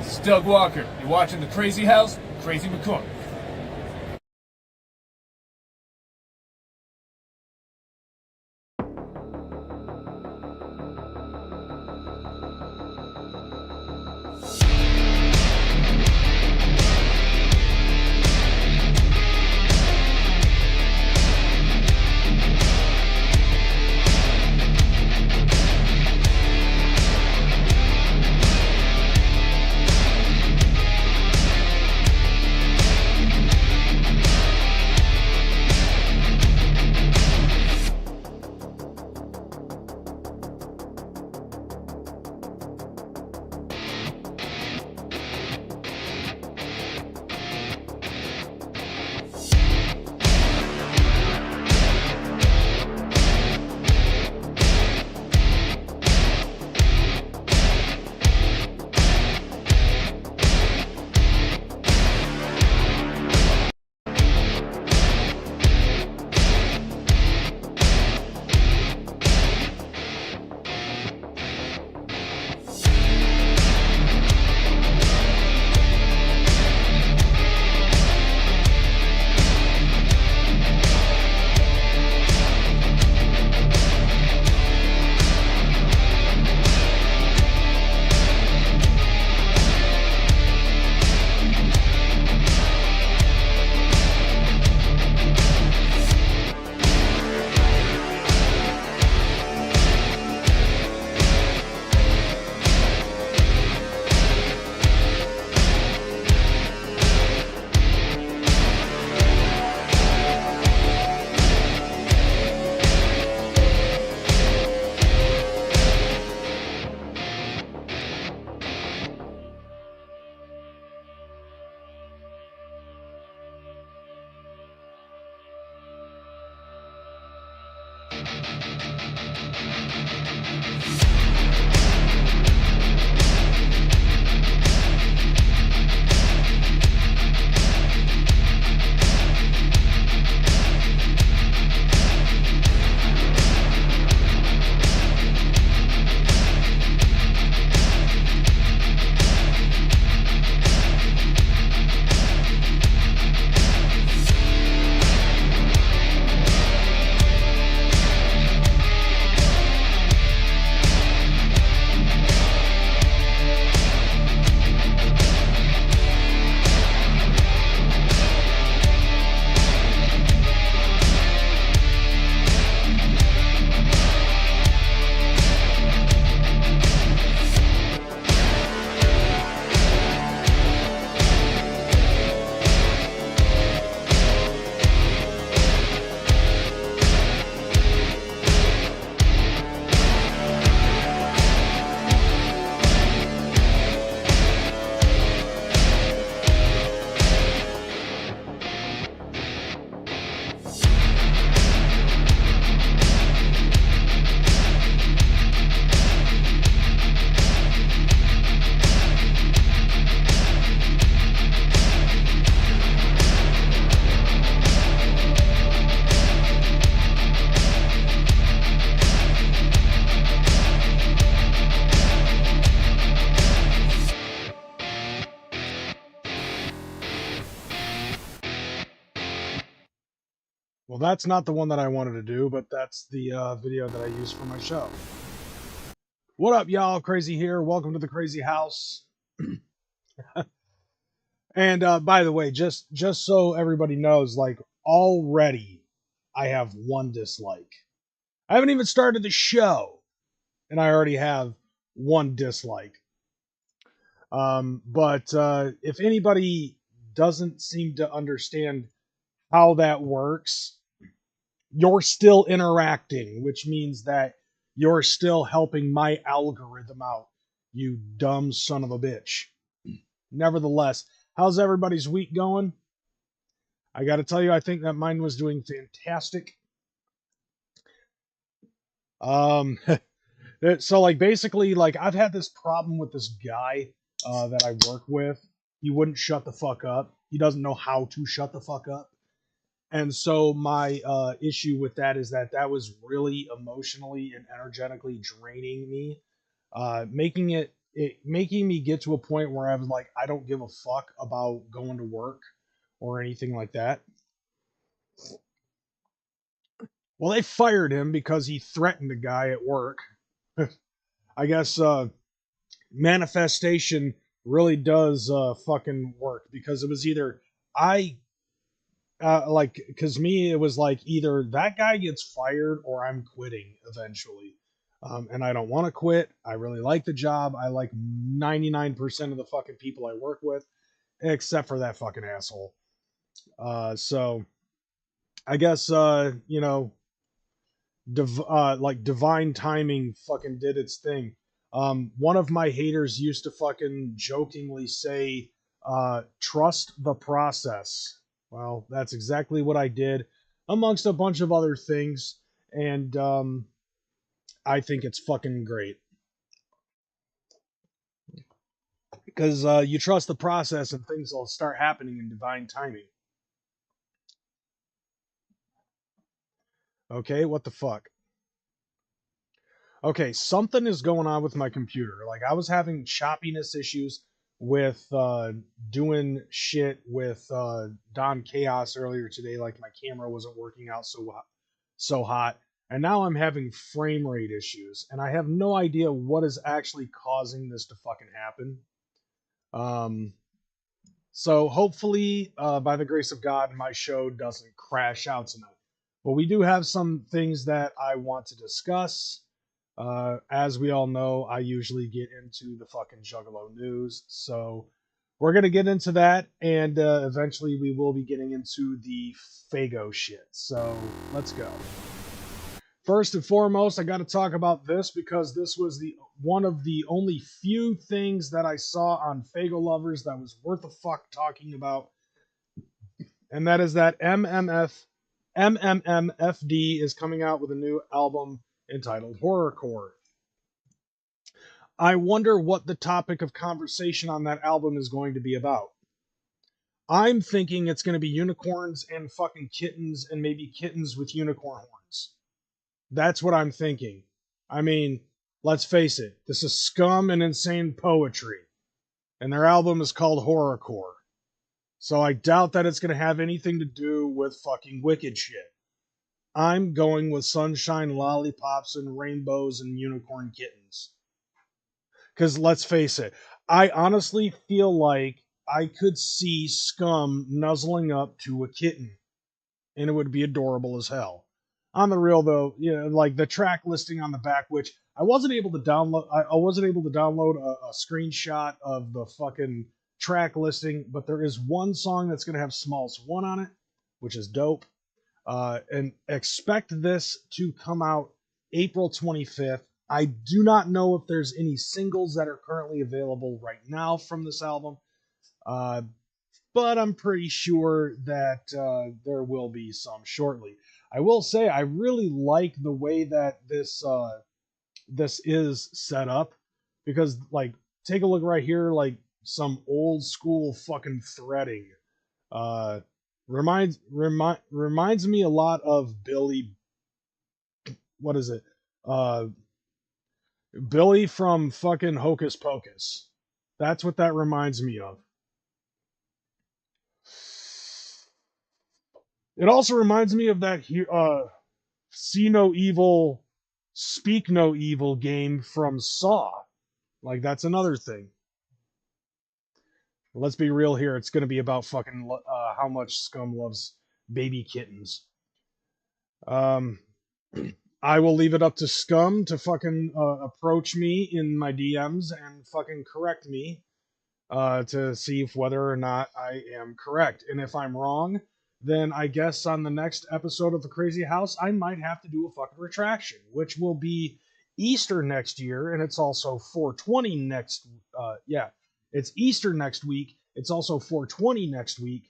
This is Doug Walker. You're watching The Crazy House, Crazy McCoy. Well, that's not the one that I wanted to do, but that's the video that I use for my show. What up, y'all? Crazy here. Welcome to the Crazy House. And by the way, just so everybody knows, like already I have one dislike. I haven't even started the show, and I already have one dislike. But if anybody doesn't seem to understand how that works, you're still interacting, which means that you're still helping my algorithm out, you dumb son of a bitch. Nevertheless, how's everybody's week going? I got to tell you, I think that mine was doing fantastic. So like basically, like I've had this problem with this guy that I work with. He wouldn't shut the fuck up. He doesn't know how to shut the fuck up. And so my issue with that is that was really emotionally and energetically draining me, making it it making me get to a point where I was like, I don't give a fuck about going to work or anything like that. Well, they fired him because he threatened a guy at work. I guess manifestation really does fucking work, because it was either I like, because me, it was like either that guy gets fired or I'm quitting eventually. And I don't want to quit. I really like the job. I like 99% of the fucking people I work with, except for that fucking asshole. So I guess, like divine timing fucking did its thing. One of my haters used to fucking jokingly say, trust the process. Well, that's exactly what I did, amongst a bunch of other things. And I think it's fucking great. Because you trust the process and things will start happening in divine timing. Okay, what the fuck? Okay, something is going on with my computer. Like, I was having choppiness issues with doing shit with Don Chaos earlier today. Like, my camera wasn't working out so hot, and now I'm having frame rate issues, and I have no idea what is actually causing this to fucking happen. So hopefully, by the grace of God, my show doesn't crash out tonight. But we do have some things that I want to discuss. As we all know, I usually get into the fucking Juggalo news. So we're going to get into that, and eventually we will be getting into the Faygo shit. So let's go. First and foremost, I got to talk about this because this was the one of the only few things that I saw on Faygo Lovers that was worth a fuck talking about. And that is that MMMFD is coming out with a new album entitled Horrorcore. I wonder what the topic of conversation on that album is going to be about. I'm thinking it's going to be unicorns and fucking kittens, and maybe kittens with unicorn horns. That's what I'm thinking. I mean, let's face it, this is Scum and Insane Poetry, and their album is called Horrorcore. So I doubt that it's going to have anything to do with fucking wicked shit. I'm going with sunshine, lollipops, and rainbows and unicorn kittens. Because let's face it, I honestly feel like I could see Scum nuzzling up to a kitten, and it would be adorable as hell. On the real though, like the track listing on the back, which I wasn't able to download. I wasn't able to download a screenshot of the fucking track listing, but there is one song that's gonna have Smalls 1 on it, which is dope. And expect this to come out April 25th. I do not know if there's any singles that are currently available right now from this album, but I'm pretty sure that there will be some shortly. I will say I really like the way that this is set up, because like, take a look right here, like some old school fucking threading. Uh, reminds me a lot of Billy. What is it? Billy from fucking Hocus Pocus. That's what that reminds me of. It also reminds me of that See No Evil, Speak No Evil game from Saw. Like, that's another thing. Let's be real here. It's going to be about fucking how much Scum loves baby kittens. I will leave it up to Scum to fucking approach me in my DMs and fucking correct me to see if whether or not I am correct. And if I'm wrong, then I guess on the next episode of The Crazy House, I might have to do a fucking retraction, which will be Easter next year, and it's also 420 next. It's Easter next week. It's also 420 next week.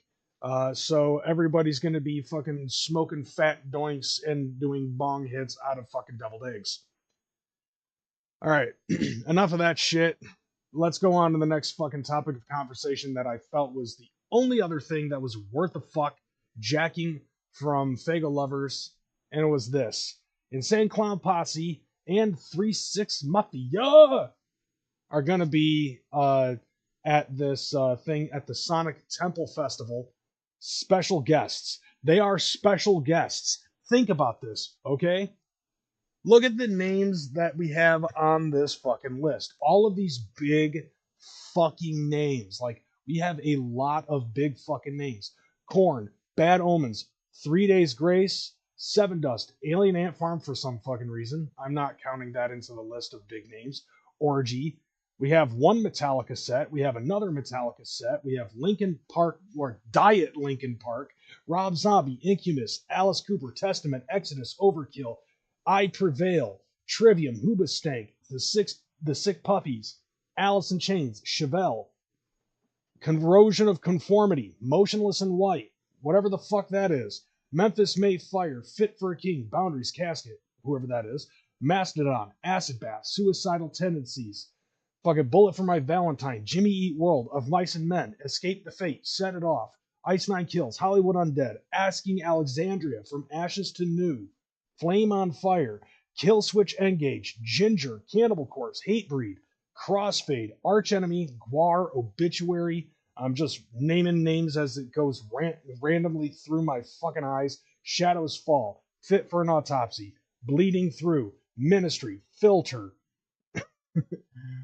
So everybody's gonna be fucking smoking fat doinks and doing bong hits out of fucking deviled eggs. All right, enough of that shit. Let's go on to the next fucking topic of conversation that I felt was the only other thing that was worth a fuck jacking from Faygo Lovers, and it was this: Insane Clown Posse and 3-6 Mafia are going to be at this thing at the Sonic Temple Festival. Special guests. They are special guests. Think about this, okay? Look at the names that we have on this fucking list. All of these big fucking names. Like, we have a lot of big fucking names. Korn, Bad Omens, 3 Days Grace, Seven Dust, Alien Ant Farm for some fucking reason. I'm not counting that into the list of big names. Orgy. We have one Metallica set. We have another Metallica set. We have Linkin Park, or Diet Linkin Park, Rob Zombie, Incubus, Alice Cooper, Testament, Exodus, Overkill, I Prevail, Trivium, Hoobastank, the Sick Puppies, Alice in Chains, Chevelle, Corrosion of Conformity, Motionless in White, whatever the fuck that is, Memphis May Fire, Fit for a King, Boundaries, Casket, whoever that is, Mastodon, Acid Bath, Suicidal Tendencies, fucking Bullet for My Valentine, Jimmy Eat World, Of Mice and Men, Escape the Fate, Set It Off, Ice Nine Kills, Hollywood Undead, Asking Alexandria, From Ashes to New, Flame on Fire, Kill Switch Engage, Ginger, Cannibal Corpse, Hatebreed, Crossfade, Arch Enemy, Guar, Obituary. I'm just naming names as it goes randomly through my fucking eyes. Shadows Fall, Fit for an Autopsy, Bleeding Through, Ministry, Filter,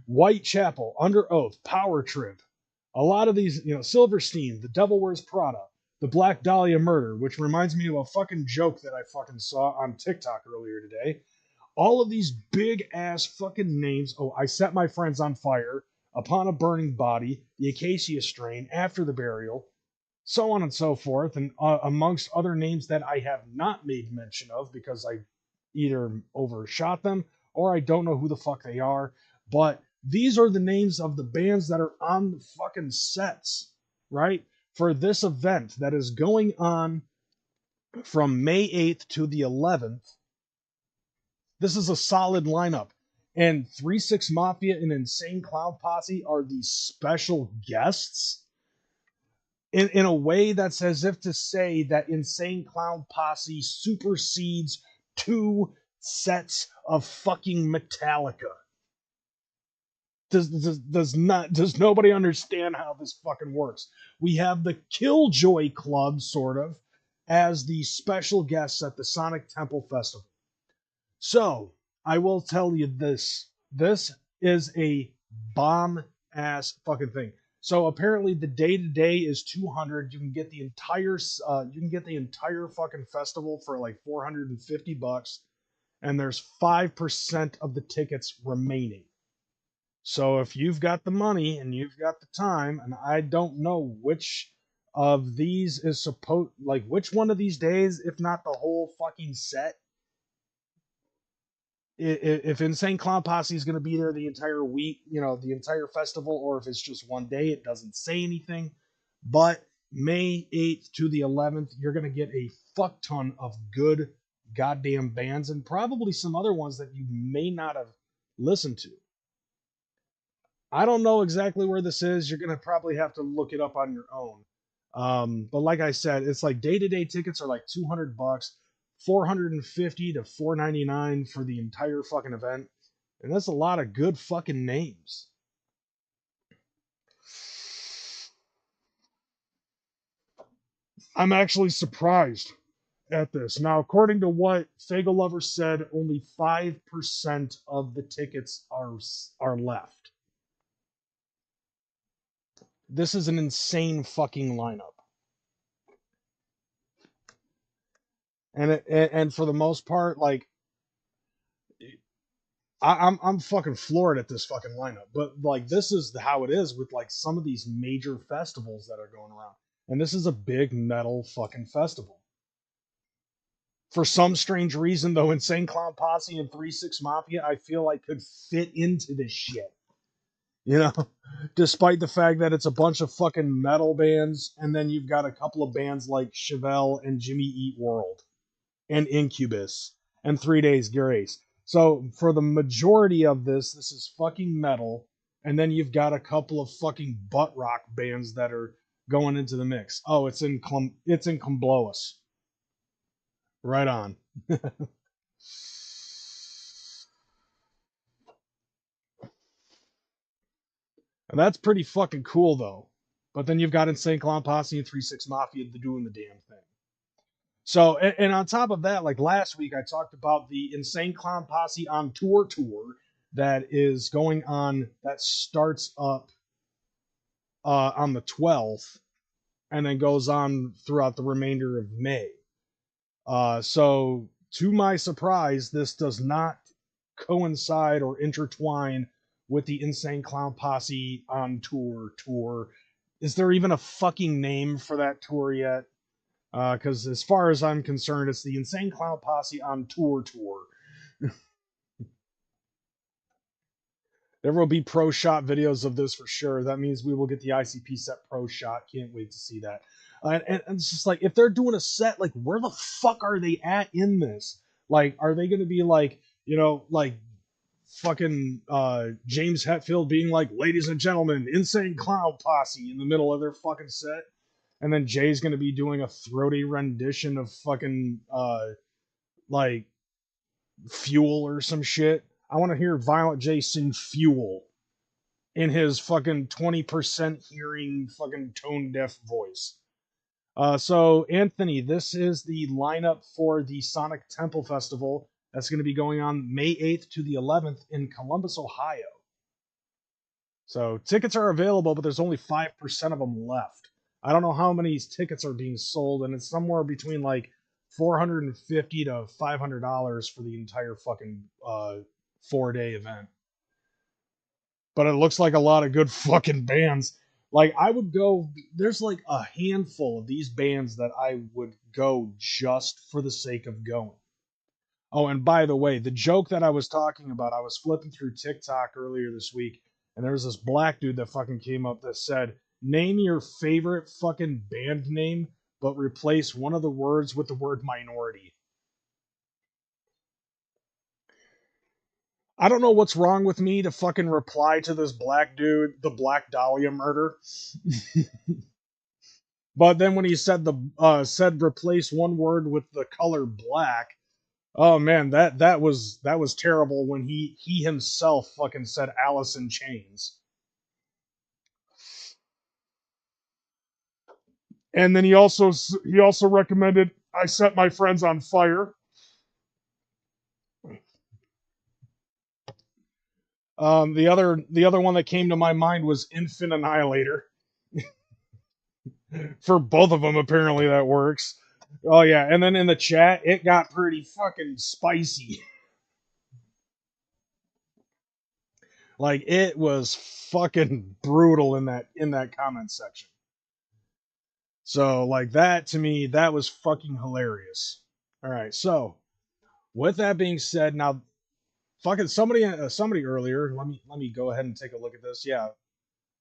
Whitechapel, Under Oath, Power Trip. A lot of these, Silverstein, The Devil Wears Prada, The Black Dahlia Murder, which reminds me of a fucking joke that I fucking saw on TikTok earlier today. All of these big ass fucking names. Oh, I Set My Friends on Fire, Upon a Burning Body, The Acacia Strain, After the Burial, so on and so forth, and amongst other names that I have not made mention of because I either overshot them or I don't know who the fuck they are. But these are the names of the bands that are on the fucking sets, right? For this event that is going on from May 8th to the 11th. This is a solid lineup. And 3-6 Mafia and Insane Clown Posse are these special guests in a way that's as if to say that Insane Clown Posse supersedes 2 sets of fucking Metallica. Does nobody understand how this fucking works? We have the Killjoy Club, sort of, as the special guests at the Sonic Temple Festival. So, I will tell you this. This is a bomb ass fucking thing. So apparently the day to day is 200. You can get the entire fucking festival for like $450, and there's 5% of the tickets remaining. So if you've got the money and you've got the time, and I don't know which of these is which one of these days, if not the whole fucking set, if Insane Clown Posse is going to be there the entire week, the entire festival, or if it's just one day, it doesn't say anything. But May 8th to the 11th, you're going to get a fuck ton of good goddamn bands and probably some other ones that you may not have listened to. I don't know exactly where this is. You're going to probably have to look it up on your own. But like I said, it's like day-to-day tickets are like $200, $450 to $499 for the entire fucking event. And that's a lot of good fucking names. I'm actually surprised at this. Now, according to what Faygo Lover said, only 5% of the tickets are left. This is an insane fucking lineup. And for the most part, like, I'm fucking floored at this fucking lineup. But like, this is how it is with like some of these major festivals that are going around. And this is a big metal fucking festival. For some strange reason, though, Insane Clown Posse and 3-6 Mafia, I feel like could fit into this shit. Despite the fact that it's a bunch of fucking metal bands, and then you've got a couple of bands like Chevelle and Jimmy Eat World, and Incubus, and 3 Days Grace. So for the majority of this is fucking metal, and then you've got a couple of fucking butt rock bands that are going into the mix. Oh, it's in Comblois. Right on. And that's pretty fucking cool though. But then you've got Insane Clown Posse and 3-6 Mafia doing the damn thing. So, and on top of that, like last week, I talked about the Insane Clown Posse on tour that is going on, that starts up on the 12th and then goes on throughout the remainder of May. So, to my surprise, this does not coincide or intertwine with the Insane Clown Posse on tour. Is there even a fucking name for that tour yet? Because as far as I'm concerned, it's the Insane Clown Posse on tour. There will be pro shot videos of this for sure. That means we will get the ICP set pro shot. Can't wait to see that. And it's just like, if they're doing a set, like, where the fuck are they at in this? Like, are they going to be like, like fucking James Hetfield being like, ladies and gentlemen, Insane Clown Posse in the middle of their fucking set? And then Jay's going to be doing a throaty rendition of fucking, like, Fuel or some shit. I want to hear Violent J sing Fuel in his fucking 20% hearing fucking tone deaf voice. So Anthony, this is the lineup for the Sonic Temple Festival that's going to be going on May 8th to the 11th in Columbus, Ohio. So tickets are available, but there's only 5% of them left. I don't know how many tickets are being sold, and it's somewhere between like $450 to $500 for the entire fucking 4-day event. But it looks like a lot of good fucking bands. Like, I would go, there's like a handful of these bands that I would go just for the sake of going. Oh, and by the way, the joke that I was talking about, I was flipping through TikTok earlier this week, and there was this black dude that fucking came up that said, name your favorite fucking band name, but replace one of the words with the word minority. I don't know what's wrong with me to fucking reply to this black dude, the Black Dahlia murder. But then when he said said replace one word with the color black, oh man, that was terrible when he himself fucking said Alice in Chains. And then he also recommended I Set My Friends on Fire. The other one that came to my mind was Infant Annihilator. For both of them, apparently that works. Oh yeah, and then in the chat, it got pretty fucking spicy. Like, it was fucking brutal in that comment section. So like, that to me, that was fucking hilarious. All right, so with that being said, now fucking somebody earlier, let me go ahead and take a look at this. Yeah.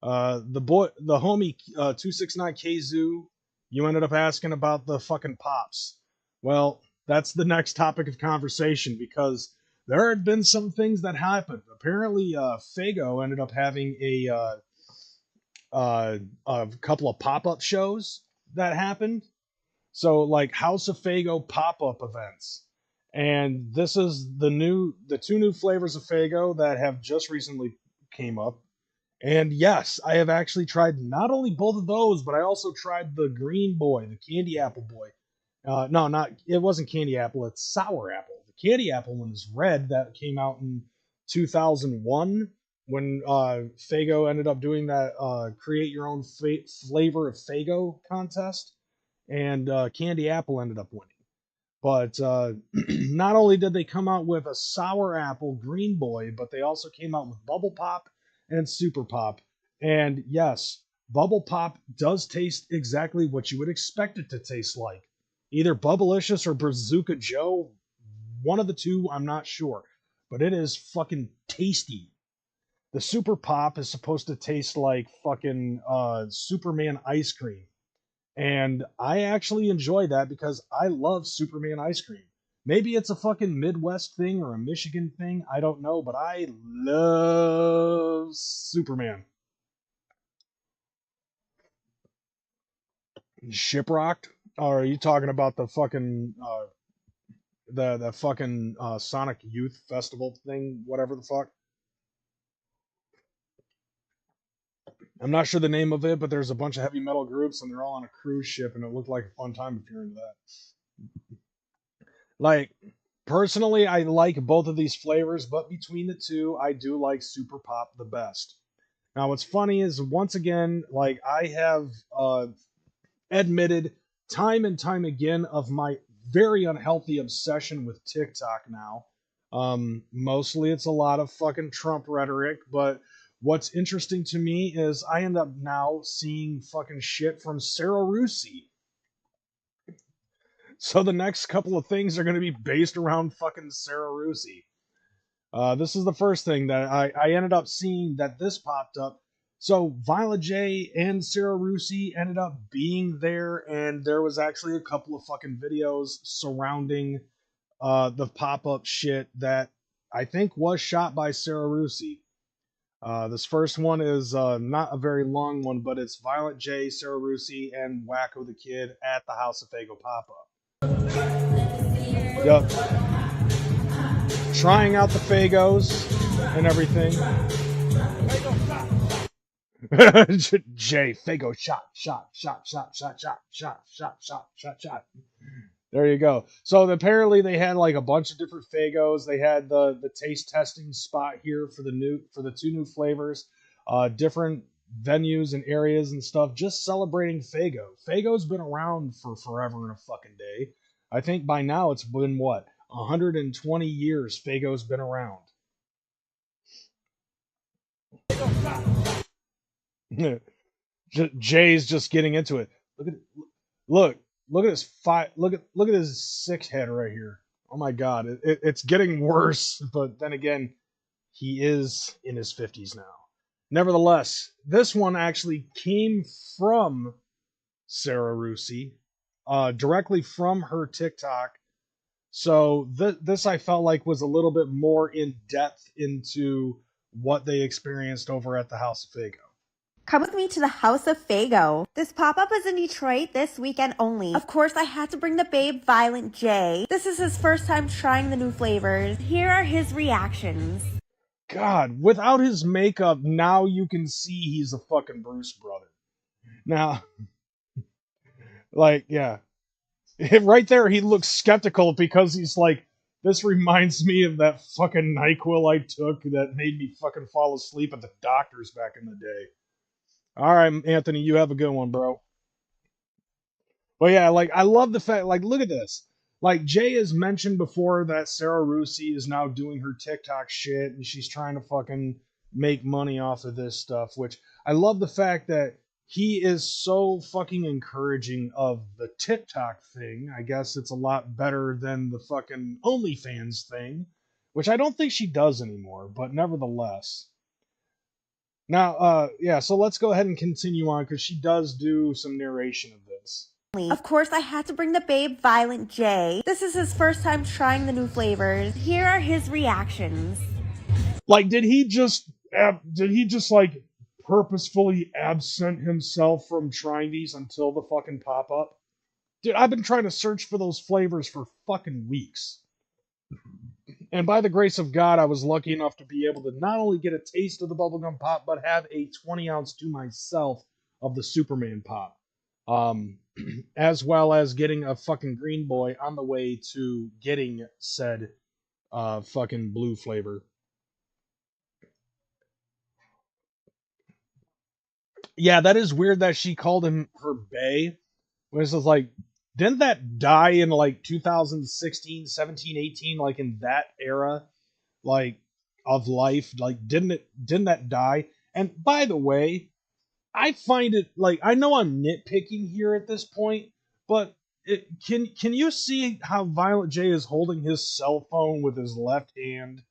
The homie 269 Kzu, you ended up asking about the fucking pops. Well, that's the next topic of conversation, because there had been some things that happened. Apparently, Faygo ended up having a couple of pop-up shows that happened. So like House of Faygo pop-up events. And this is the two new flavors of Faygo that have just recently came up. And yes, I have actually tried not only both of those, but I also tried the green boy, the candy apple boy. No, not it wasn't candy apple, it's sour apple. The candy apple one is red, that came out in 2001 when Faygo ended up doing that create your own flavor of Faygo contest, and candy apple ended up winning. But not only did they come out with a sour apple green boy, but they also came out with bubble pop and super pop. And yes, bubble pop does taste exactly what you would expect it to taste like. Either Bubblicious or Bazooka Joe, one of the two, I'm not sure. But it is fucking tasty. The super pop is supposed to taste like fucking Superman ice cream. And I actually enjoy that because I love Superman ice cream. Maybe it's a fucking Midwest thing or a Michigan thing. I don't know, but I love Superman. Shiprocked? Or are you talking about the fucking the fucking Sonic Youth Festival thing, whatever the fuck? I'm not sure the name of it, but there's a bunch of heavy metal groups and they're all on a cruise ship, and it looked like a fun time if you're into that. Like, personally, I like both of these flavors, but between the two, I do like Super Pop the best. Now, what's funny is, once again, like, I have admitted time and time again of my very unhealthy obsession with TikTok now. Mostly it's a lot of fucking Trump rhetoric, but what's interesting to me is I end up now seeing fucking shit from Sarah Rusi. So the next couple of things are going to be based around fucking Sarah Rusi. This is the first thing that I ended up seeing that this popped up. So Violet J and Sarah Rusi ended up being there, and there was actually a couple of fucking videos surrounding the pop-up shit that I think was shot by Sarah Rusi. This first one is not a very long one, but it's Violet J, Sarah Rusi, and Wacko the Kid at the House of Faygo pop-up. Yup. Trying out the Faygos and everything. J, Faygo shot. There you go. So apparently they had like a bunch of different Faygos. They had the taste testing spot here for the two new flavors, different venues and areas and stuff, just celebrating Faygo. Faygo's been around for forever and a fucking day. I think by now it's been what, 120 years Faygo's been around. Jay's just getting into it. Look at his look at his six head right here. Oh my god, it's getting worse. But then again, he is in his 50s now. Nevertheless, this one actually came from Sarah Rusi, directly from her TikTok. So this I felt like was a little bit more in depth into what they experienced over at the House of Faygo. Come with me to the House of Faygo. This pop-up is in Detroit this weekend only. Of course, I had to bring the babe, Violent J. This is his first time trying the new flavors. Here are his reactions. God, without his makeup, now you can see he's a fucking Bruce brother. Now, like, yeah. Right there, he looks skeptical because he's like, this reminds me of that fucking NyQuil I took that made me fucking fall asleep at the doctor's back in the day. All right, Anthony, you have a good one, bro. But yeah, like, I love the fact, like, look at this. Like, Jay has mentioned before that Sarah Rusi is now doing her TikTok shit and she's trying to fucking make money off of this stuff, which I love the fact that he is so fucking encouraging of the TikTok thing. I guess it's a lot better than the fucking OnlyFans thing, which I don't think she does anymore, but nevertheless. Now, yeah, so let's go ahead and continue on because she does do some narration of this. Of course, I had to bring the babe, Violent J. This is his first time trying the new flavors. Here are his reactions. Like, did he just like purposefully absent himself from trying these until the fucking pop-up? Dude, I've been trying to search for those flavors for fucking weeks. And by the grace of God, I was lucky enough to be able to not only get a taste of the bubblegum pop, but have a 20-ounce to myself of the Superman pop. As well as getting a fucking Green Boy on the way to getting said fucking blue flavor. Yeah, that is weird that she called him her bae. When it's like, didn't that die in like 2016, 17, 18, like in that era, like of life? Like, didn't that die? And by the way, I find it like, I know I'm nitpicking here at this point, but can you see how Violet J is holding his cell phone with his left hand?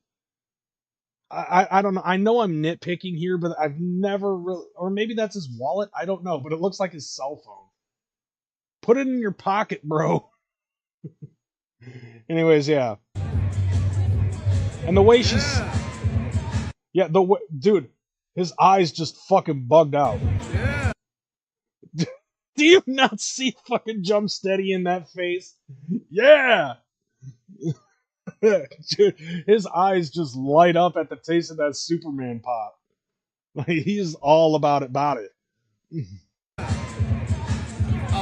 I don't know. I know I'm nitpicking here, but I've never really, or maybe that's his wallet. I don't know, but it looks like his cell phone. Put it in your pocket, bro. Anyways, yeah. And the way she's, yeah, dude, his eyes just fucking bugged out. Yeah. Do you not see fucking Jump Steady in that face? Yeah. Dude, his eyes just light up at the taste of that Superman pop. Like, he's all about it. I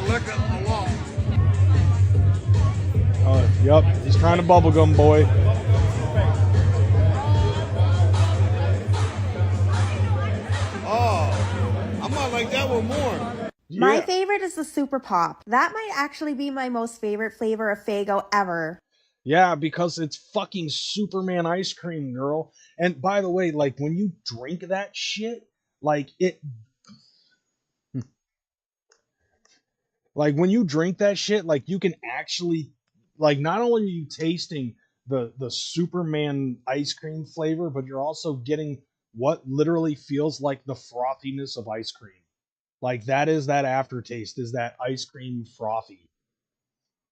like it a lot. Yep, he's trying to bubblegum, boy. Oh, I might like that one more. My Yeah. favorite is the Super Pop. That might actually be my most favorite flavor of Faygo ever. Yeah, because it's fucking Superman ice cream, girl. And by the way, like, when you drink that shit, like like when you drink that shit, like, you can actually, like, not only are you tasting the Superman ice cream flavor, but you're also getting what literally feels like the frothiness of ice cream. Like, that aftertaste is that ice cream frothy.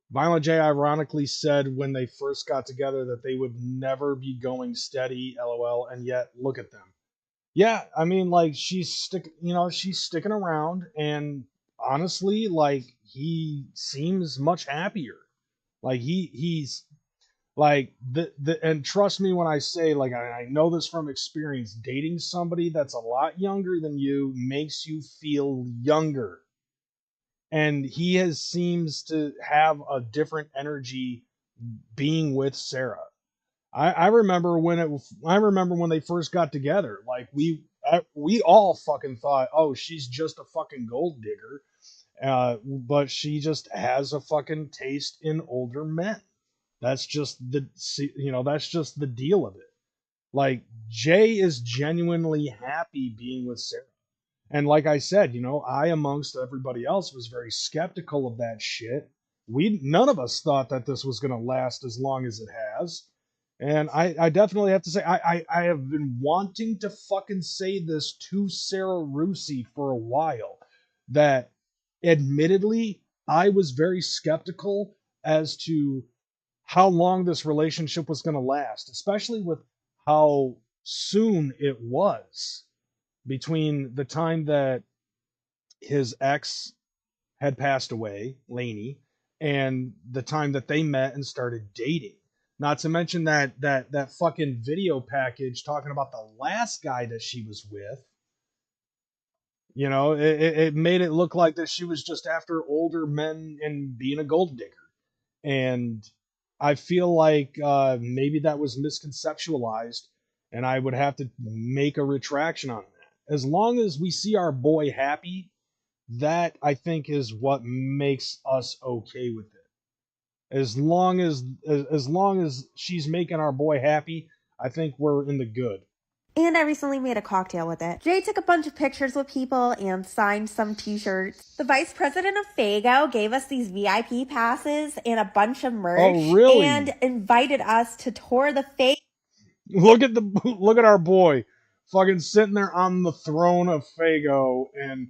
Violent J ironically said when they first got together that they would never be going steady, lol, and yet look at them. Yeah, I mean, like, she's sticking around, and honestly, like, he seems much happier. Like, he's like and trust me when I say, like, I know this from experience, dating somebody that's a lot younger than you makes you feel younger. And seems to have a different energy being with Sarah. I remember when they first got together. Like, we all fucking thought, oh, she's just a fucking gold digger, but she just has a fucking taste in older men. That's just that's just the deal of it. Like, Jay is genuinely happy being with Sarah. And like I said, I, amongst everybody else, was very skeptical of that shit. None of us thought that this was going to last as long as it has. And I definitely have to say, I have been wanting to fucking say this to Sarah Rusi for a while. That, admittedly, I was very skeptical as to how long this relationship was going to last, especially with how soon it was between the time that his ex had passed away, Lainey, and the time that they met and started dating. Not to mention that fucking video package talking about the last guy that she was with. It made it look like that she was just after older men and being a gold digger. And I feel like maybe that was misconceptualized, and I would have to make a retraction on that. As long as we see our boy happy, that, I think, is what makes us okay with it. As long as she's making our boy happy, I think we're in the good. And I recently made a cocktail with it. Jay took a bunch of pictures with people and signed some t-shirts. The vice president of Faygo gave us these VIP passes and a bunch of merch. Oh, really? And invited us to tour the Faygo. Look at our boy fucking sitting there on the throne of Faygo. And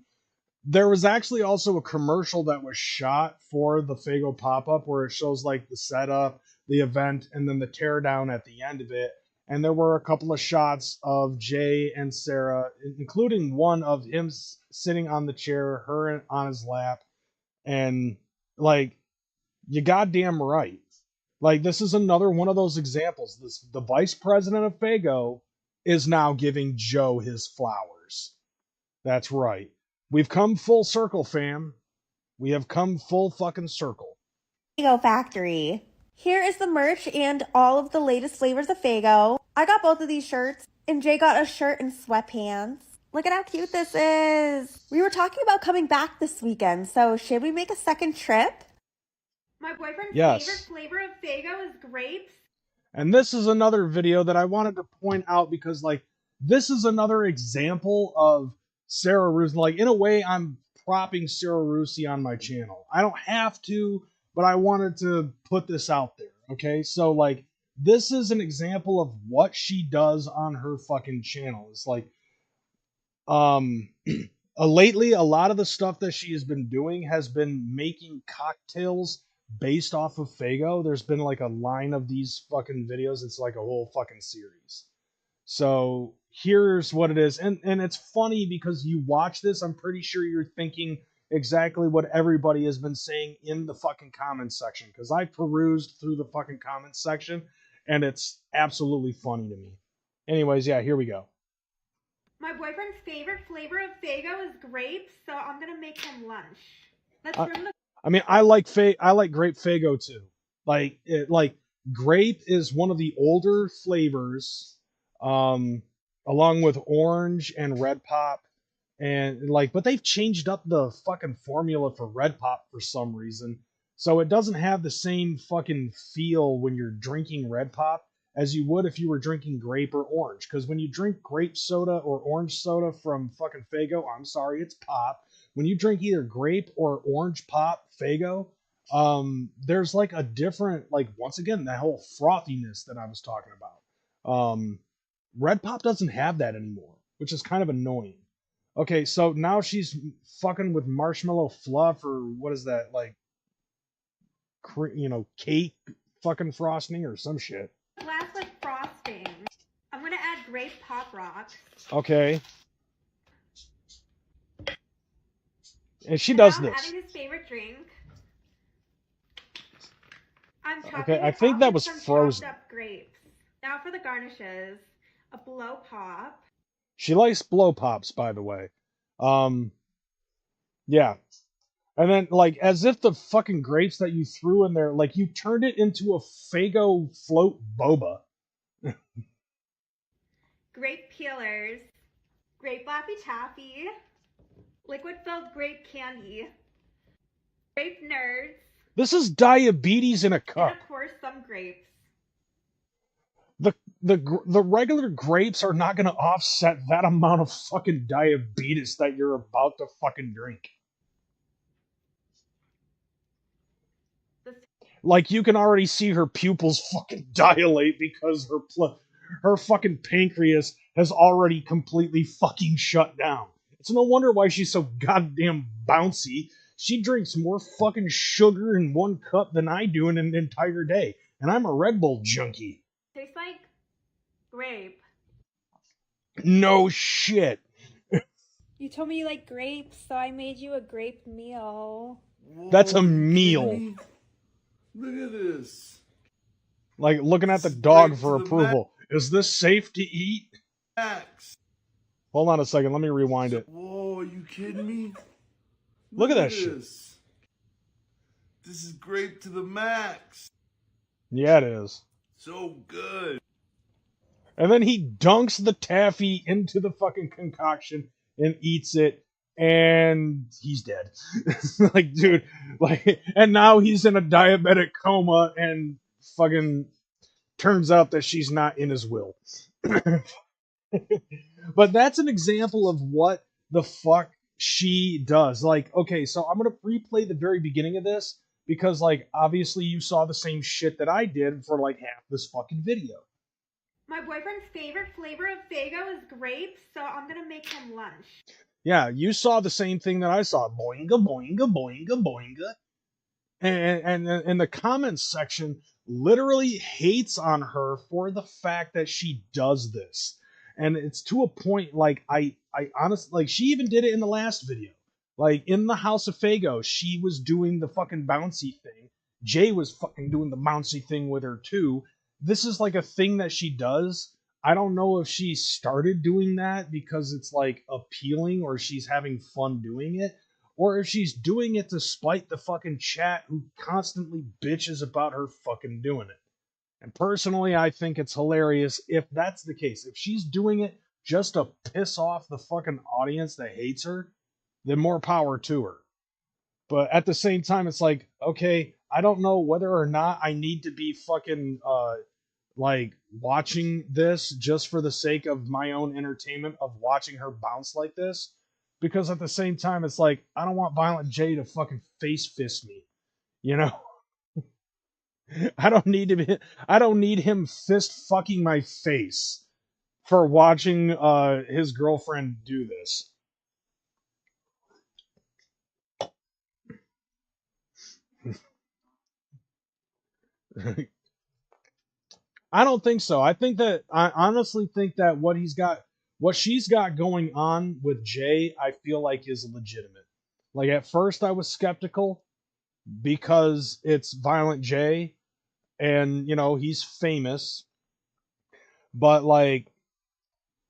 there was actually also a commercial that was shot for the Faygo pop-up where it shows, like, the setup, the event, and then the teardown at the end of it. And there were a couple of shots of Jay and Sarah, including one of him sitting on the chair, her on his lap. And, like, you goddamn right. Like, this is another one of those examples. The vice president of Faygo is now giving Joe his flowers. That's right. We've come full circle, fam. We have come full fucking circle. Faygo factory. Here is the merch and all of the latest flavors of Faygo. I got both of these shirts, and Jay got a shirt and sweatpants. Look at how cute this is. We were talking about coming back this weekend, so should we make a second trip? My boyfriend's favorite flavor of Faygo is grapes. And this is another video that I wanted to point out because, like, this is another example of Sarah Rusi. Like, in a way, I'm propping Sarah Rusi on my channel. I don't have to, but I wanted to put this out there. Okay, so, like, this is an example of what she does on her fucking channel. It's like, lately, a lot of the stuff that she has been doing has been making cocktails based off of Faygo. There's been, like, a line of these fucking videos. It's like a whole fucking series. So here's what it is. And it's funny because you watch this, I'm pretty sure you're thinking exactly what everybody has been saying in the fucking comments section. Because I perused through the fucking comments section, and it's absolutely funny to me. Anyways, yeah, here we go. My boyfriend's favorite flavor of Faygo is grape, so I'm gonna make him lunch. Let's room the. I mean, I like grape Faygo too. Like grape is one of the older flavors, along with orange and red pop, and but they've changed up the fucking formula for red pop for some reason, so it doesn't have the same fucking feel when you're drinking red pop as you would if you were drinking grape or orange. Because when you drink grape soda or orange soda from fucking Faygo, I'm sorry, it's pop. When you drink either grape or orange pop Faygo, there's like a different, once again, that whole frothiness that I was talking about. Red pop doesn't have that anymore, which is kind of annoying. Okay, so now she's fucking with marshmallow fluff, or what is that, cake fucking frosting or some shit. Glass with frosting. I'm gonna add grape pop rocks. Okay. And she does this. I'm adding his favorite drink. I'm topping Okay, I it think off that with was some frozen. chopped up grapes. Now for the garnishes. A blow pop. She likes blow pops, by the way. Yeah. And then, as if the fucking grapes that you threw in there, you turned it into a Faygo float boba. Grape peelers. Grape Laffy Taffy. Liquid-filled grape candy. Grape nerds. This is diabetes in a cup. And of course, some grapes. The regular grapes are not going to offset that amount of fucking diabetes that you're about to fucking drink. You can already see her pupils fucking dilate because her fucking pancreas has already completely fucking shut down. It's no wonder why she's so goddamn bouncy. She drinks more fucking sugar in one cup than I do in an entire day. And I'm a Red Bull junkie. Tastes like grape. No shit. You told me you like grapes, so I made you a grape meal. Whoa, that's a meal. Look at this. Looking at the dog for approval. Is this safe to eat? Max. Hold on a second. Let me rewind it. Whoa, are you kidding me? Look at that shit. This is grape to the max. Yeah, it is. So good. And then he dunks the taffy into the fucking concoction and eats it, and he's dead. Dude, and now he's in a diabetic coma, and fucking turns out that she's not in his will. But that's an example of what the fuck she does. Okay, so I'm gonna replay the very beginning of this, because, obviously you saw the same shit that I did for, half this fucking video. My boyfriend's favorite flavor of Faygo is grape, so I'm gonna make him lunch. Yeah, you saw the same thing that I saw. Boinga, boinga, boinga, boinga. And in the comments section literally hates on her for the fact that she does this. And it's to a point, I honestly, she even did it in the last video. In the House of Faygo, she was doing the fucking bouncy thing. Jay was fucking doing the bouncy thing with her too. This is a thing that she does. I don't know if she started doing that because it's appealing, or she's having fun doing it, or if she's doing it to spite the fucking chat who constantly bitches about her fucking doing it. And personally, I think it's hilarious if that's the case. If she's doing it just to piss off the fucking audience that hates her, then more power to her. But at the same time, it's okay, I don't know whether or not I need to be fucking, watching this just for the sake of my own entertainment of watching her bounce like this. Because at the same time, it's I don't want Violent J to fucking face fist me. You know? I don't need him fist fucking my face for watching his girlfriend do this. I don't think so. I honestly think that what she's got going on with Jay, I feel is legitimate. At first I was skeptical because it's Violent J and, he's famous. But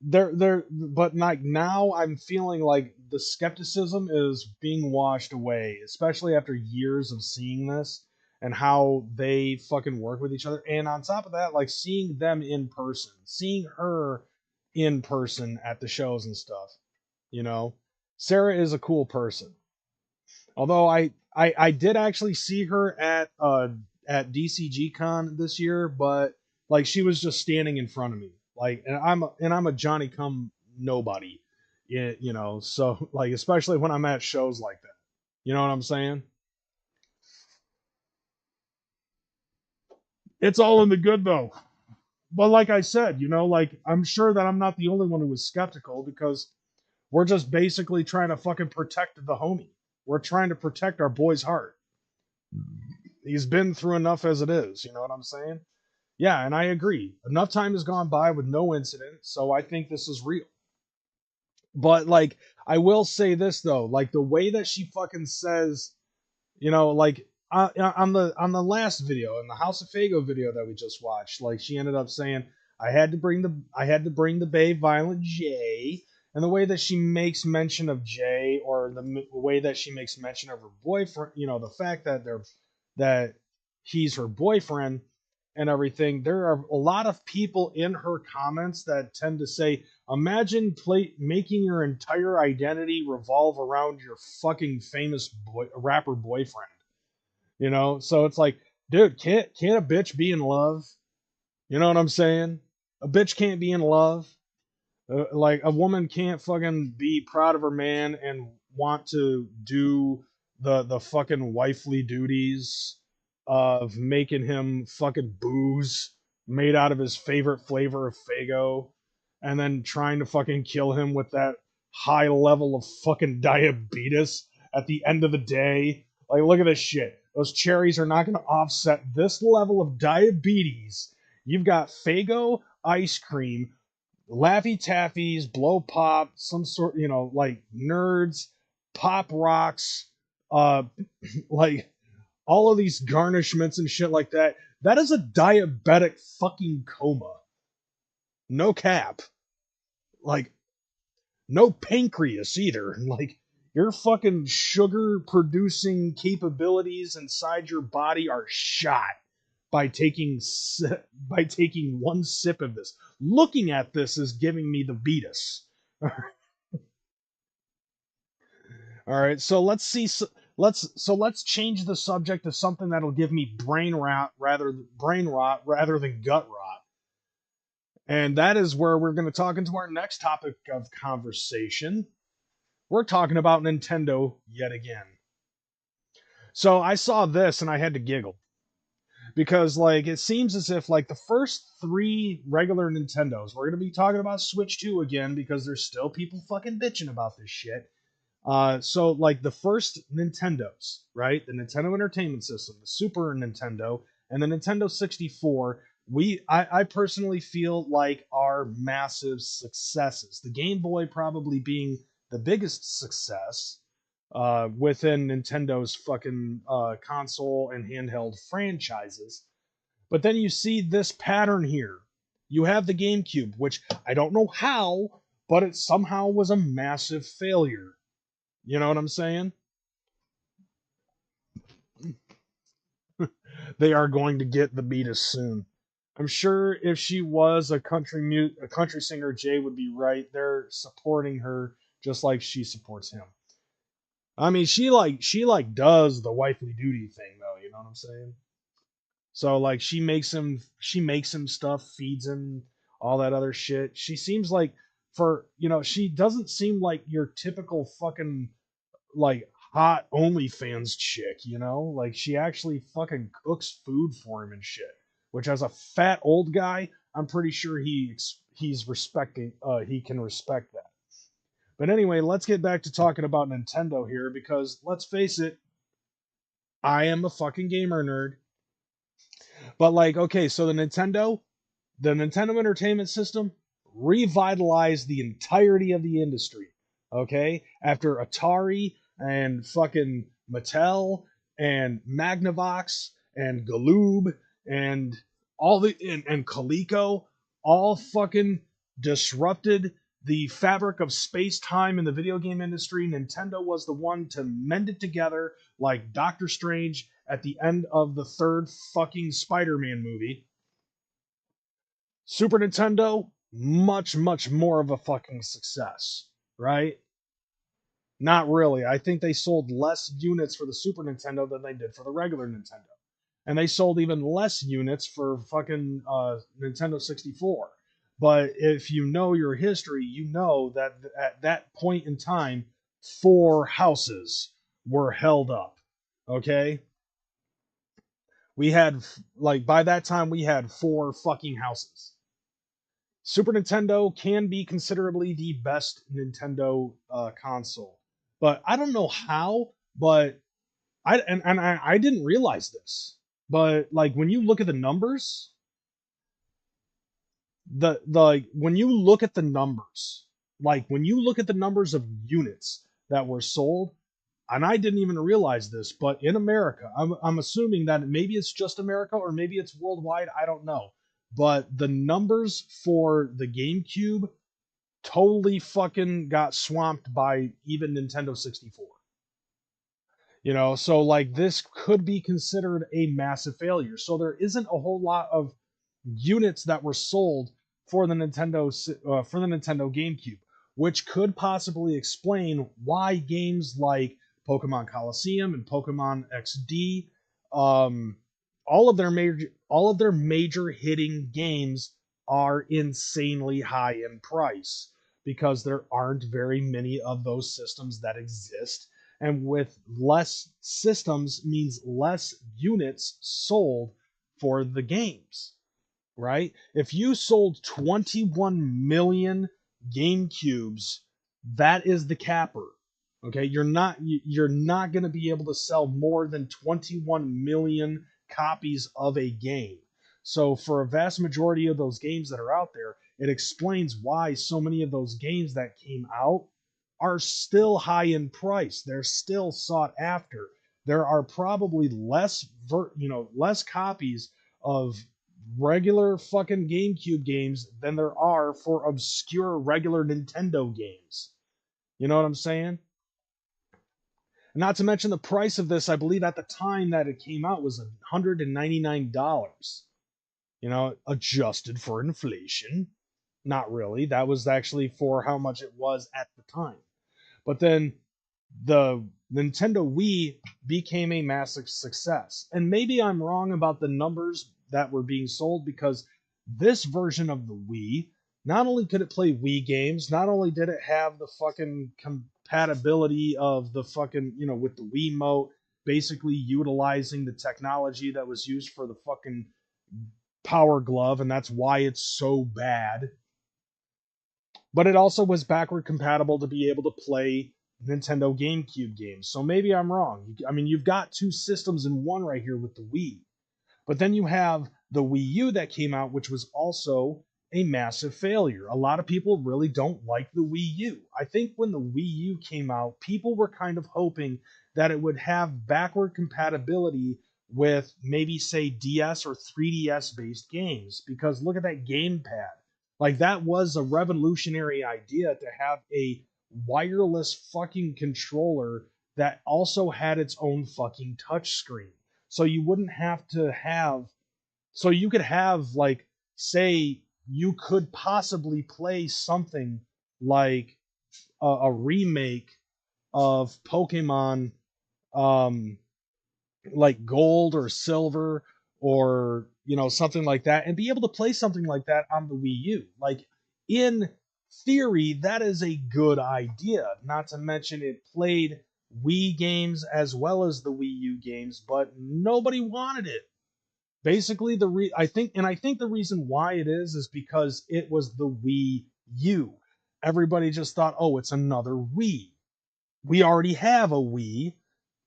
but like now I'm feeling like the skepticism is being washed away, especially after years of seeing this and how they fucking work with each other. And on top of that, like seeing them in person, seeing her in person at the shows and stuff, you know, Sarah is a cool person. Although I did actually see her at DCG Con this year, but like she was just standing in front of me. Like and I'm a Johnny come nobody. You know, so like especially when I'm at shows like that. You know what I'm saying? It's all in the good though. But like I said, you know, like I'm sure that I'm not the only one who was skeptical because we're just basically trying to fucking protect the homie. We're trying to protect our boy's heart. He's been through enough as it is, you know what I'm saying? Yeah, and I agree. Enough time has gone by with no incident, so I think this is real. But like I will say this though, like the way that she fucking says, you know, like on the last video, in the House of Faygo video that we just watched, like she ended up saying, I had to bring the Bay Violent J," and the way that she makes mention of Jay, or the way that she makes mention of her boyfriend, you know, the fact that that he's her boyfriend and everything. There are a lot of people in her comments that tend to say, "Imagine making your entire identity revolve around your fucking famous rapper boyfriend." You know, so it's like, dude, can't a bitch be in love? You know what I'm saying? A bitch can't be in love. Like a woman can't fucking be proud of her man and want to do the fucking wifely duties of making him fucking booze made out of his favorite flavor of Faygo, and then trying to fucking kill him with that high level of fucking diabetes at the end of the day. Like, look at this shit. Those cherries are not going to offset this level of diabetes. You've got Faygo ice cream, Laffy Taffies, Blow Pop, some sort, you know, like Nerds, Pop Rocks, uh, like all of these garnishments and shit like that. That is a diabetic fucking coma. No cap. Like, no pancreas either. Like, your fucking sugar producing capabilities inside your body are shot by taking one sip of this. Looking at this is giving me the beatus. All right, so let's change the subject to something that'll give me brain rot rather than gut rot. And that is where we're going to talk into our next topic of conversation. We're talking about Nintendo yet again. So I saw this and I had to giggle because like it seems as if like the first 3 regular Nintendos, we're going to be talking about Switch 2 again because there's still people fucking bitching about this shit. So like the first Nintendos, right? The Nintendo Entertainment System, the Super Nintendo, and the Nintendo 64, I personally feel like are massive successes. The Game Boy probably being the biggest success within Nintendo's fucking console and handheld franchises. But then you see this pattern here. You have the GameCube, which I don't know how, but it somehow was a massive failure. You know what I'm saying? They are going to get the Beatles soon. I'm sure if she was a country singer, Jay would be right. They're supporting her just like she supports him. I mean, she does the wifely duty thing though. You know what I'm saying? So like she makes him stuff, feeds him, all that other shit. She seems like she doesn't seem like your typical fucking like hot OnlyFans chick, you know? Like she actually fucking cooks food for him and shit. Which as a fat old guy, I'm pretty sure he's respecting he can respect that. But anyway, let's get back to talking about Nintendo here because let's face it, I am a fucking gamer nerd. But like, okay, so the Nintendo Entertainment System revitalized the entirety of the industry. Okay? After Atari and fucking Mattel and Magnavox and Galoob and and Coleco all fucking disrupted the fabric of space-time in the video game industry. Nintendo was the one to mend it together like Doctor Strange at the end of the third fucking Spider-Man movie. Super Nintendo, much, much more of a fucking success, right? Not really. I think they sold less units for the Super Nintendo than they did for the regular Nintendo. And they sold even less units for fucking Nintendo 64. But if you know your history, you know that at that point in time, 4 houses were held up. Okay? We had, like, by that time, we had 4 fucking houses. Super Nintendo can be considerably the best Nintendo console. But I don't know how, but I didn't realize this. But, like, when you look at the numbers, when you look at the numbers, like when you look at the numbers of units that were sold, and I didn't even realize this, but in America, I'm assuming that maybe it's just America or maybe it's worldwide, I don't know. But the numbers for the GameCube totally fucking got swamped by even Nintendo 64. You know, so like this could be considered a massive failure. So there isn't a whole lot of units that were sold for the Nintendo GameCube, which could possibly explain why games like Pokemon Coliseum and Pokemon XD, all of their major hitting games are insanely high in price because there aren't very many of those systems that exist. And with less systems means less units sold for the games, right? If you sold 21 million GameCubes, that is the capper. Okay, you're not going to be able to sell more than 21 million copies of a game. So for a vast majority of those games that are out there, it explains why so many of those games that came out are still high in price. They're still sought after. There are probably less copies of regular fucking GameCube games than there are for obscure regular Nintendo games. You know what I'm saying? Not to mention the price of this, I believe at the time that it came out was $199. You know, adjusted for inflation. Not really. That was actually for how much it was at the time. But then the Nintendo Wii became a massive success. And maybe I'm wrong about the numbers that were being sold because this version of the Wii, not only could it play Wii games, not only did it have the fucking compatibility of the fucking, you know, with the Wiimote, basically utilizing the technology that was used for the fucking Power Glove, and that's why it's so bad. But it also was backward compatible to be able to play Nintendo GameCube games. So maybe I'm wrong. I mean, you've got 2 systems in one right here with the Wii. But then you have the Wii U that came out, which was also a massive failure. A lot of people really don't like the Wii U. I think when the Wii U came out, people were kind of hoping that it would have backward compatibility with maybe, say, DS or 3DS based games. Because look at that gamepad. Like, that was a revolutionary idea to have a wireless fucking controller that also had its own fucking touchscreen. So you wouldn't have to have... So you could have, like, say, you could possibly play something like a remake of Pokemon, like Gold or Silver or, you know, something like that, and be able to play something like that on the Wii U. Like, in theory, that is a good idea. Not to mention it played Wii games as well as the Wii U games, but nobody wanted it. Basically, I think the reason why it is because it was the Wii U. Everybody just thought, oh, it's another Wii. We already have a Wii.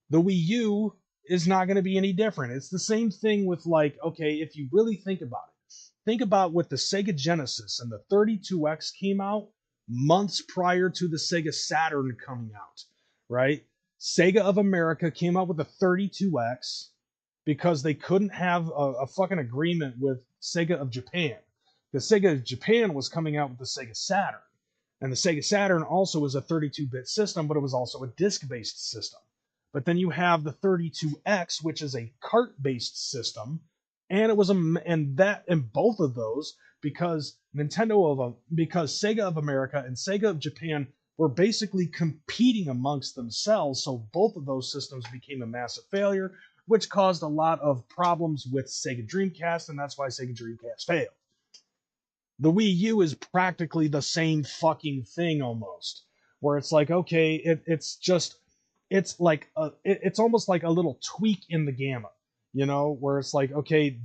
The Wii U is not going to be any different. It's the same thing with, like, okay, if you really think about it. Think about with the Sega Genesis and the 32X came out months prior to the Sega Saturn coming out, right? Sega of America came out with the 32X because they couldn't have a fucking agreement with Sega of Japan. Because Sega Japan was coming out with the Sega Saturn. And the Sega Saturn also was a 32-bit system, but it was also a disc-based system. But then you have the 32X, which is a cart-based system, and it was and both of those, because Sega of America and Sega of Japan were basically competing amongst themselves, so both of those systems became a massive failure, which caused a lot of problems with Sega Dreamcast, and that's why Sega Dreamcast failed. The Wii U is practically the same fucking thing almost, where it's like, okay, it's almost like a little tweak in the gamma, you know, where it's like, okay,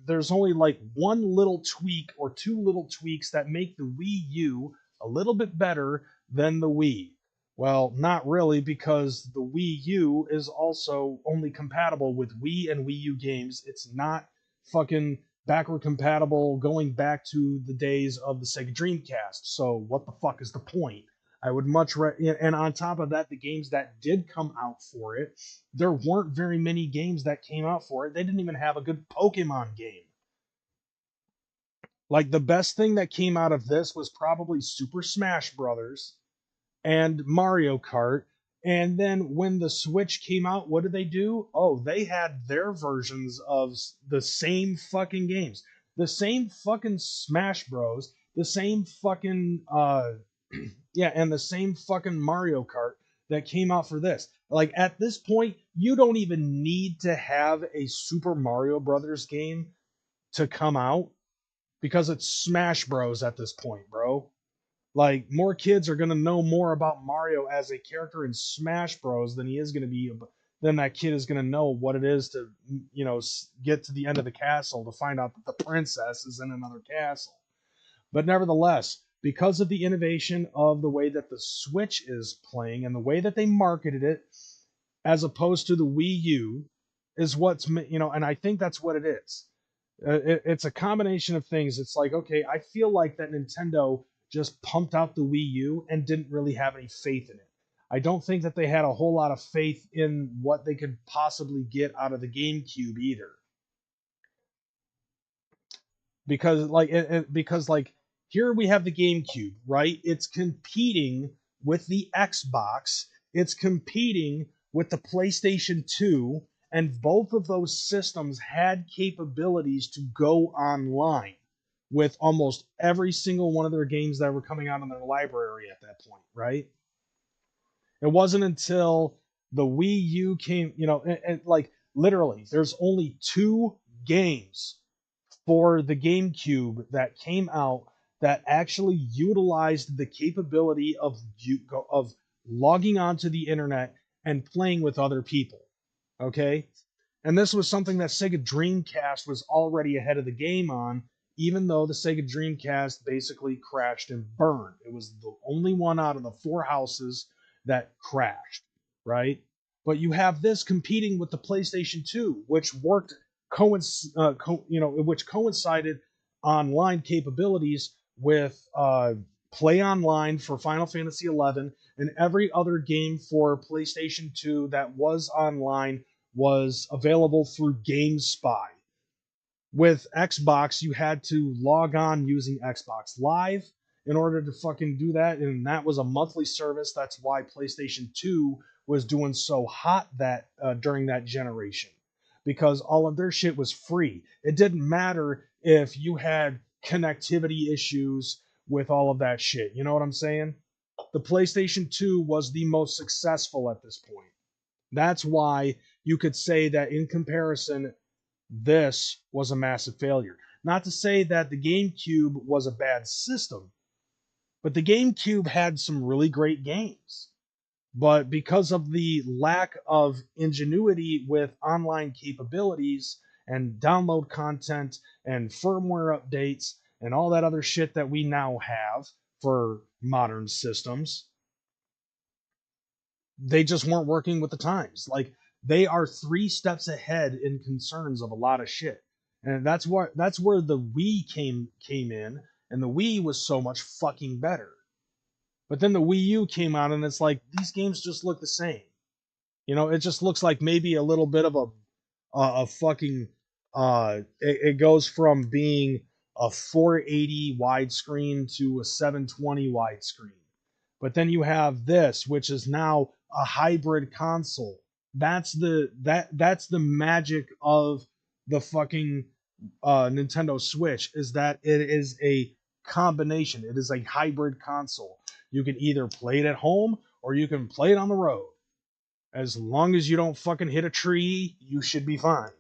there's only like one little tweak or two little tweaks that make the Wii U a little bit better than the Wii. Well, not really, because the Wii U is also only compatible with Wii and Wii U games. It's not fucking backward compatible going back to the days of the Sega Dreamcast. So what the fuck is the point? I would and on top of that, the games that did come out for it, there weren't very many games that came out for it. They didn't even have a good Pokemon game. Like, the best thing that came out of this was probably Super Smash Brothers and Mario Kart. And then when the Switch came out, what did they do? Oh, they had their versions of the same fucking games. The same fucking Smash Bros. The same fucking, and the same fucking Mario Kart that came out for this. Like, at this point, you don't even need to have a Super Mario Brothers game to come out, because it's Smash Bros. At this point, bro. Like, more kids are going to know more about Mario as a character in Smash Bros. Than that kid is going to know what it is to, you know, get to the end of the castle to find out that the princess is in another castle. But nevertheless, because of the innovation of the way that the Switch is playing and the way that they marketed it, as opposed to the Wii U, is what's, you know, and I think that's what it is. It's a combination of things. It's like, okay, I feel like that Nintendo just pumped out the Wii U and didn't really have any faith in it. I don't think that they had a whole lot of faith in what they could possibly get out of the GameCube either. Because here we have the GameCube, right? It's competing with the Xbox. It's competing with the PlayStation 2, and both of those systems had capabilities to go online with almost every single one of their games that were coming out in their library at that point, right? It wasn't until the Wii U came, you know, and like literally, there's only 2 games for the GameCube that came out that actually utilized the capability of logging onto the internet and playing with other people, okay? And this was something that Sega Dreamcast was already ahead of the game on, even though the Sega Dreamcast basically crashed and burned. It was the only one out of the 4 houses that crashed, right? But you have this competing with the PlayStation 2, which which coincided online capabilities with play online for Final Fantasy XI, and every other game for PlayStation 2 that was online was available through GameSpy. With Xbox, you had to log on using Xbox Live in order to fucking do that, and that was a monthly service. That's why PlayStation 2 was doing so hot that during that generation, because all of their shit was free. It didn't matter if you had connectivity issues with all of that shit. You know what I'm saying? The PlayStation 2 was the most successful at this point. That's why you could say that in comparison, this was a massive failure. Not to say that the GameCube was a bad system, but the GameCube had some really great games. But because of the lack of ingenuity with online capabilities and download content and firmware updates and all that other shit that we now have for modern systems, they just weren't working with the times. Like, they are 3 steps ahead in concerns of a lot of shit. And that's where the Wii came in, and the Wii was so much fucking better. But then the Wii U came out, and it's like, these games just look the same. You know, it just looks like maybe a little bit of a fucking, it goes from being a 480 widescreen to a 720 widescreen. But then you have this, which is now a hybrid console. That's the magic of the fucking Nintendo Switch, is that it is a combination. It is a hybrid console. You can either play it at home or you can play it on the road. As long as you don't fucking hit a tree, you should be fine.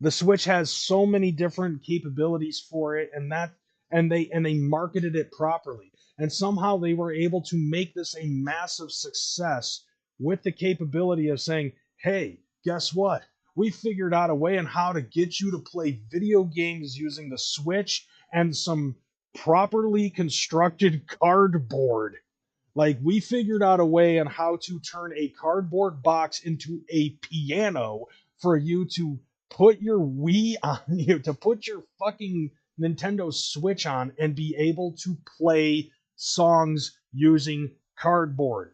The Switch has so many different capabilities for it, and they marketed it properly. And somehow they were able to make this a massive success with the capability of saying, hey, guess what? We figured out a way on how to get you to play video games using the Switch and some properly constructed cardboard. Like, we figured out a way on how to turn a cardboard box into a piano for you to put your Wii on, to put your fucking Nintendo Switch on and be able to play songs using cardboard.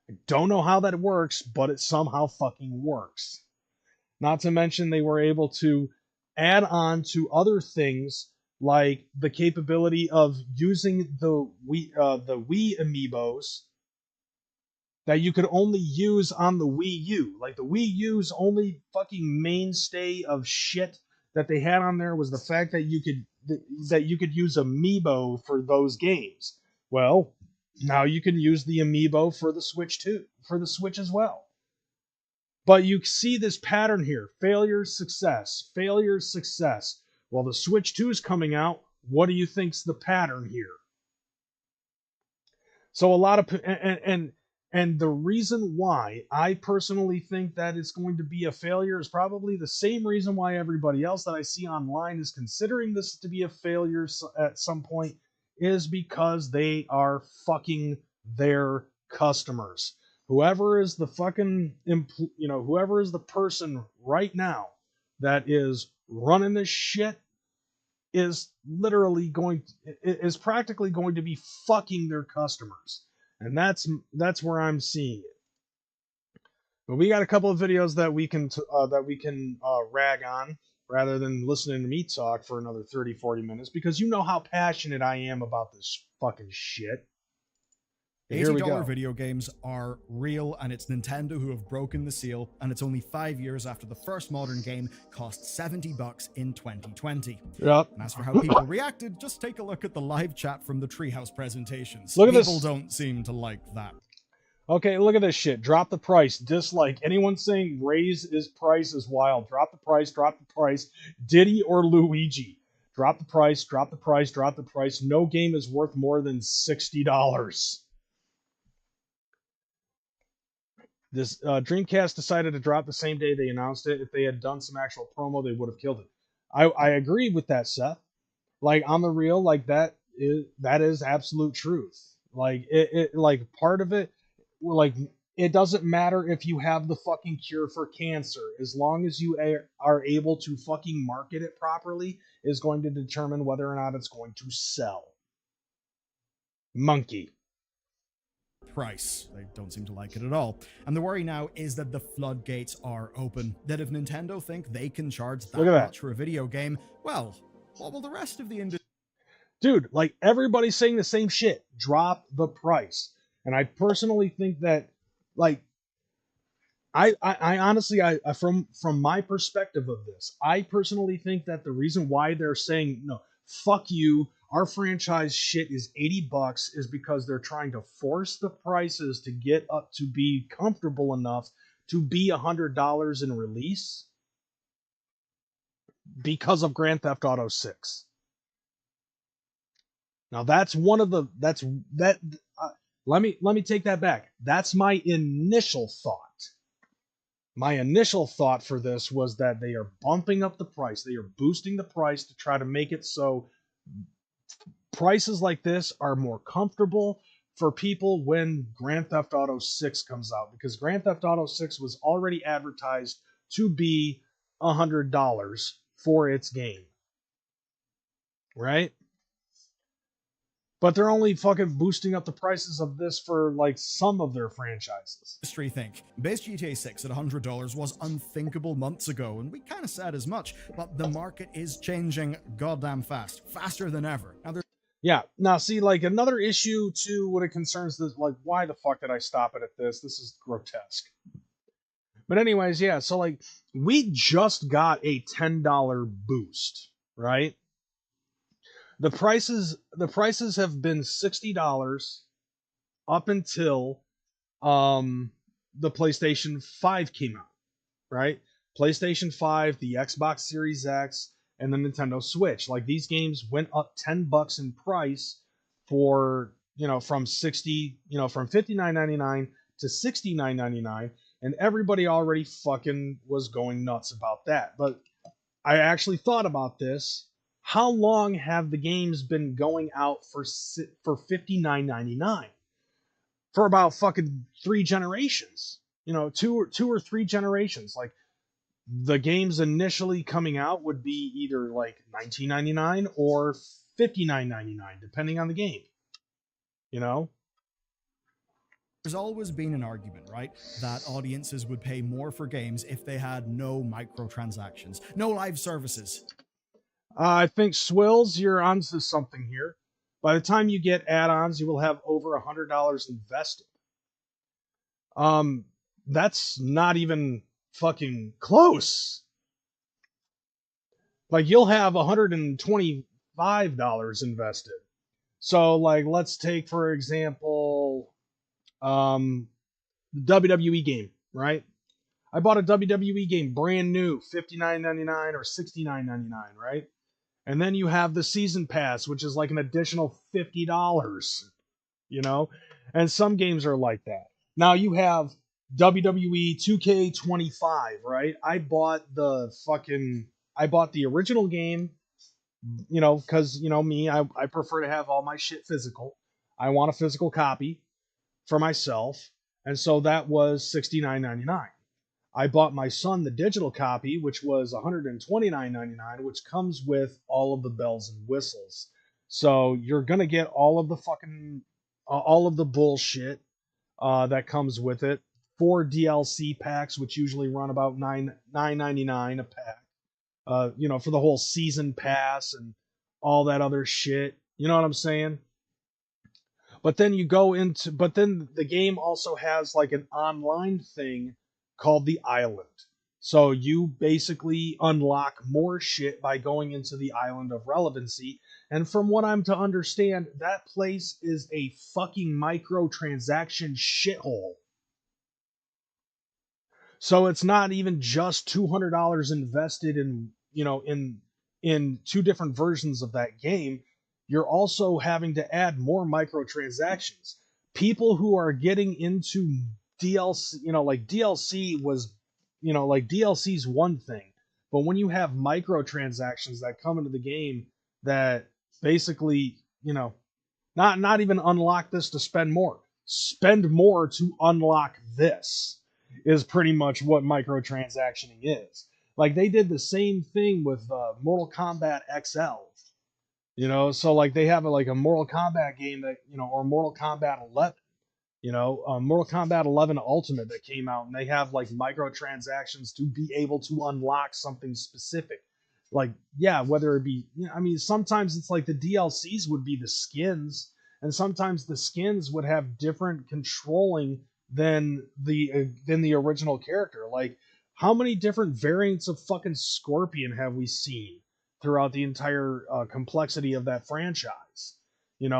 I don't know how that works, but it somehow fucking works. Not to mention they were able to add on to other things like the capability of using the Wii amiibos that you could only use on the Wii U. Like, the Wii U's only fucking mainstay of shit that they had on there was the fact that you could use amiibo for those games. Well, now you can use the amiibo for the Switch too, for the Switch as well. But you see this pattern here: failure, success, failure, success. Well, the Switch 2 is coming out. What do you think's the pattern here? So a lot of and the reason why I personally think that it's going to be a failure is probably the same reason why everybody else that I see online is considering this to be a failure at some point, is because they are fucking their customers. Whoever is the fucking, whoever is the person right now that is running this shit is practically going to be fucking their customers. And that's where I'm seeing it. But we got a couple of videos that we can rag on rather than listening to me talk for another 30-40 minutes, because you know how passionate I am about this fucking shit. Here we go. $80 video games are real, and it's Nintendo who have broken the seal, and it's only 5 years after the first modern game cost $70 in 2020. Yep. And as for how people reacted, just take a look at the live chat from the Treehouse presentations. Look at People this. don't seem to like that. Okay, look at this shit. Drop the price. Dislike. Anyone saying raise his price is wild. Drop the price. Drop the price. Diddy or Luigi. Drop the price. Drop the price. Drop the price. No game is worth more than $60. This Dreamcast decided to drop the same day they announced it. If they had done some actual promo, they would have killed it. I agree with that, Seth. Like, on the real, like, that is absolute truth. Like, like, part of it, like, it doesn't matter if you have the fucking cure for cancer. As long as you are able to fucking market it properly, is going to determine whether or not it's going to sell. Monkey. Price. They don't seem to like it at all. And the worry now is that the floodgates are open. That if Nintendo think they can charge that much for a video game, well, what will the rest of the industry? Dude, like, everybody's saying the same shit. Drop the price. And I personally think that, like, I honestly, from my perspective of this, I personally think that the reason why they're saying, no, fuck you, our franchise shit is $80 is because they're trying to force the prices to get up to be comfortable enough to be $100 in release because of Grand Theft Auto 6. Now that's one of the let me take that back. That's my initial thought. My initial thought for this was that they are bumping up the price. They are boosting the price to try to make it so prices like this are more comfortable for people when Grand Theft Auto 6 comes out, because Grand Theft Auto 6 was already advertised to be $100 for its game. Right? But they're only fucking boosting up the prices of this for like some of their franchises. Industry think. Base GTA 6 at $100 was unthinkable months ago, and we kind of said as much, but the market is changing goddamn fast, faster than ever. Now, yeah, now see, like, another issue too when it concerns this, like, why the fuck did I stop it at this? This is grotesque. But anyways, yeah, so like, we just got a $10 boost, right? The prices have been $60 up until the PlayStation 5 came out, right? PlayStation 5, the Xbox Series X, and the Nintendo Switch. Like, these games went up $10 in price for, from $59.99 to $69.99, and everybody already fucking was going nuts about that. But I actually thought about this. How long have the games been going out for $59.99? For about fucking 3 generations. Two or three generations. Like, the games initially coming out would be either like $19.99 or $59.99, depending on the game. There's always been an argument, right, that audiences would pay more for games if they had no microtransactions, no live services. I think Swills, you're onto something here. By the time you get add-ons, you will have over $100 invested. That's not even fucking close. Like, you'll have $125 invested. So, like, let's take, for example, the WWE game, right? I bought a WWE game brand new, $59.99 or $69.99, right? And then you have the season pass, which is like an additional $50, And some games are like that. Now you have WWE 2K25, right? I bought the original game, because, me, I prefer to have all my shit physical. I want a physical copy for myself. And so that was $69.99. I bought my son the digital copy, which was $129.99, which comes with all of the bells and whistles. So you're gonna get all of the fucking all of the bullshit that comes with it. 4 DLC packs, which usually run about $9.99 a pack. For the whole season pass and all that other shit. You know what I'm saying? But then the game also has like an online thing called the Island. So you basically unlock more shit by going into the Island of Relevancy. And from what I'm to understand, that place is a fucking microtransaction shithole. So it's not even just $200 invested in 2 different versions of that game. You're also having to add more microtransactions. People who are getting into DLC, DLC was, DLC's one thing, but when you have microtransactions that come into the game that basically, not even unlock this to spend more to unlock this, is pretty much what microtransactioning is. Like, they did the same thing with Mortal Kombat XL. So like they have a Mortal Kombat game that, or Mortal Kombat 11. Mortal Kombat 11 Ultimate that came out, and they have like microtransactions to be able to unlock something specific. Like, yeah, whether it be, sometimes it's like the DLCs would be the skins, and sometimes the skins would have different controlling than the original character. Like, how many different variants of fucking Scorpion have we seen throughout the entire complexity of that franchise?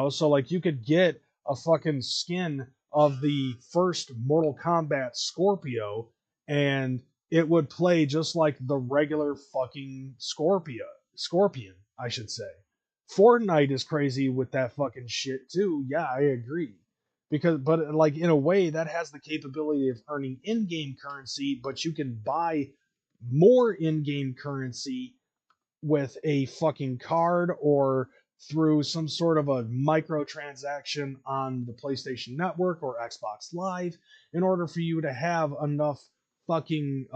So like you could get a fucking skin of the first Mortal Kombat Scorpio, and it would play just like the regular fucking Scorpion, I should say. Fortnite is crazy with that fucking shit too. Yeah, I agree. But like, in a way, that has the capability of earning in-game currency, but you can buy more in-game currency with a fucking card or through some sort of a microtransaction on the PlayStation Network or Xbox Live in order for you to have enough fucking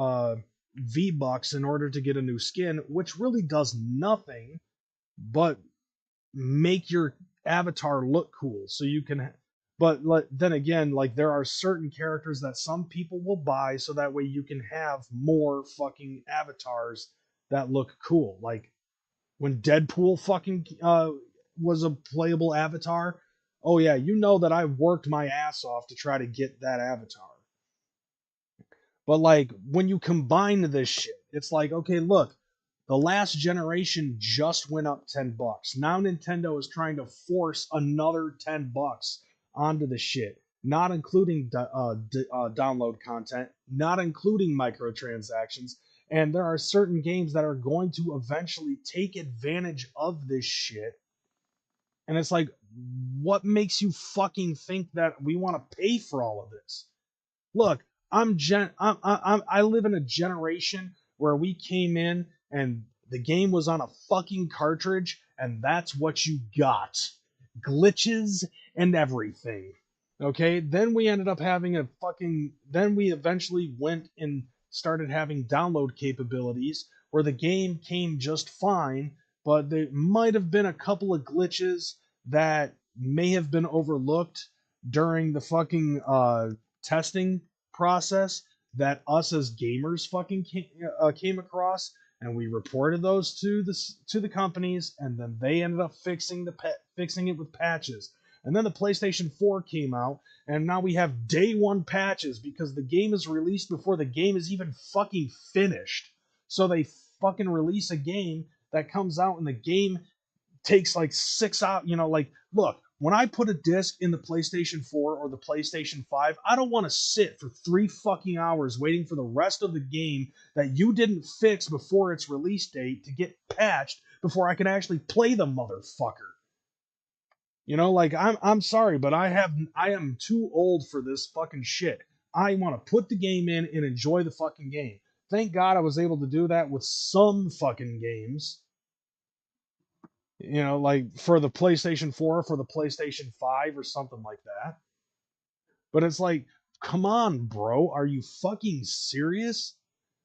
V-Bucks in order to get a new skin, which really does nothing but make your avatar look cool, so you can. But then again, like there are certain characters that some people will buy, so that way you can have more fucking avatars that look cool. Like when Deadpool fucking was a playable avatar. Oh yeah, you know that I worked my ass off to try to get that avatar. But like when you combine this shit, it's like, okay, look, the last generation just went up $10. Now Nintendo is trying to force another $10 onto the shit, not including download content, not including microtransactions, and there are certain games that are going to eventually take advantage of this shit. And it's like, what makes you fucking think that we want to pay for all of this? Look, I live in a generation where we came in and the game was on a fucking cartridge, and that's what you got. Glitches and everything. Okay, then we ended up having then we eventually went and started having download capabilities where the game came just fine, but there might have been a couple of glitches that may have been overlooked during the fucking testing process that us as gamers fucking came across, and we reported those to the companies, and then they ended up fixing it with patches. And then the PlayStation 4 came out, and now we have day one patches because the game is released before the game is even fucking finished. So they fucking release a game that comes out and the game takes like 6 hours. You know, like, look, when I put a disc in the PlayStation 4 or the PlayStation 5, I don't want to sit for 3 fucking hours waiting for the rest of the game that you didn't fix before its release date to get patched before I can actually play the motherfucker. You know, like, I'm sorry, but I am too old for this fucking shit. I want to put the game in and enjoy the fucking game. Thank God I was able to do that with some fucking games. You know, like for the PlayStation 4, for the PlayStation 5, or something like that. But it's like, come on, bro. Are you fucking serious?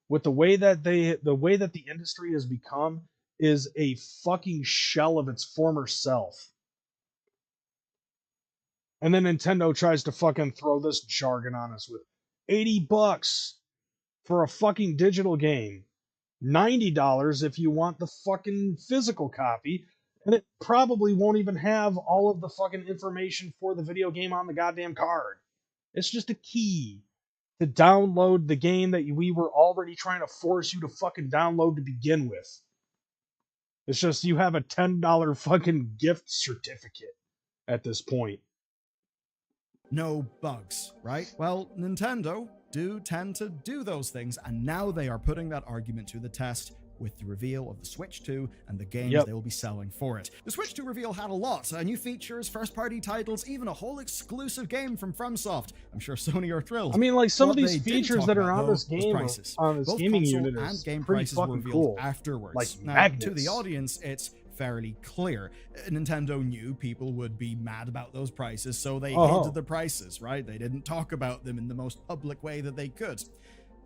With the way that the industry has become is a fucking shell of its former self. And then Nintendo tries to fucking throw this jargon on us with $80 for a fucking digital game. $90 if you want the fucking physical copy. And it probably won't even have all of the fucking information for the video game on the goddamn card. It's just a key to download the game that we were already trying to force you to fucking download to begin with. It's just you have a $10 fucking gift certificate at this point. No bugs, right? Well, Nintendo do tend to do those things, and now they are putting that argument to the test with the reveal of the Switch 2 and the games they will be selling for it. The Switch 2 reveal had a lot, new features, first-party titles, even a whole exclusive game from FromSoft. I'm sure Sony are thrilled. I mean, like, some what of these features that are on this game, on this both gaming console unit, and is game pretty prices were fucking revealed cool. afterwards. Like now, magnets. to the audience, it's fairly clear. Nintendo knew people would be mad about those prices, so they hid the prices, right? They didn't talk about them in the most public way that they could.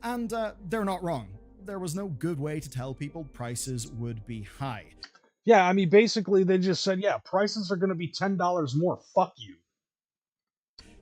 And they're not wrong. There was no good way to tell people prices would be high. Yeah, I mean, basically, they just said, yeah, prices are going to be $10 more. Fuck you.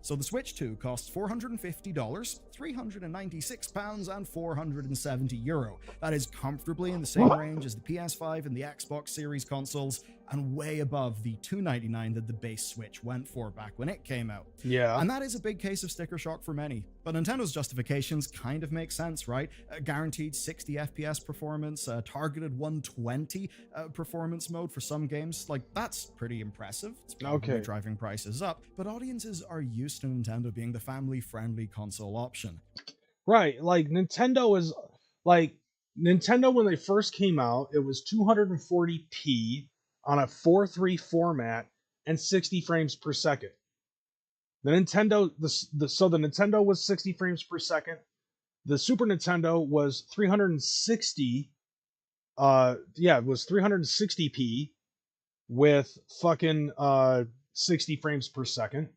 So the Switch 2 costs $450, £396, and €470. That is comfortably in the same range as the PS5 and the Xbox Series consoles, and way above the $299 that the base Switch went for back when it came out. Yeah. And that is a big case of sticker shock for many. But Nintendo's justifications kind of make sense, right? Guaranteed 60 FPS performance, targeted 120 performance mode for some games. Like, that's pretty impressive. It's probably driving prices up. But audiences are used to Nintendo being the family-friendly console option. Right. Like, Nintendo is... Like, Nintendo, when they first came out, it was 240p on a 4:3 format and 60 frames per second. The Nintendo was 60 frames per second. The Super Nintendo was 360. It was 360p with fucking 60 frames per second.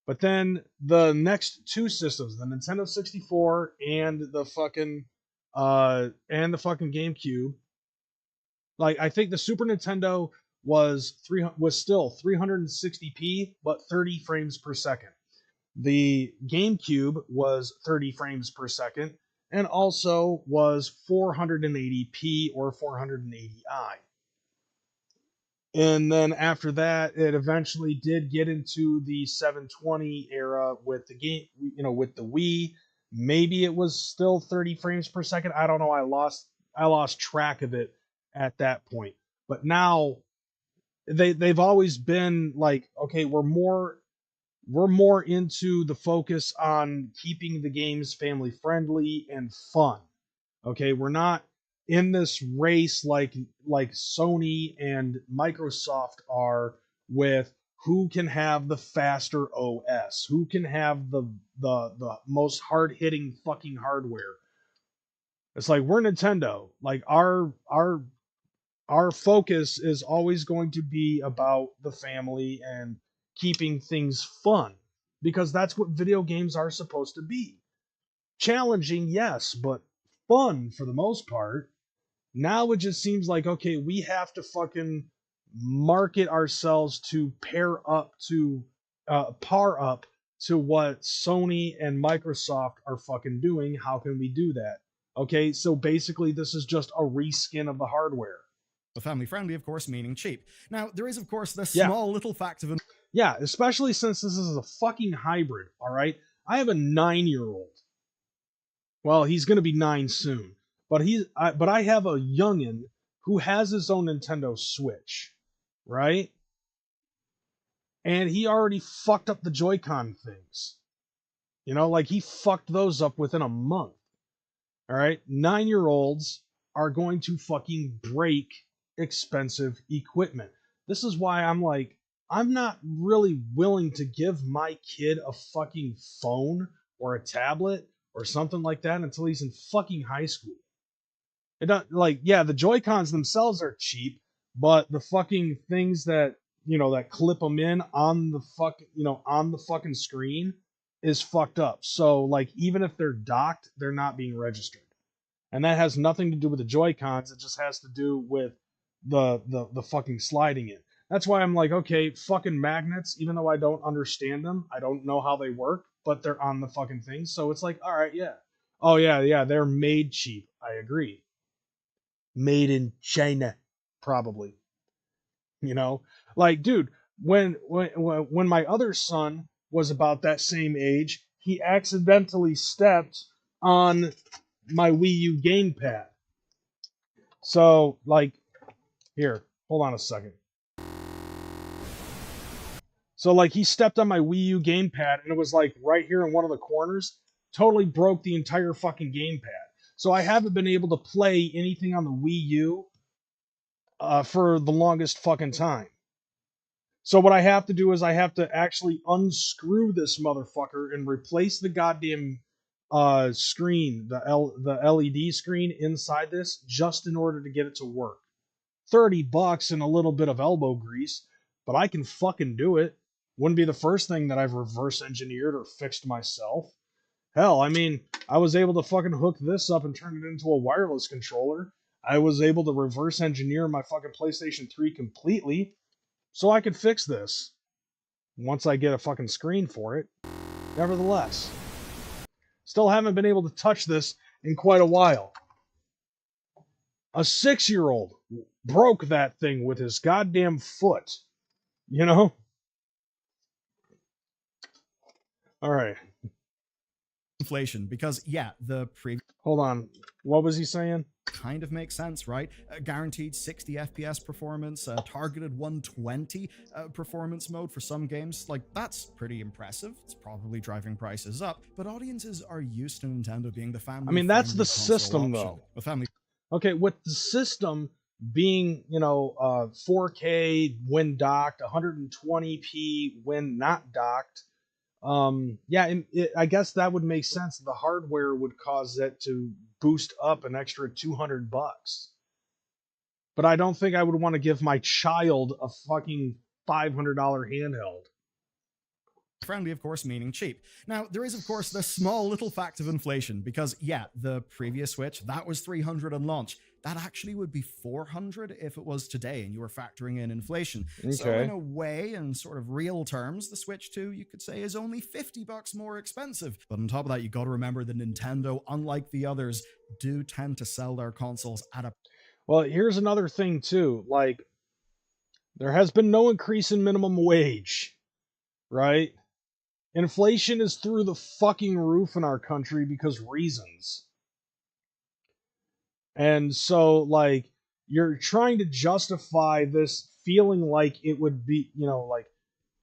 But then the next two systems, the Nintendo 64 and the fucking GameCube. Like, I think the Super Nintendo was still 360p, but 30 frames per second. The GameCube was 30 frames per second and also was 480p or 480i. And then after that, it eventually did get into the 720 era with the game, with the Wii. Maybe it was still 30 frames per second. I don't know. I lost track of it at that point. But now they've always been like, okay, we're more into the focus on keeping the games family friendly and fun. Okay, we're not in this race like Sony and Microsoft are with who can have the faster OS, who can have the most hard-hitting fucking hardware. It's like, we're Nintendo. Like, our focus is always going to be about the family and keeping things fun, because that's what video games are supposed to be. Challenging, yes, but fun for the most part. Now it just seems like, okay, we have to fucking market ourselves to par up to what Sony and Microsoft are fucking doing. How can we do that? Okay, so basically this is just a reskin of the hardware. The family friendly, of course, meaning cheap. Now, there is, of course, the small little fact of... Yeah, especially since this is a fucking hybrid, all right? I have a 9-year-old. Well, he's going to be 9 soon. But I have a youngin' who has his own Nintendo Switch, right? And he already fucked up the Joy-Con things. Like, he fucked those up within a month. All right? 9-year-olds are going to fucking break expensive equipment. This is why I'm like, I'm not really willing to give my kid a fucking phone or a tablet or something like that until he's in fucking high school. It don't, like, yeah, the Joy-Cons themselves are cheap, but the fucking things that, that clip them in on the fucking screen is fucked up. So, like, even if they're docked, they're not being registered. And that has nothing to do with the Joy-Cons. It just has to do with the fucking sliding in. That's why I'm like, okay, fucking magnets, even though I don't understand them, I don't know how they work, but they're on the fucking thing. So it's like, all right, yeah. Oh, yeah, they're made cheap. I agree. Made in China, probably. Like, dude, when my other son was about that same age, he accidentally stepped on my Wii U gamepad. So, like, here, hold on a second. So, like, he stepped on my Wii U gamepad, and it was, like, right here in one of the corners. Totally broke the entire fucking gamepad. So I haven't been able to play anything on the Wii U for the longest fucking time. So what I have to do is I have to actually unscrew this motherfucker and replace the goddamn screen, the LED screen inside this, just in order to get it to work. $30 and a little bit of elbow grease, but I can fucking do it. Wouldn't be the first thing that I've reverse engineered or fixed myself. Hell, I mean, I was able to fucking hook this up and turn it into a wireless controller. I was able to reverse engineer my fucking PlayStation 3 completely, so I could fix this once I get a fucking screen for it. Nevertheless, still haven't been able to touch this in quite a while. A 6-year-old broke that thing with his goddamn foot. All right. Inflation, because the previous... Hold on. What was he saying? Kind of makes sense, right? Guaranteed 60 FPS performance, targeted 120 performance mode for some games. Like, that's pretty impressive. It's probably driving prices up, but audiences are used to Nintendo being the family. I mean, that's the system, though. The family. Okay, with the system being, 4K when docked, 120p when not docked, I guess that would make sense. The hardware would cause it to boost up an extra $200. But I don't think I would want to give my child a fucking $500 handheld. Friendly, of course, meaning cheap. Now, there is, of course, the small little fact of inflation, because, the previous Switch, that was $300 on launch. that actually would be $400 if it was today and you were factoring in inflation. Okay. So in a way, in sort of real terms, the Switch 2, you could say, is only $50 more expensive. But on top of that, you got to remember that Nintendo, unlike the others, do tend to sell their consoles at a... Well, here's another thing too. Like, there has been no increase in minimum wage, right? Inflation is through the fucking roof in our country because reasons. And so, like, you're trying to justify this feeling like it would be, like,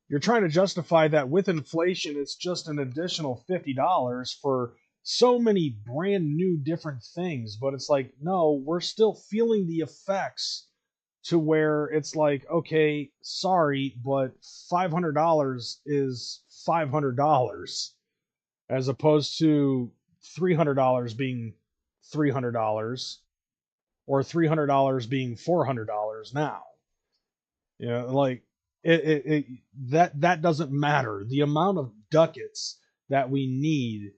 you're trying to justify that with inflation, it's just an additional $50 for so many brand new different things. But it's like, no, we're still feeling the effects to where it's like, okay, sorry, but $500 is $500 as opposed to $300 being $300 or $300 being $400 now. Like that doesn't matter. The amount of ducats that we need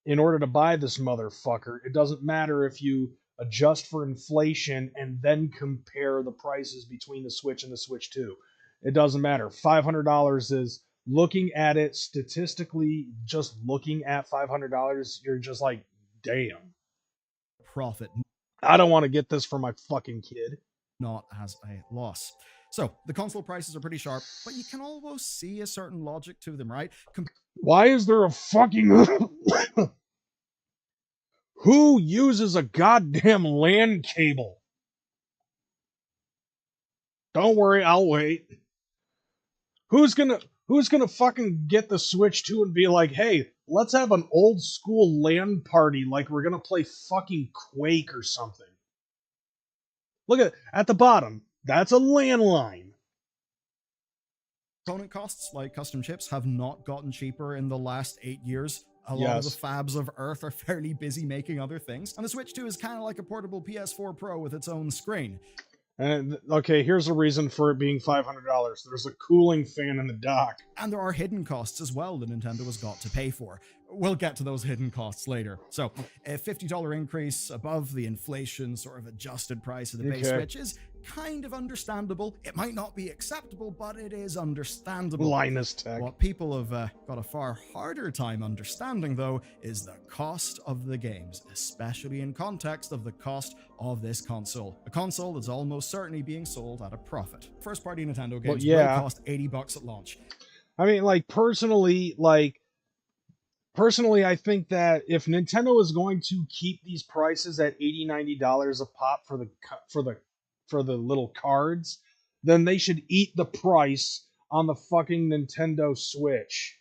in order to buy this motherfucker, it doesn't matter if you adjust for inflation and then compare the prices between the Switch and the Switch 2. It doesn't matter. $500 is, looking at it statistically, just looking at $500, you're just like, damn. Profit. I don't want to get this for my fucking kid. Not as a loss. So the console prices are pretty sharp, but you can almost see a certain logic to them, right? Why is there a fucking... Who uses a goddamn LAN cable? Don't worry, I'll wait. Who's gonna fucking get the Switch 2 and be like, hey, let's have an old school LAN party like we're gonna play fucking Quake or something? Look at the bottom. That's a landline. Component costs, like custom chips, have not gotten cheaper in the last 8 years. A lot of the fabs of Earth are fairly busy making other things, and the Switch 2 is kind of like a portable PS4 Pro with its own screen. And okay, here's a reason for it being $500. There's a cooling fan in the dock. And there are hidden costs as well that Nintendo has got to pay for. We'll get to those hidden costs later. So, a $50 increase above the inflation sort of adjusted price of the base Switch is kind of understandable. It might not be acceptable, but it is understandable. Linus Tech. What people have got a far harder time understanding, though, is the cost of the games, especially in context of the cost of this console. A console that's almost certainly being sold at a profit. First-party Nintendo games will cost $80 at launch. I mean, like, personally, I think that if Nintendo is going to keep these prices at $80, $90 a pop for the little cards, then they should eat the price on the fucking Nintendo Switch.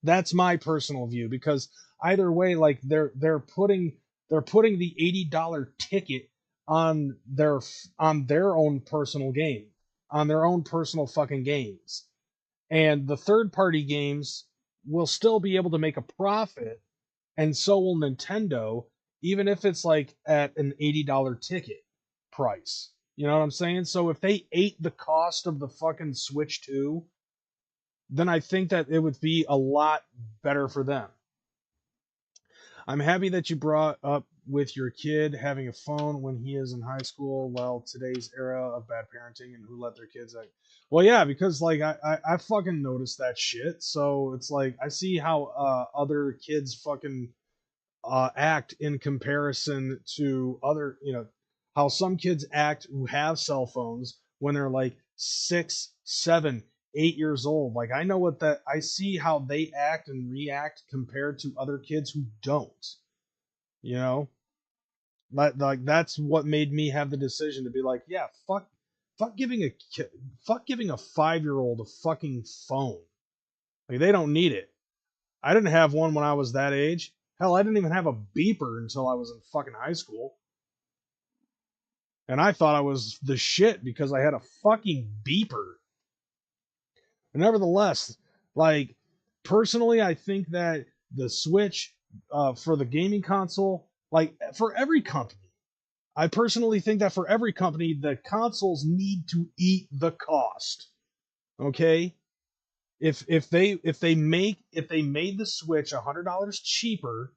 That's my personal view, because either way, like, they're putting the $80 ticket on their own personal game, on their own personal fucking games. And the third-party games will still be able to make a profit, and so will Nintendo, even if it's like at an $80 ticket price. You know what I'm saying? So if they ate the cost of the fucking Switch 2, then I think that it would be a lot better for them. I'm happy that you brought up with your kid having a phone when he is in high school. Well, today's era of bad parenting and who let their kids act. Well, yeah, because like I fucking noticed that shit. So it's like I see how other kids fucking act in comparison to other, how some kids act who have cell phones when they're like 6, 7, 8 years old. Like, I see how they act and react compared to other kids who don't. Like that's what made me have the decision to be like, yeah, fuck giving a 5-year-old a fucking phone. Like, they don't need it. I didn't have one when I was that age. Hell, I didn't even have a beeper until I was in fucking high school. And I thought I was the shit because I had a fucking beeper. But nevertheless, like, personally, I think that the Switch, for the gaming console, like, for every company, I personally think that for every company, the consoles need to eat the cost. Okay? If they made the Switch $100 cheaper,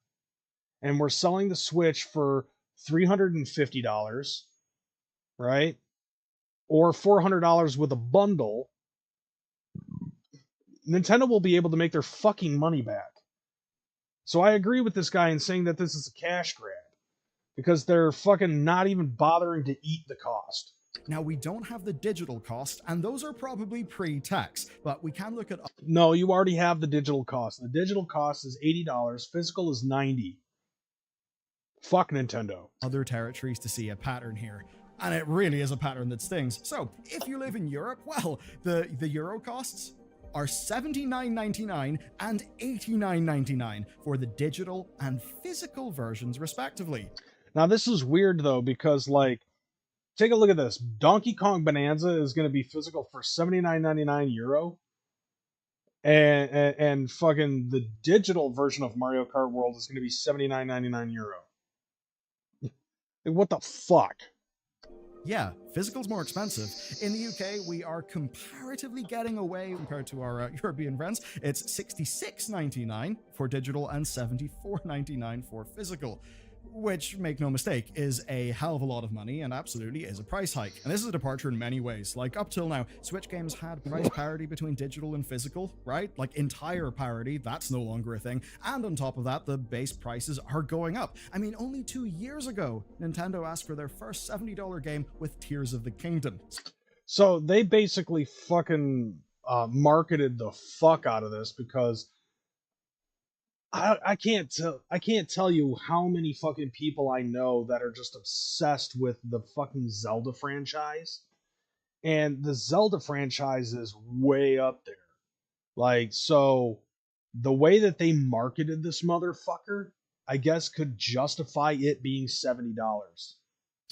and we're selling the Switch for $350, right? Or $400 with a bundle, Nintendo will be able to make their fucking money back. So I agree with this guy in saying that this is a cash grab, because they're fucking not even bothering to eat the cost. Now, we don't have the digital cost, and those are probably pre-tax, but we can look at... No, you already have the digital cost. The digital cost is $80, physical is $90. Fuck Nintendo. Other territories to see a pattern here. And it really is a pattern that stings. So, if you live in Europe, well, the Euro costs are $79.99 and $89.99 for the digital and physical versions, respectively. Now, this is weird, though, because, like, take a look at this. Donkey Kong Bonanza is going to be physical for €79.99. And fucking the digital version of Mario Kart World is going to be €79.99. What the fuck? Yeah, physical's more expensive. In the UK, we are comparatively getting away compared to our European friends. It's $66.99 for digital and $74.99 for physical, which, make no mistake, is a hell of a lot of money and absolutely is a price hike. And this is a departure in many ways. Like, up till now, Switch games had price parity between digital and physical, right? Like, entire parity, that's no longer a thing. And on top of that, the base prices are going up. I mean, only 2 years ago, Nintendo asked for their first $70 game with Tears of the Kingdom. So they basically fucking marketed the fuck out of this, because I can't tell you how many fucking people I know that are just obsessed with the fucking Zelda franchise. And the Zelda franchise is way up there. Like, so the way that they marketed this motherfucker, I guess, could justify it being $70. So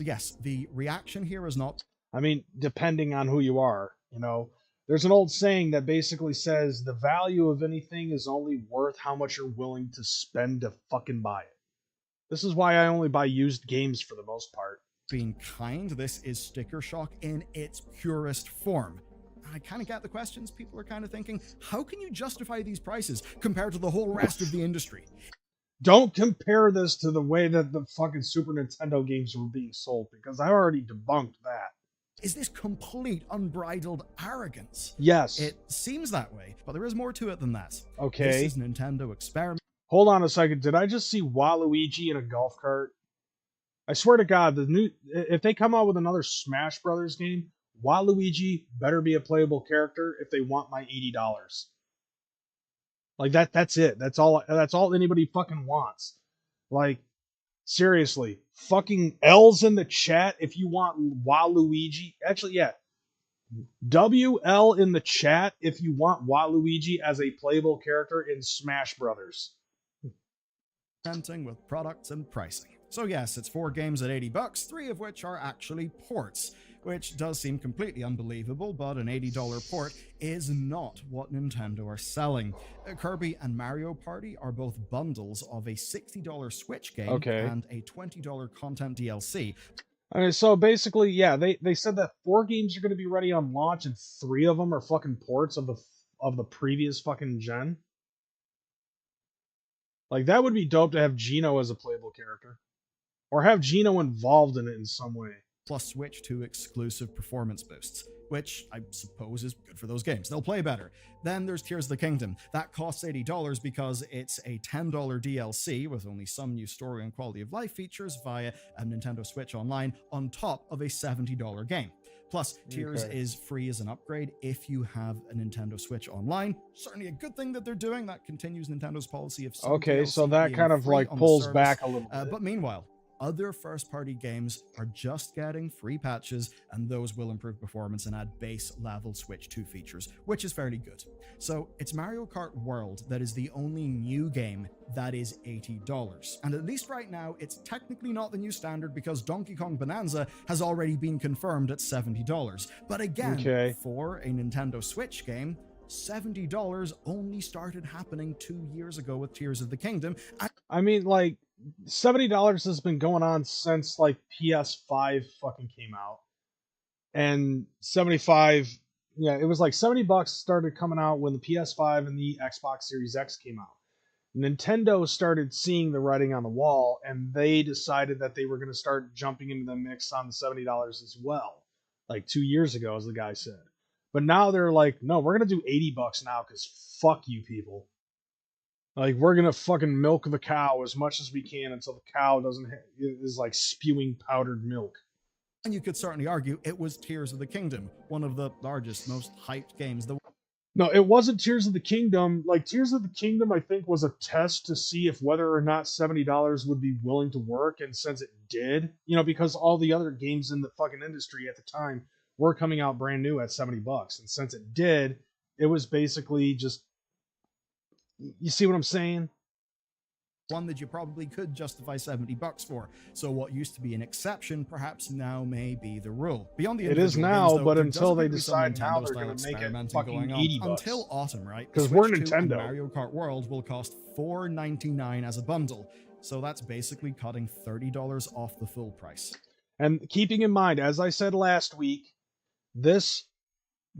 yes, the reaction here is not... I mean, depending on who you are, you know. There's an old saying that basically says the value of anything is only worth how much you're willing to spend to fucking buy it. This is why I only buy used games for the most part. Being kind, this is sticker shock in its purest form. I kind of get the questions people are kind of thinking, how can you justify these prices compared to the whole rest of the industry? Don't compare this to the way that the fucking Super Nintendo games were being sold, because I already debunked that. Is this complete unbridled arrogance? Yes. It seems that way, but there is more to it than that. Okay. This is Nintendo experiment. Hold on a second. Did I just see Waluigi in a golf cart? I swear to God, if they come out with another Smash Brothers game, Waluigi better be a playable character if they want my $80. Like that's it. That's all anybody fucking wants. Like, seriously, fucking L's in the chat if you want Waluigi. Actually, yeah. WL in the chat if you want Waluigi as a playable character in Smash Brothers. With products and pricing. So yes, it's 4 games at $80, 3 of which are actually ports, which does seem completely unbelievable, but an $80 port is not what Nintendo are selling. Kirby and Mario Party are both bundles of a $60 Switch game and a $20 content DLC. Okay, so basically, yeah, they said that 4 games are going to be ready on launch, and 3 of them are fucking ports of the previous fucking gen. Like, that would be dope to have Gino as a playable character, or have Gino involved in it in some way. Plus Switch 2 exclusive performance boosts, which I suppose is good for those games. They'll play better. Then there's Tears of the Kingdom. That costs $80 because it's a $10 DLC with only some new story and quality of life features via a Nintendo Switch Online on top of a $70 game. Plus, Tears is free as an upgrade if you have a Nintendo Switch Online. Certainly a good thing that they're doing. That continues Nintendo's policy of some DLC so that kind of like pulls back a little bit. But meanwhile, other first-party games are just getting free patches, and those will improve performance and add base-level Switch 2 features, which is fairly good. So it's Mario Kart World that is the only new game that is $80. And at least right now, it's technically not the new standard because Donkey Kong Bonanza has already been confirmed at $70. But again, for a Nintendo Switch game, $70 only started happening 2 years ago with Tears of the Kingdom. I mean, like, $70 has been going on since like PS5 fucking came out, and 75, yeah, it was like $70 started coming out when the PS5 and the Xbox Series X came out. Nintendo started seeing the writing on the wall, and they decided that they were going to start jumping into the mix on the $70 as well, like 2 years ago, as the guy said. But now they're like, no, we're going to do $80 now because fuck you people. Like, we're going to fucking milk the cow as much as we can until the cow is like spewing powdered milk. And you could certainly argue it was Tears of the Kingdom, one of the largest, most hyped games. No, it wasn't Tears of the Kingdom. Like, Tears of the Kingdom, I think, was a test to see if whether or not $70 would be willing to work. And since it did, because all the other games in the fucking industry at the time were coming out brand new at $70. And since it did, it was basically just, you see what I'm saying? One that you probably could justify $70 for. So what used to be an exception perhaps now may be the rule. Beyond the it is now, games, though, but until they decide how they're going to make it fucking $80. Until autumn, right? Because we're Nintendo. Mario Kart World will cost $4.99 as a bundle. So that's basically cutting $30 off the full price. And keeping in mind, as I said last week, this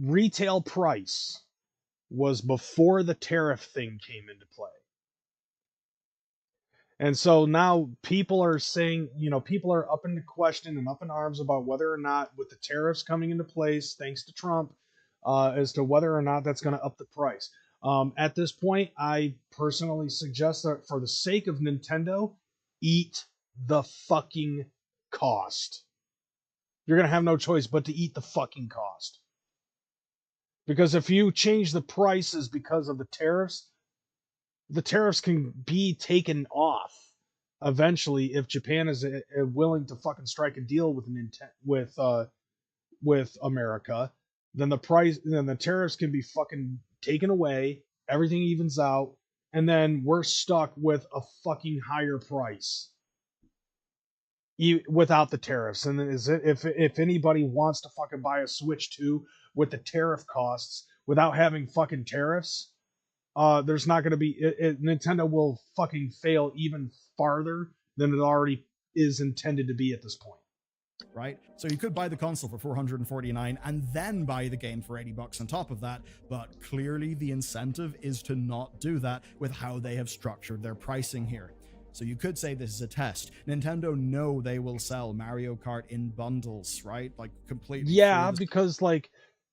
retail price was before the tariff thing came into play. And so now people are saying, people are up into question and up in arms about whether or not, with the tariffs coming into place, thanks to Trump, as to whether or not that's going to up the price. At this point, I personally suggest that for the sake of Nintendo, eat the fucking cost. You're going to have no choice but to eat the fucking cost. Because if you change the prices because of the tariffs can be taken off eventually if Japan is willing to fucking strike a deal with America. Then the tariffs can be fucking taken away. Everything evens out, and then we're stuck with a fucking higher price without the tariffs. And if anybody wants to fucking buy a Switch 2 with the tariff costs without having fucking tariffs, there's not going to be Nintendo will fucking fail even farther than it already is intended to be at this point. Right? So you could buy the console for $449 and then buy the game for $80 on top of that, but clearly the incentive is to not do that with how they have structured their pricing here. So you could say this is a test. Nintendo know they will sell Mario Kart in bundles, right? Like completely. Yeah, because like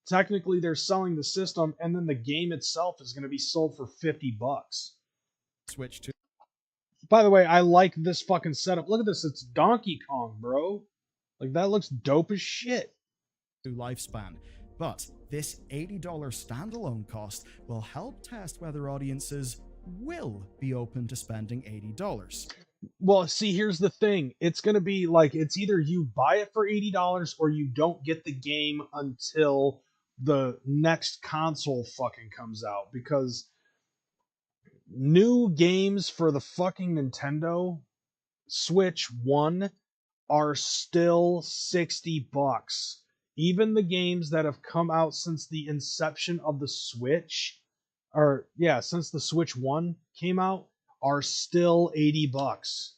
technically they're selling the system and then the game itself is going to be sold for $50. Switch to. By the way, I like this fucking setup. Look at this. It's Donkey Kong, bro. Like, that looks dope as shit. Lifespan. But this $80 standalone cost will help test whether audiences will be open to spending $80. Well, see, here's the thing. It's going to be like, it's either you buy it for $80 or you don't get the game until the next console fucking comes out. Because new games for the fucking Nintendo Switch 1 are still $60. Even the games that have come out since the inception of the Switch, since the Switch 1 came out, are still $80.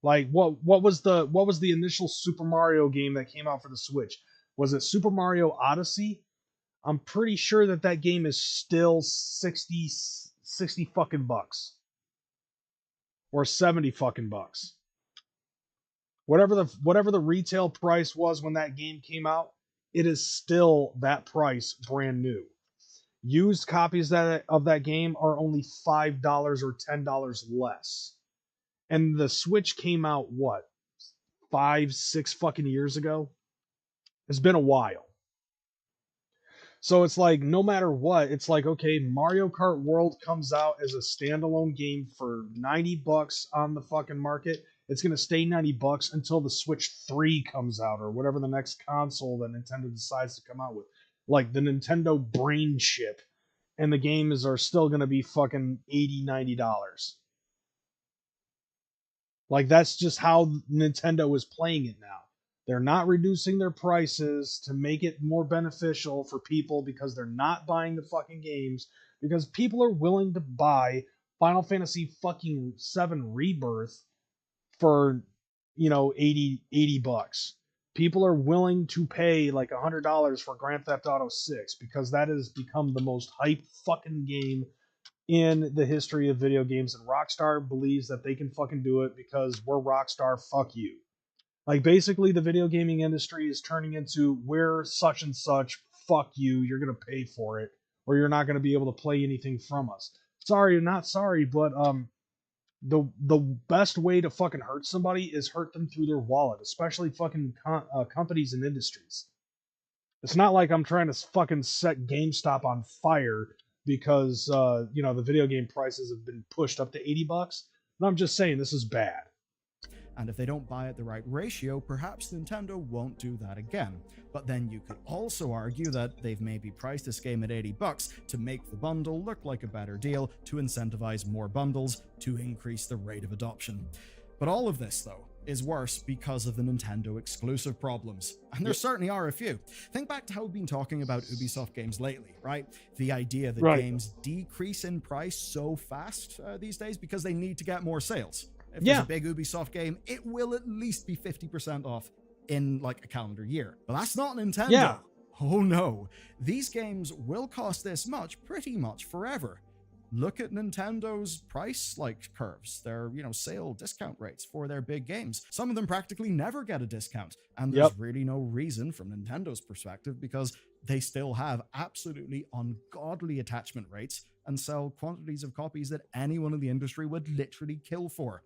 Like what was the initial Super Mario game that came out for the Switch? Was it Super Mario Odyssey? I'm pretty sure that game is still 60 fucking bucks. Or 70 fucking bucks. Whatever the retail price was when that game came out, it is still that price brand new. Used copies of that game are only $5 or $10 less. And the Switch came out, 5-6 fucking years ago? It's been a while. So it's like, no matter what, it's like, okay, Mario Kart World comes out as a standalone game for $90 on the fucking market. It's going to stay $90 until the Switch 3 comes out or whatever the next console that Nintendo decides to come out with. Like the Nintendo Brain Chip. And the games are still going to be fucking $80, $90. Like, that's just how Nintendo is playing it now. They're not reducing their prices to make it more beneficial for people because they're not buying the fucking games, because people are willing to buy Final Fantasy fucking 7 Rebirth for, $80. People are willing to pay like $100 for Grand Theft Auto 6 because that has become the most hyped fucking game in the history of video games, and Rockstar believes that they can fucking do it because we're Rockstar, fuck you. Like, basically, the video gaming industry is turning into, we're such and such, fuck you, you're gonna pay for it, or you're not gonna be able to play anything from us. Sorry, not sorry, but the best way to fucking hurt somebody is hurt them through their wallet, especially fucking companies and industries. It's not like I'm trying to fucking set GameStop on fire because the video game prices have been pushed up to $80. And I'm just saying this is bad. And if they don't buy at the right ratio, perhaps Nintendo won't do that again. But then you could also argue that they've maybe priced this game at $80 to make the bundle look like a better deal, to incentivize more bundles, to increase the rate of adoption. But all of this, though, is worse because of the Nintendo exclusive problems. And there certainly are a few. Think back to how we've been talking about Ubisoft games lately, right? The idea that games decrease in price so fast these days because they need to get more sales. If there's a big Ubisoft game, it will at least be 50% off in like a calendar year. But that's not Nintendo. Yeah. Oh no. These games will cost this much pretty much forever. Look at Nintendo's price curves, their sale discount rates for their big games. Some of them practically never get a discount, and there's really no reason from Nintendo's perspective because they still have absolutely ungodly attachment rates and sell quantities of copies that anyone in the industry would literally kill for.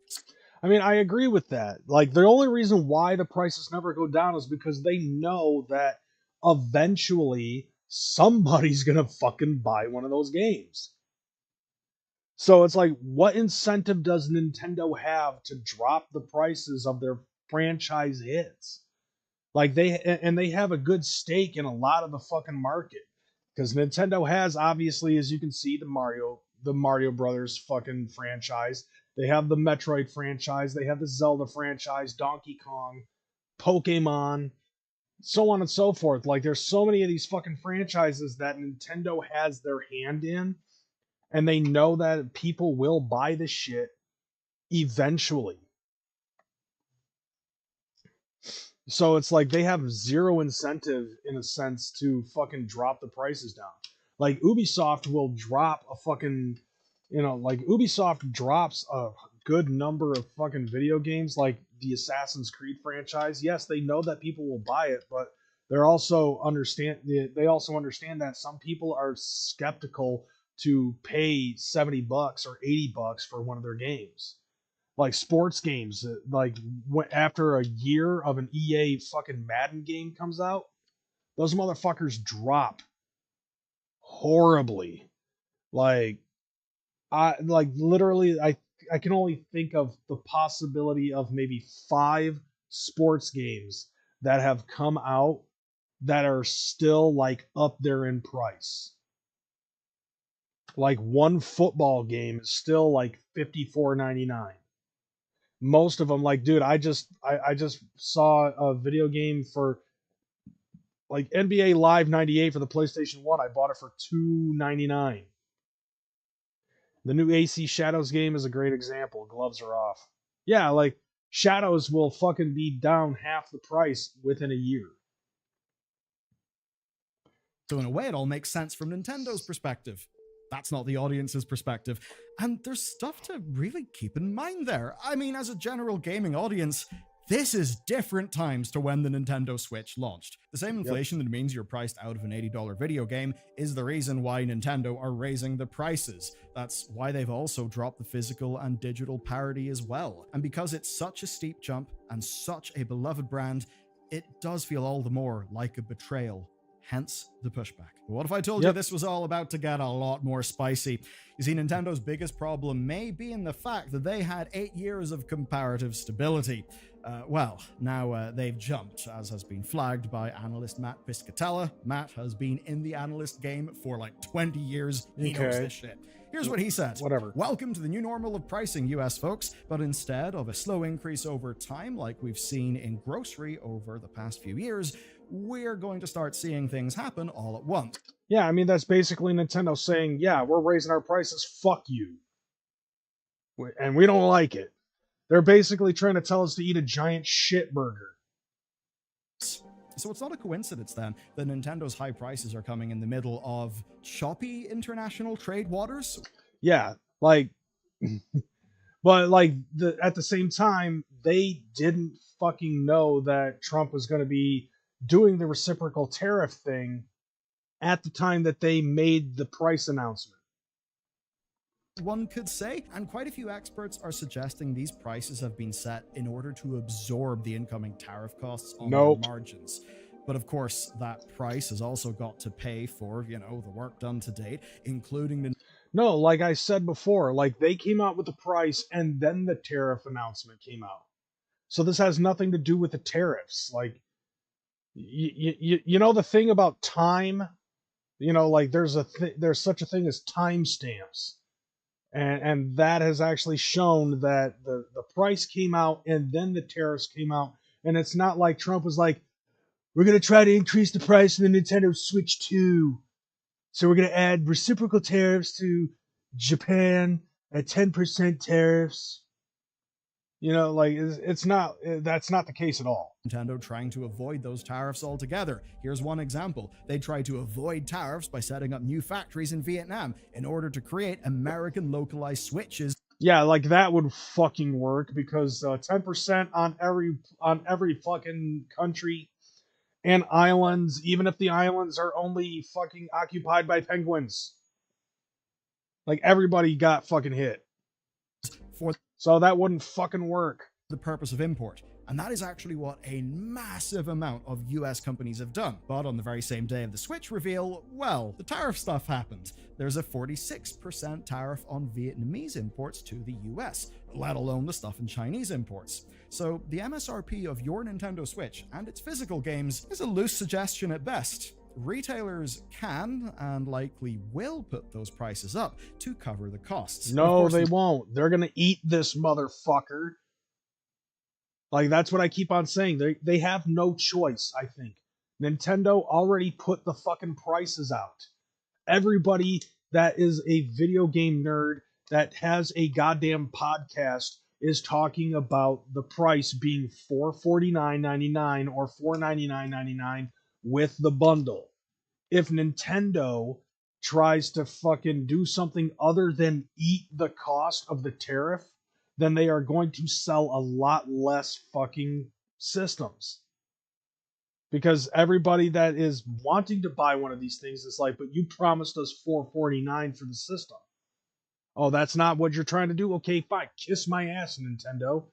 I mean, I agree with that. Like, the only reason why the prices never go down is because they know that eventually somebody's gonna fucking buy one of those games. So it's like, what incentive does Nintendo have to drop the prices of their franchise hits? Like, they have a good stake in a lot of the fucking market. Because Nintendo has, obviously, as you can see, the Mario Brothers fucking franchise. They have the Metroid franchise. They have the Zelda franchise, Donkey Kong, Pokemon, so on and so forth. Like, there's so many of these fucking franchises that Nintendo has their hand in. And they know that people will buy this shit eventually. So it's like they have zero incentive, in a sense, to fucking drop the prices down. Like, Ubisoft will drop a fucking, Ubisoft drops a good number of fucking video games, like the Assassin's Creed franchise. Yes, they know that people will buy it, but they also understand that some people are skeptical to pay $70 or $80 for one of their games. Like sports games, like after a year of an EA fucking Madden game comes out, those motherfuckers drop horribly. I can only think of the possibility of maybe 5 sports games that have come out that are still like up there in price. Like, one football game is still like $54.99. Most of them, like, dude, I just saw a video game for like NBA Live 98 for the PlayStation 1. I bought it for $2.99. The new AC Shadows game is a great example. Gloves are off. Yeah, like, Shadows will fucking be down half the price within a year. So in a way, it all makes sense from Nintendo's perspective. That's not the audience's perspective. And there's stuff to really keep in mind there. I mean, as a general gaming audience, this is different times to when the Nintendo Switch launched. The same inflation that means you're priced out of an $80 video game is the reason why Nintendo are raising the prices. That's why they've also dropped the physical and digital parity as well. And because it's such a steep jump and such a beloved brand, it does feel all the more like a betrayal. Hence the pushback. But what if I told you this was all about to get a lot more spicy? You see, Nintendo's biggest problem may be in the fact that they had 8 years of comparative stability. Now they've jumped, as has been flagged by analyst Matt Piscatella. Matt has been in the analyst game for like 20 years. He knows this shit. Here's what he said. Whatever. Welcome to the new normal of pricing, US folks, but instead of a slow increase over time like we've seen in grocery over the past few years, we're going to start seeing things happen all at once. Yeah, I mean, that's basically Nintendo saying, yeah, we're raising our prices, fuck you. And we don't like it. They're basically trying to tell us to eat a giant shit burger. So it's not a coincidence then that Nintendo's high prices are coming in the middle of choppy international trade waters. Yeah, like, but like at the same time, they didn't fucking know that Trump was going to be doing the reciprocal tariff thing at the time that they made the price announcement. One could say, and quite a few experts are suggesting these prices have been set in order to absorb the incoming tariff costs on Nope. their margins. But of course, that price has also got to pay for, the work done to date, including the... No, like I said before, like they came out with the price and then the tariff announcement came out. So this has nothing to do with the tariffs. Like, you know the thing about time, like there's such a thing as timestamps. And that has actually shown that the price came out and then the tariffs came out. And it's not like Trump was like, we're going to try to increase the price of the Nintendo Switch 2. So we're going to add reciprocal tariffs to Japan at 10% tariffs. Like it's not, that's not the case at all. Nintendo trying to avoid those tariffs altogether. Here's one example. They tried to avoid tariffs by setting up new factories in Vietnam in order to create American localized Switches. Yeah, like that would fucking work because 10% on every fucking country and islands, even if the islands are only fucking occupied by penguins. Like everybody got fucking hit. So that wouldn't fucking work. The purpose of import. And that is actually what a massive amount of US companies have done. But on the very same day of the Switch reveal, well, the tariff stuff happened. There's a 46% tariff on Vietnamese imports to the US, let alone the stuff in Chinese imports. So the MSRP of your Nintendo Switch and its physical games is a loose suggestion at best. Retailers can and likely will put those prices up to cover the costs. No, they won't. They're gonna eat this motherfucker. Like, that's what I keep on saying. They have no choice, I think. Nintendo already put the fucking prices out. Everybody that is a video game nerd that has a goddamn podcast is talking about the price being $449.99 or $499.99 with the bundle. If Nintendo tries to fucking do something other than eat the cost of the tariff, then they are going to sell a lot less fucking systems. Because everybody that is wanting to buy one of these things is like, but you promised us $449 for the system. Oh, that's not what you're trying to do? Okay, fine. Kiss my ass, Nintendo.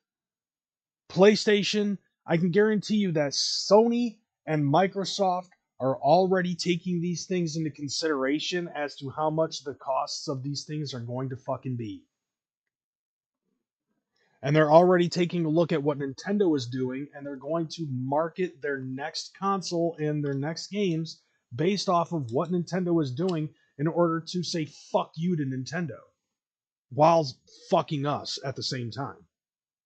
PlayStation, I can guarantee you that Sony and Microsoft are already taking these things into consideration as to how much the costs of these things are going to fucking be. And they're already taking a look at what Nintendo is doing, and they're going to market their next console and their next games based off of what Nintendo is doing in order to say fuck you to Nintendo, while fucking us at the same time.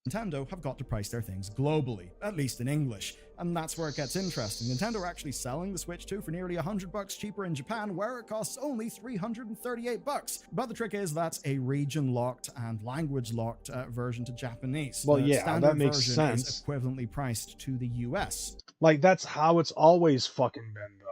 Nintendo have got to price their things globally, at least in English, and that's where it gets interesting. Nintendo are actually selling the Switch 2 for nearly $100 cheaper in Japan, where it costs only $338. But the trick is that's a region-locked and language-locked version to Japanese. Well, the yeah, that makes sense. Is equivalently priced to the US. Like, that's how it's always fucking been, though.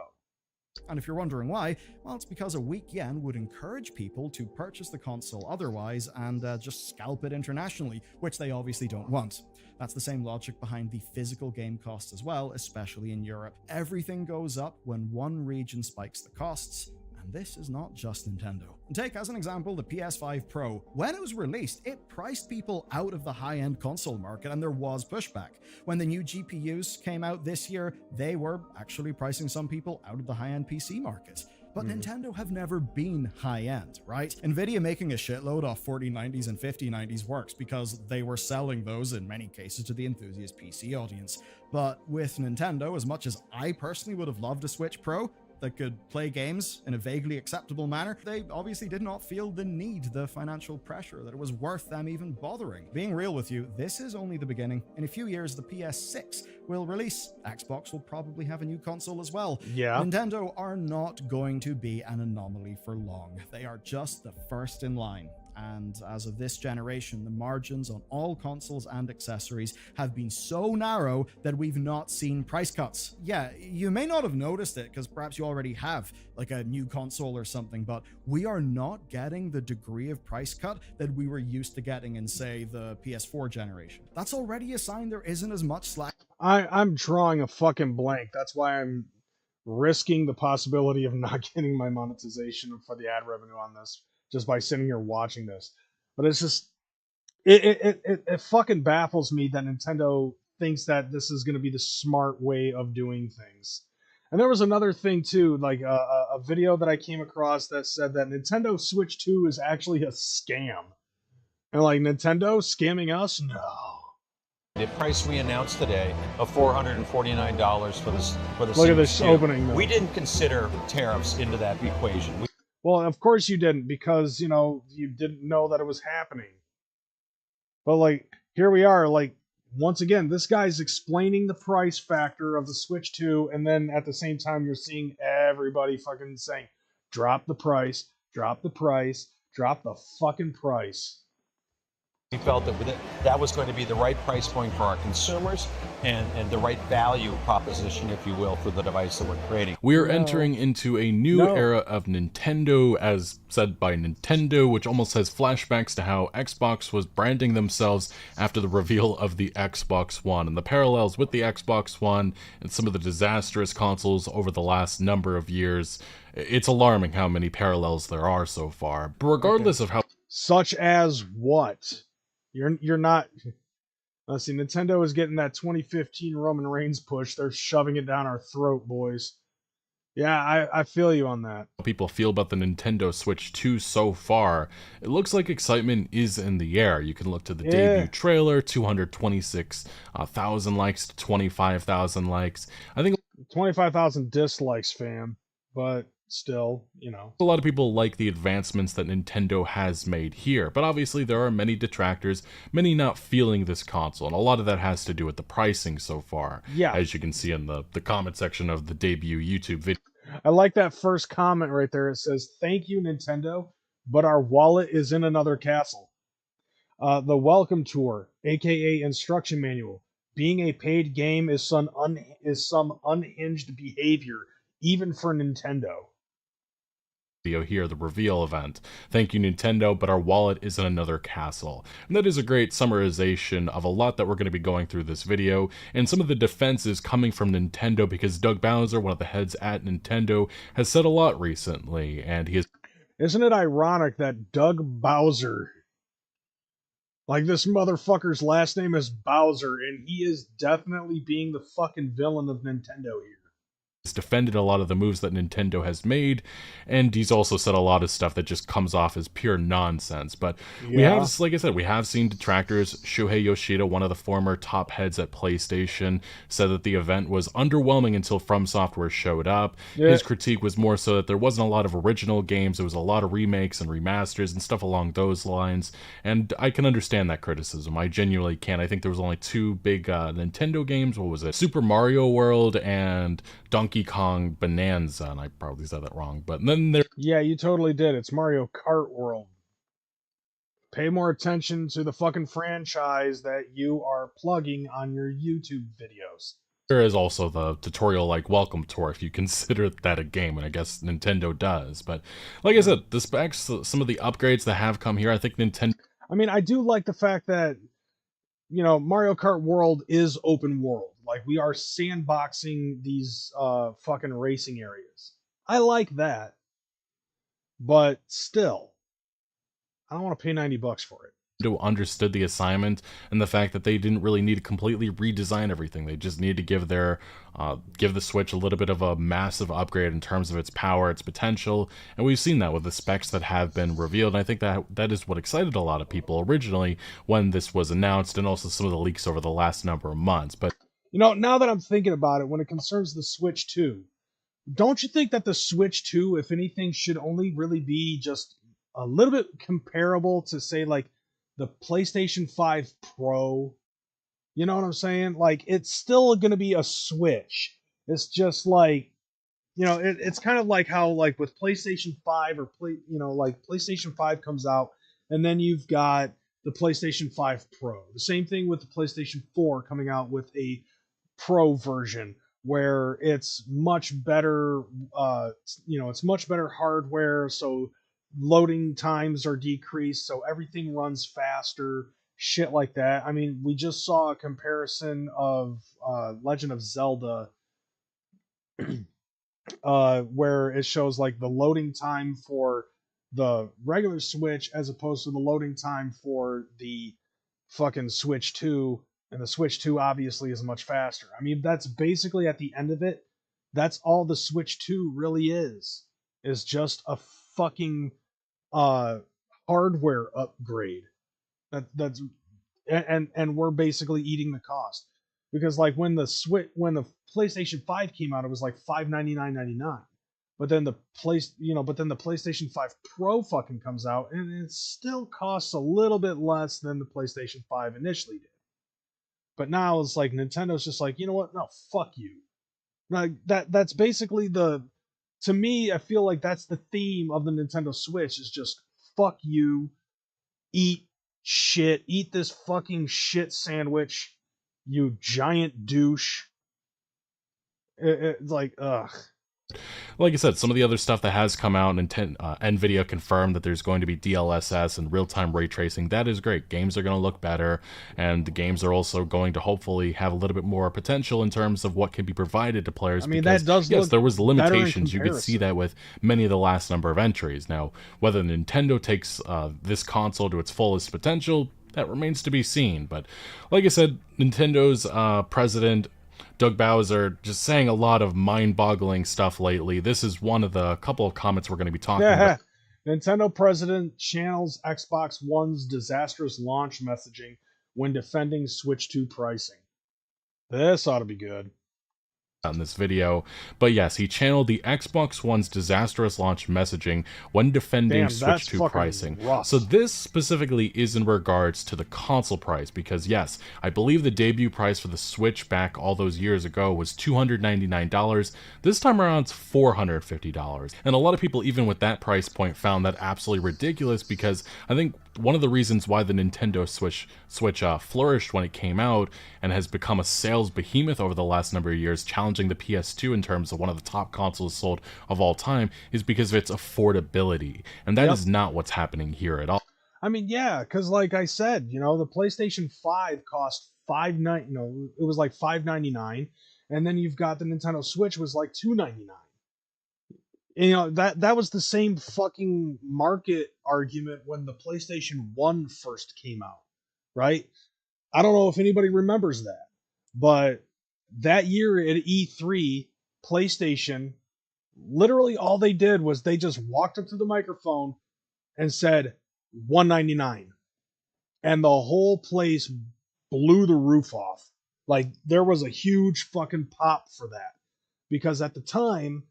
And if you're wondering why, well, it's because a weak yen would encourage people to purchase the console otherwise and just scalp it internationally, which they obviously don't want. That's the same logic behind the physical game costs as well, especially in Europe. Everything goes up when one region spikes the costs, and this is not just Nintendo. Take as an example the PS5 Pro. When it was released, it priced people out of the high-end console market, and there was pushback. When the new GPUs came out this year, they were actually pricing some people out of the high-end PC market. But Nintendo have never been high-end, right? Nvidia making a shitload off 4090s and 5090s works because they were selling those in many cases to the enthusiast PC audience. But with Nintendo, as much as I personally would have loved a Switch Pro that could play games in a vaguely acceptable manner, they obviously did not feel the need, the financial pressure, that it was worth them even bothering. Being real with you, this is only the beginning. In a few years, the PS6 will release. Xbox will probably have a new console as well. Yeah. Nintendo are not going to be an anomaly for long. They are just the first in line. and as of this generation, the margins on all consoles and accessories have been so narrow that we've not seen price cuts. Yeah, you may not have noticed it because perhaps you already have like a new console or something, but we are not getting the degree of price cut that we were used to getting in, say, the PS4 generation. That's already a sign there isn't as much slack. I'm drawing a fucking blank. That's why I'm risking the possibility of not getting my monetization for the ad revenue on this just by sitting here watching this. But it's just it fucking baffles me that Nintendo thinks that this is going to be the smart way of doing things. And there was another thing too, like a video that I came across that said that Nintendo Switch 2 is actually a scam. And like, Nintendo scamming us? No. The price we announced today of $449 for this Look at this opening though. We didn't consider tariffs into that equation. Well, of course you didn't, because you didn't know that it was happening. But like, here we are, like, once again, this guy's explaining the price factor of the Switch 2, and then at the same time you're seeing everybody fucking saying, drop the price, drop the price, drop the fucking price. We felt that that was going to be the right price point for our consumers and the right value proposition, if you will, for the device that we're creating. We're entering into a new era of Nintendo, as said by Nintendo, which almost has flashbacks to how Xbox was branding themselves after the reveal of the Xbox One, and the parallels with the Xbox One and some of the disastrous consoles over the last number of years. It's alarming how many parallels there are so far. But regardless of how... Such as what? You're not... Let's see, Nintendo is getting that 2015 Roman Reigns push. They're shoving it down our throat, boys. Yeah, I feel you on that. People feel about the Nintendo Switch 2 so far. It looks like excitement is in the air. You can look to the debut trailer, 226,000 likes to 25,000 likes. I think 25,000 dislikes, fam, but still, a lot of people like the advancements that Nintendo has made here, but obviously there are many detractors, many not feeling this console, and a lot of that has to do with the pricing so far. Yeah, as you can see in the comment section of the debut YouTube video. I like that first comment right there. It says, "Thank you, Nintendo, but our wallet is in another castle." The welcome tour, aka instruction manual. Being a paid game is some unhinged behavior, even for Nintendo. Here, the reveal event. Thank you, Nintendo, but our wallet is in another castle. And that is a great summarization of a lot that we're going to be going through this video, and some of the defenses coming from Nintendo, because Doug Bowser, one of the heads at Nintendo, has said a lot recently, and he is... Isn't it ironic that Doug Bowser, like, this motherfucker's last name is Bowser, and he is definitely being the fucking villain of Nintendo here. Defended a lot of the moves that Nintendo has made, and he's also said a lot of stuff that just comes off as pure nonsense. But we have, like I said, we have seen detractors. Shuhei Yoshida, one of the former top heads at PlayStation, said that the event was underwhelming until From Software showed up. His critique was more so that there wasn't a lot of original games, there was a lot of remakes and remasters and stuff along those lines, and I can understand that criticism. I genuinely can. I think there was only two big Nintendo games. What was it? Super Mario World and Donkey Kong Bonanza, and I probably said that wrong, but then there... Yeah, you totally did. It's Mario Kart World. Pay more attention to the fucking franchise that you are plugging on your YouTube videos. There is also the tutorial, like, welcome tour, if you consider that a game, and I guess Nintendo does. But like I said, the specs, some of the upgrades that have come here, I think Nintendo... I mean, I do like the fact that, Mario Kart World is open world. Like, we are sandboxing these fucking racing areas. I like that. But still, I don't want to pay $90 for it. Understood the assignment and the fact that they didn't really need to completely redesign everything. They just needed to give the Switch a little bit of a massive upgrade in terms of its power, its potential, and we've seen that with the specs that have been revealed. And I think that is what excited a lot of people originally when this was announced, and also some of the leaks over the last number of months. But now that I'm thinking about it, when it concerns the Switch 2, don't you think that the Switch 2, if anything, should only really be just a little bit comparable to, say, like, the PlayStation 5 Pro? You know what I'm saying? Like, it's still going to be a Switch. It's just like, it's kind of like how, like, with PlayStation 5 or like PlayStation 5 comes out, And then you've got the PlayStation 5 Pro. The same thing with the PlayStation 4 coming out with a Pro version where it's much better, it's much better hardware, so loading times are decreased, so everything runs faster, shit like that. I mean, we just saw a comparison of Legend of Zelda where it shows like the loading time for the regular Switch as opposed to the loading time for the fucking Switch 2, and the Switch 2 obviously is much faster. I mean, that's basically at the end of it, that's all the Switch 2 really is just a fucking hardware upgrade. That's and we're basically eating the cost. Because like when the PlayStation 5 came out, it was like $599.99. But then the PlayStation 5 Pro fucking comes out and it still costs a little bit less than the PlayStation 5 initially did. But now it's like Nintendo's just like, you know what? No, fuck you. Like that's basically to me, I feel like that's the theme of the Nintendo Switch is just fuck you, eat shit, eat this fucking shit sandwich, you giant douche. It's like, ugh. Like I said, some of the other stuff that has come out, and NVIDIA confirmed that there's going to be DLSS and real-time ray tracing. That is great. Games are going to look better, and the games are also going to hopefully have a little bit more potential in terms of what can be provided to players. I mean, because, that does yes, there was limitations. You could see that with many of the last number of entries. Now, whether Nintendo takes this console to its fullest potential, that remains to be seen. But like I said, Nintendo's president, Doug Bowser, just saying a lot of mind-boggling stuff lately. This is one of the couple of comments we're going to be talking about. Nintendo president channels Xbox One's disastrous launch messaging when defending Switch 2 pricing. This ought to be good. In this video, but yes, he channeled the Xbox One's disastrous launch messaging when defending Switch 2 pricing. Rough. So this specifically is in regards to the console price, because yes, I believe the debut price for the Switch back all those years ago was $299. This time around it's $450, and a lot of people even with that price point found that absolutely ridiculous, because I think one of the reasons why the Nintendo Switch flourished when it came out and has become a sales behemoth over the last number of years, challenging the PS2 in terms of one of the top consoles sold of all time, is because of its affordability. And that is not what's happening here at all. I mean, yeah, because like I said, the PlayStation 5 cost it was like $599, and then you've got the Nintendo Switch was like $299. That was the same fucking market argument when the PlayStation 1 first came out, right? I don't know if anybody remembers that, but that year at E3, PlayStation, literally all they did was they just walked up to the microphone and said $199, and the whole place blew the roof off. Like, there was a huge fucking pop for that, because at the time,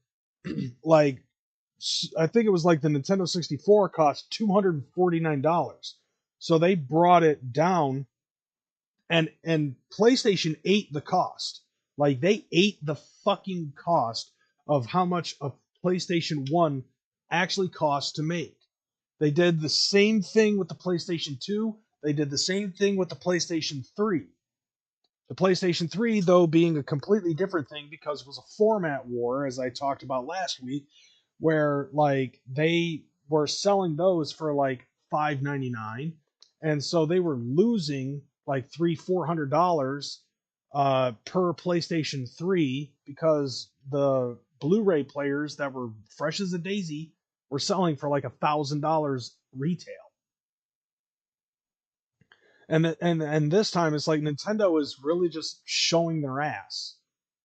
like, I think it was like the Nintendo 64 cost $249. So they brought it down, and PlayStation ate the cost. Like, they ate the fucking cost of how much a PlayStation 1 actually costs to make. They did the same thing with the PlayStation 2. They did the same thing with the PlayStation 3. The PlayStation 3, though, being a completely different thing because it was a format war, as I talked about last week, where like they were selling those for like $599, and so they were losing like $300-400 per PlayStation 3 because the Blu-ray players that were fresh as a daisy were selling for like $1,000 retail. And this time it's like Nintendo is really just showing their ass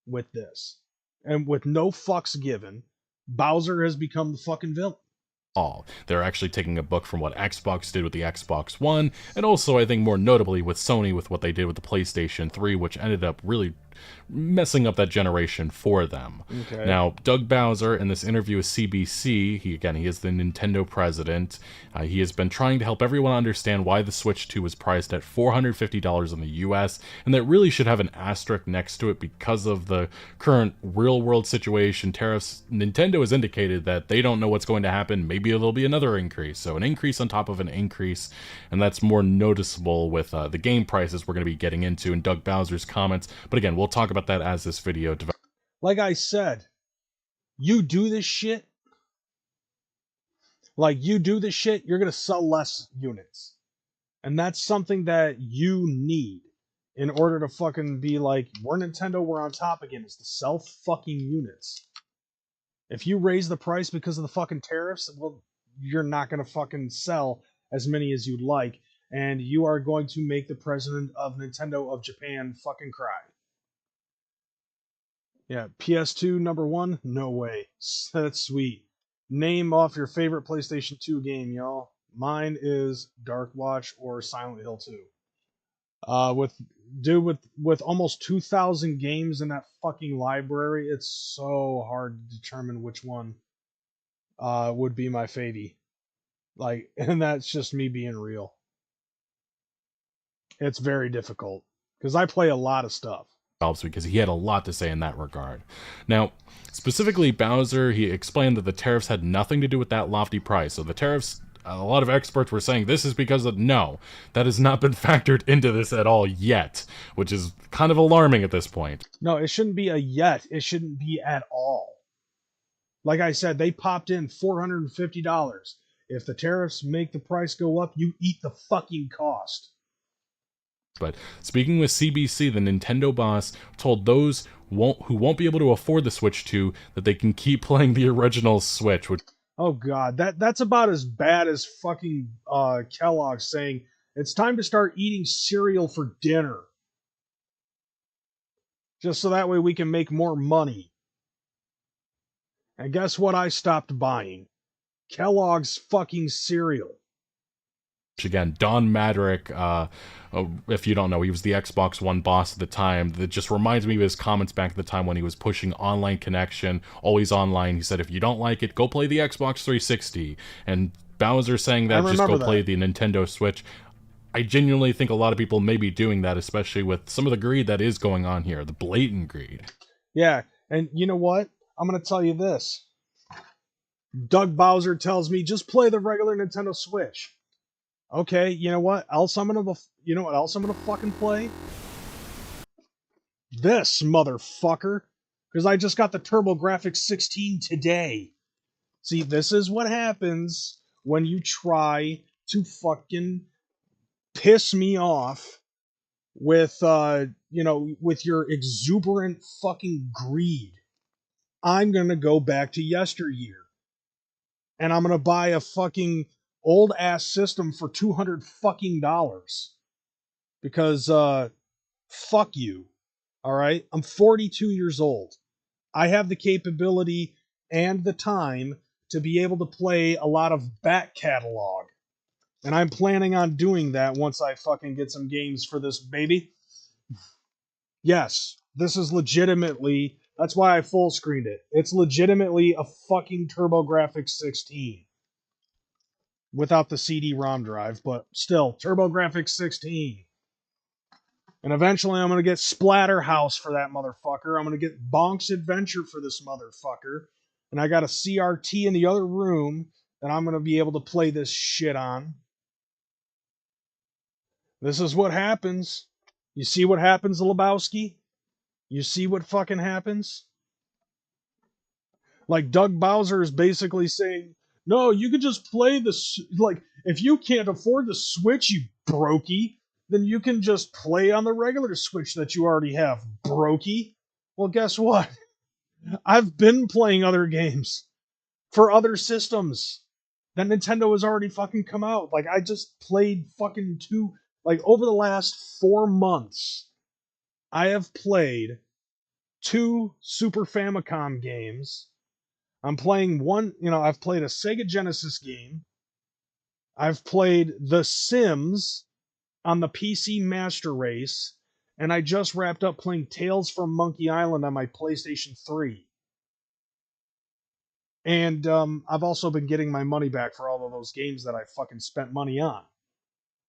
with this. And with no fucks given, Bowser has become the fucking villain. They're actually taking a book from what Xbox did with the Xbox One, and also I think more notably with Sony with what they did with the PlayStation 3, which ended up really messing up that generation for them. Okay. Now, Doug Bowser, in this interview with CBC, he is the Nintendo president. He has been trying to help everyone understand why the Switch 2 was priced at $450 in the US, and that really should have an asterisk next to it because of the current real-world situation. Tariffs. Nintendo has indicated that they don't know what's going to happen. Maybe there'll be another increase. So an increase on top of an increase, and that's more noticeable with the game prices we're going to be getting into in Doug Bowser's comments. But again, we'll talk about that as this video develops. Like I said, you do this shit, you're going to sell less units. And that's something that you need in order to fucking be like, we're Nintendo, we're on top again, is to sell fucking units. If you raise the price because of the fucking tariffs, well, you're not going to fucking sell as many as you'd like, and you are going to make the president of Nintendo of Japan fucking cry. Yeah, PS2 number 1? No way. That's sweet. Name off your favorite PlayStation 2 game, y'all. Mine is Dark Watch or Silent Hill 2. With almost 2,000 games in that fucking library, it's so hard to determine which one would be my favy. Like, and that's just me being real. It's very difficult because I play a lot of stuff. Because he had a lot to say in that regard. Now, specifically Bowser, he explained that the tariffs had nothing to do with that lofty price. So the tariffs, a lot of experts were saying this is because of, no, that has not been factored into this at all yet, which is kind of alarming at this point. No, it shouldn't be a yet. It shouldn't be at all. Like I said, they popped in $450. If the tariffs make the price go up, you eat the fucking cost. But speaking with CBC, the Nintendo boss told those who won't be able to afford the Switch 2 that they can keep playing the original Switch. Oh god, that's about as bad as fucking Kellogg saying it's time to start eating cereal for dinner. Just so that way we can make more money. And guess what I stopped buying? Kellogg's fucking cereal. Again, Don Madrick, if you don't know, he was the Xbox One boss at the time. That just reminds me of his comments back at the time when he was pushing online connection, always online. He said, if you don't like it, go play the Xbox 360. And Bowser saying that, just go play the Nintendo Switch. I genuinely think a lot of people may be doing that, especially with some of the greed that is going on here, the blatant greed. Yeah, and you know what? I'm going to tell you this. Doug Bowser tells me, just play the regular Nintendo Switch. Okay, you know what else I'm gonna fucking play? This motherfucker, because I just got the TurboGrafx 16 today. See, this is what happens when you try to fucking piss me off with with your exuberant fucking greed. I'm gonna go back to yesteryear, and I'm gonna buy a fucking old ass system for $200 fucking dollars because fuck you. All right, I'm 42 years old. I have the capability and the time to be able to play a lot of back catalog, and I'm planning on doing that once I fucking get some games for this baby. Yes, this is legitimately, that's why I full screened it. It's legitimately a fucking TurboGrafx 16. Without the CD-ROM drive, but still, TurboGrafx 16. And eventually I'm going to get Splatterhouse for that motherfucker. I'm going to get Bonk's Adventure for this motherfucker. And I got a CRT in the other room that I'm going to be able to play this shit on. This is what happens. You see what happens, Lebowski? You see what fucking happens? Like, Doug Bowser is basically saying, no, you could just play like, if you can't afford the Switch, you brokey, then you can just play on the regular Switch that you already have, brokey. Well, guess what? I've been playing other games for other systems that Nintendo has already fucking come out. Like, I just played fucking over the last 4 months, I have played 2 Super Famicom games. I'm playing one, I've played a Sega Genesis game. I've played The Sims on the PC Master Race. And I just wrapped up playing Tales from Monkey Island on my PlayStation 3. And I've also been getting my money back for all of those games that I fucking spent money on.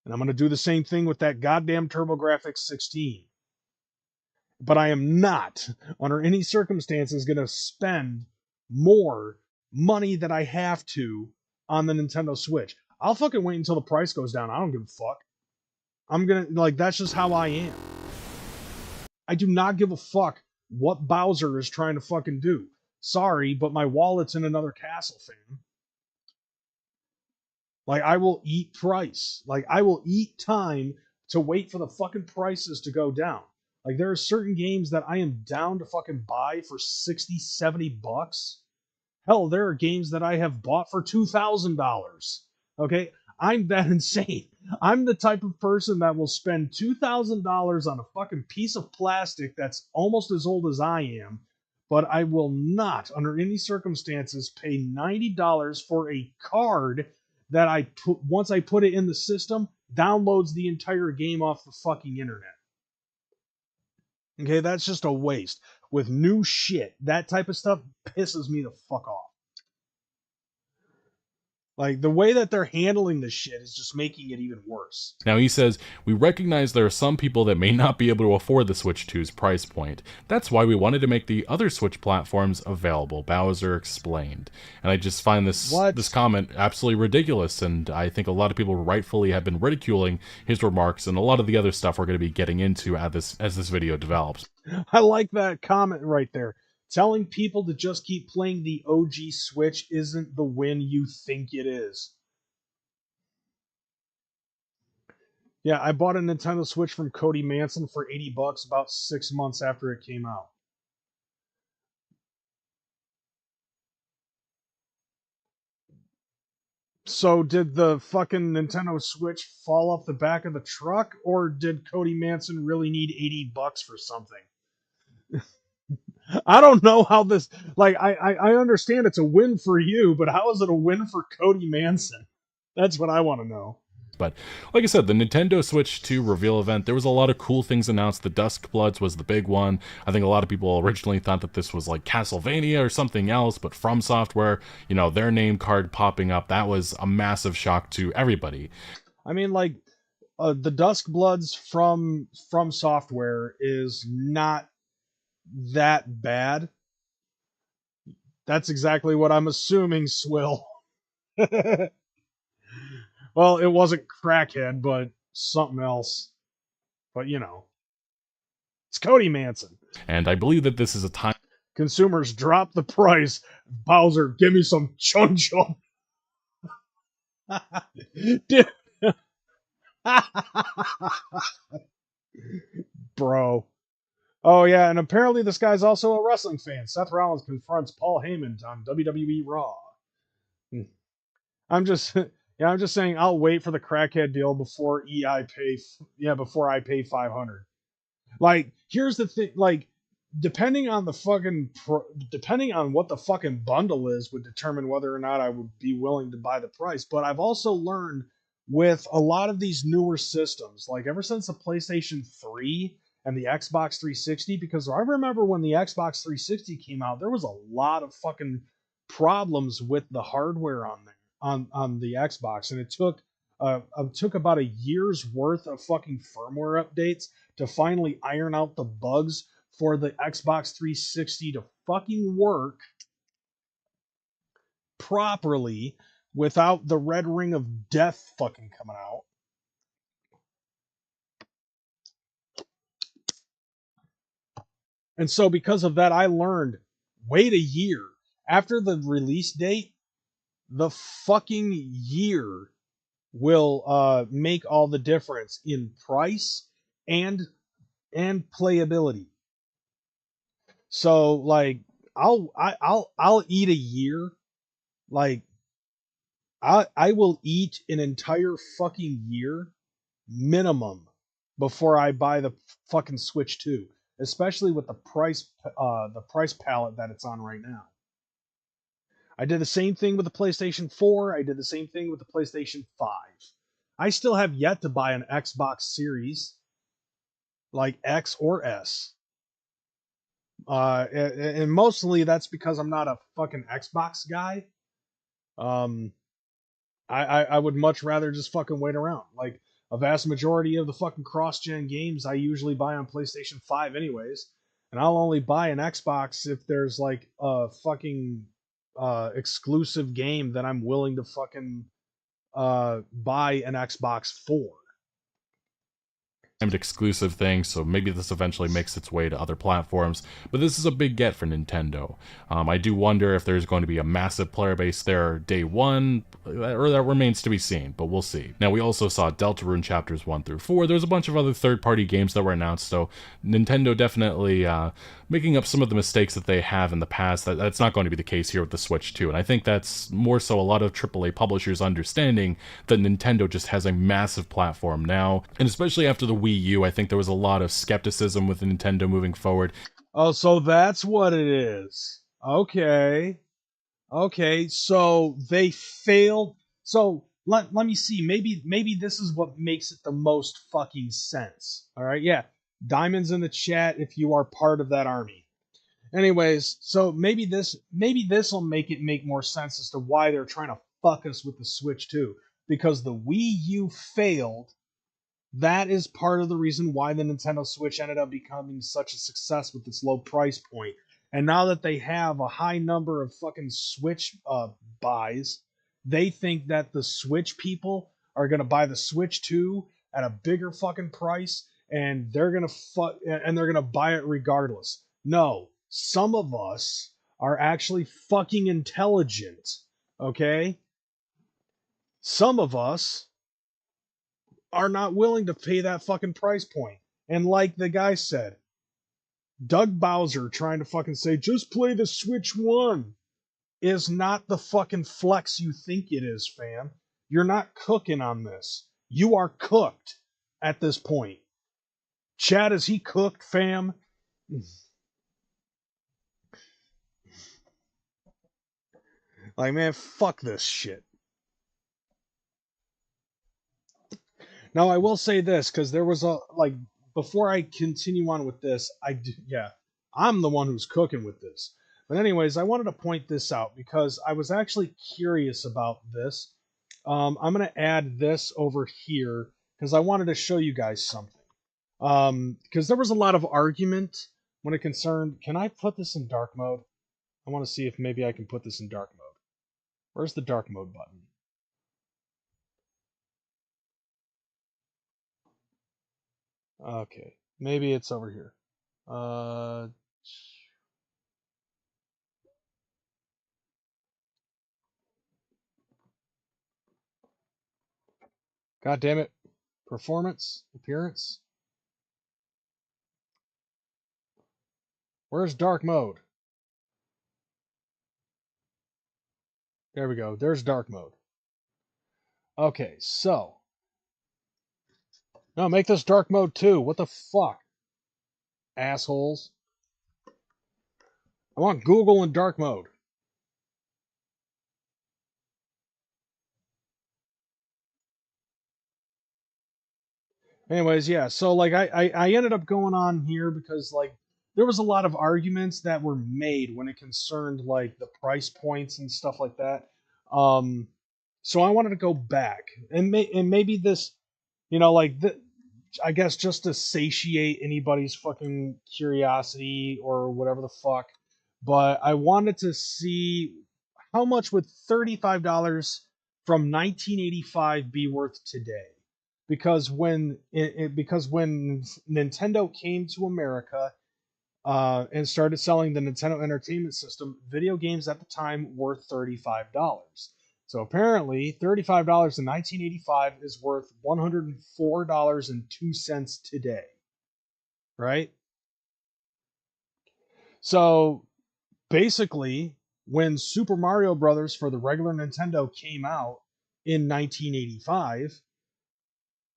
And I'm going to do the same thing with that goddamn TurboGrafx 16. But I am not, under any circumstances, going to spend more money that I have to on the Nintendo Switch. I'll fucking wait until the price goes down. I don't give a fuck. I'm going to, like, that's just how I am. I do not give a fuck what Bowser is trying to fucking do. Sorry, but my wallet's in another castle, fam. Like, I will eat price. Like, I will eat time to wait for the fucking prices to go down. Like, there are certain games that I am down to fucking buy for 60, 70 bucks. Hell, there are games that I have bought for $2,000. Okay? I'm that insane. I'm the type of person that will spend $2,000 on a fucking piece of plastic that's almost as old as I am, but I will not, under any circumstances, pay $90 for a card that I put, once I put it in the system, downloads the entire game off the fucking internet. Okay, that's just a waste. With new shit, that type of stuff pisses me the fuck off. Like, the way that they're handling this shit is just making it even worse. Now he says, we recognize there are some people that may not be able to afford the Switch 2's price point. That's why we wanted to make the other Switch platforms available, Bowser explained. And I just find this comment absolutely ridiculous, and I think a lot of people rightfully have been ridiculing his remarks and a lot of the other stuff we're going to be getting into as this video develops. I like that comment right there. Telling people to just keep playing the OG Switch isn't the win you think it is. Yeah, I bought a Nintendo Switch from Cody Manson for $80 about 6 months after it came out. So did the fucking Nintendo Switch fall off the back of the truck, or did Cody Manson really need $80 for something? I don't know how this, like, I understand it's a win for you, but how is it a win for Cody Manson? That's what I want to know. But like I said, the Nintendo Switch 2 reveal event, there was a lot of cool things announced. The Dusk Bloods was the big one. I think a lot of people originally thought that this was like Castlevania or something else, but From Software, you know, their name card popping up, that was a massive shock to everybody. I mean, like, the Dusk Bloods from Software is not that bad. That's exactly what I'm assuming, Swill. Well, it wasn't Crackhead, but something else. But, you know. It's Cody Manson. And I believe that this is a time... Consumers drop the price. Bowser, give me some chun chun. Dude. Bro. Oh, yeah, and apparently this guy's also a wrestling fan. Seth Rollins confronts Paul Heyman on WWE Raw. I'm just saying I'll wait for the Crackhead deal before before I pay $500. Like, here's the thing, like, depending on what the fucking bundle is would determine whether or not I would be willing to buy the price. But I've also learned with a lot of these newer systems, like ever since the PlayStation 3 and the Xbox 360, because I remember when the Xbox 360 came out, there was a lot of fucking problems with the hardware on there, on the Xbox, and it took about a year's worth of fucking firmware updates to finally iron out the bugs for the Xbox 360 to fucking work properly without the red ring of death fucking coming out. And so because of that, I learned, wait a year. After the release date, the fucking year will make all the difference in price and playability. So, like, I'll eat a year. Like, I will eat an entire fucking year minimum before I buy the fucking Switch 2. Especially with the price palette that it's on right now. I did the same thing with the PlayStation 4. I did the same thing with the PlayStation 5. I still have yet to buy an Xbox Series. like X or S. And mostly that's because I'm not a fucking Xbox guy. I would much rather just fucking wait around. Like a vast majority of the fucking cross-gen games I usually buy on PlayStation 5 anyways, and I'll only buy an Xbox if there's like a fucking exclusive game that I'm willing to fucking buy an Xbox for. Exclusive thing, so maybe this eventually makes its way to other platforms, but this is a big get for Nintendo. I do wonder if there's going to be a massive player base there day one, or that remains to be seen, but we'll see. Now, we also saw Deltarune Chapters 1 through 4. There's a bunch of other third-party games that were announced, so Nintendo definitely making up some of the mistakes that they have in the past. That's not going to be the case here with the Switch 2, and I think that's more so a lot of AAA publishers understanding that Nintendo just has a massive platform now, and especially after the Wii U, I think there was a lot of skepticism with Nintendo moving forward. Oh, so that's what it is. Okay. Okay, so they failed. So let me see. Maybe this is what makes it the most fucking sense. All right, yeah. Diamonds in the chat if you are part of that army. Anyways, so maybe this will make more sense as to why they're trying to fuck us with the Switch 2. Because the Wii U failed. That is part of the reason why the Nintendo Switch ended up becoming such a success with its low price point. And now that they have a high number of fucking Switch buys, they think that the Switch people are going to buy the Switch 2 at a bigger fucking price, and they're going to buy it regardless. No, some of us are actually fucking intelligent, okay? Some of us are not willing to pay that fucking price point. And like the guy said, Doug Bowser trying to fucking say, just play the Switch 1 is not the fucking flex you think it is, fam. You're not cooking on this. You are cooked at this point. Chad, is he cooked, fam? Like, man, fuck this shit. Now, I will say this, because there was before I continue on with this, I'm the one who's cooking with this. But anyways, I wanted to point this out because I was actually curious about this. I'm going to add this over here because I wanted to show you guys something. Because there was a lot of argument when it concerned, can I put this in dark mode? I want to see if maybe I can put this in dark mode. Where's the dark mode button? Okay, maybe it's over here. God damn it. Performance, appearance. Where's dark mode? There we go. There's dark mode. Okay, so. No, make this dark mode too. What the fuck? Assholes. I want Google in dark mode. Anyways, yeah, so like I ended up going on here because like there was a lot of arguments that were made when it concerned like the price points and stuff like that. So I wanted to go back and maybe this, I guess just to satiate anybody's fucking curiosity or whatever the fuck. But I wanted to see how much would $35 from 1985 be worth today. Because when Nintendo came to America and started selling the Nintendo Entertainment System, video games at the time were $35. So apparently, $35 in 1985 is worth $104.02 today, right? So basically, when Super Mario Brothers for the regular Nintendo came out in 1985,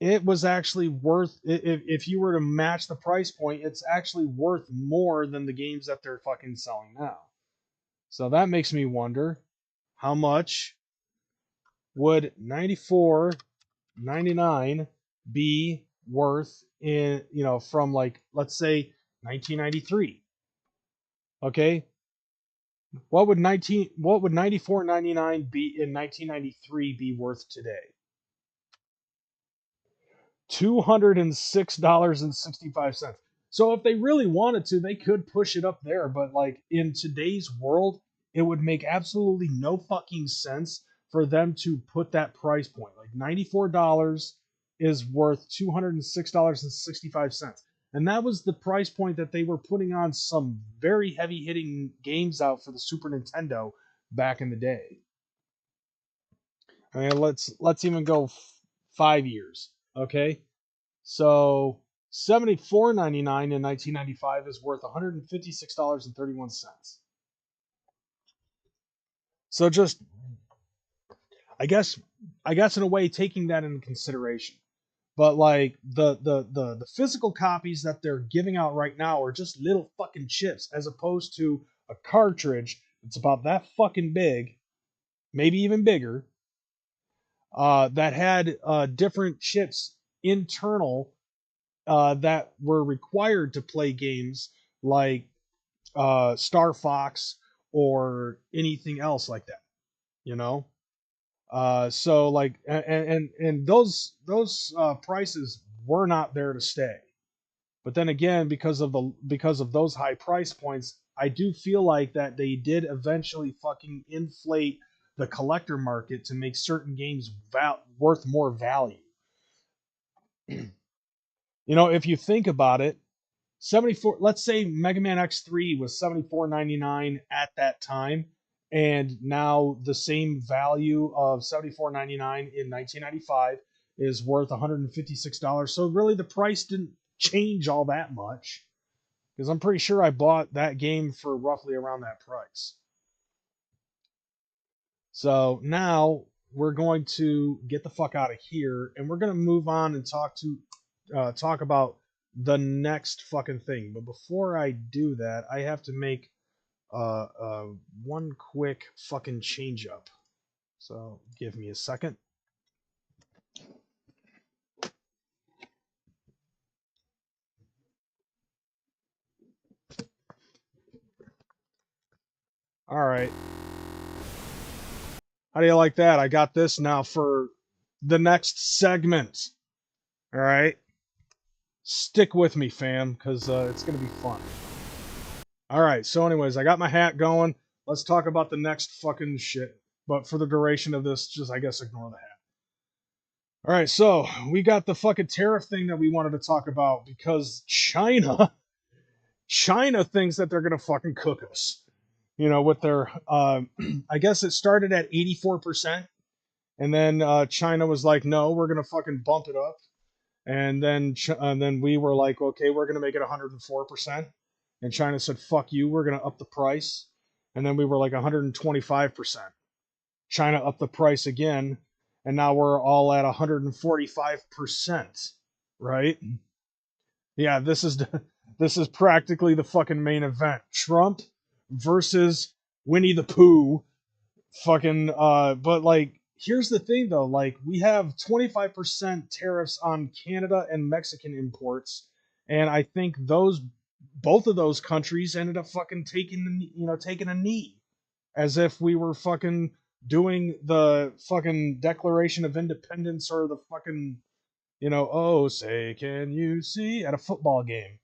it was actually worth, if you were to match the price point, it's actually worth more than the games that they're fucking selling now. So that makes me wonder, how much would $94.99 be worth in, from like, let's say 1993. Okay. What would 94.99 be in 1993 be worth today? $206.65. So if they really wanted to, they could push it up there, but like in today's world, it would make absolutely no fucking sense for them to put that price point. Like $94 is worth $206.65. And that was the price point that they were putting on some very heavy hitting games out for the Super Nintendo back in the day. I mean, let's even go 5 years, okay? So $74.99 in 1995 is worth $156.31. So just, I guess in a way taking that into consideration. But like the physical copies that they're giving out right now are just little fucking chips, as opposed to a cartridge that's about that fucking big, maybe even bigger, that had different chips internal that were required to play games like Star Fox or anything else like that, you know. So like, and those prices were not there to stay. But then again, because of those high price points, I do feel like that they did eventually fucking inflate the collector market to make certain games worth more value. If you think about it, 74, let's say Mega Man X3 was $74.99 at that time, and now the same value of $74.99 in 1995 is worth $156. So really the price didn't change all that much, because I'm pretty sure I bought that game for roughly around that price. So now we're going to get the fuck out of here, and we're going to move on and talk about the next fucking thing. But before I do that, I have to make one quick fucking change up. So give me a second. All right. How do you like that? I got this now for the next segment. All right. Stick with me, fam, because it's going to be fun. All right. So anyways, I got my hat going. Let's talk about the next fucking shit. But for the duration of this, just, I guess, ignore the hat. All right. So we got the fucking tariff thing that we wanted to talk about, because China thinks that they're going to fucking cook us. With their, I guess it started at 84%. And then China was like, no, we're going to fucking bump it up. And then we were like, okay, we're going to make it 104%. And China said, fuck you, we're going to up the price. And then we were like 125%. China upped the price again. And now we're all at 145%. Right? Yeah, this is practically the fucking main event. Trump versus Winnie the Pooh. Fucking, but like, here's the thing though, like, we have 25% tariffs on Canada and Mexican imports, and I think both of those countries ended up fucking taking a knee, as if we were fucking doing the fucking Declaration of Independence or the fucking, oh, say can you see, at a football game.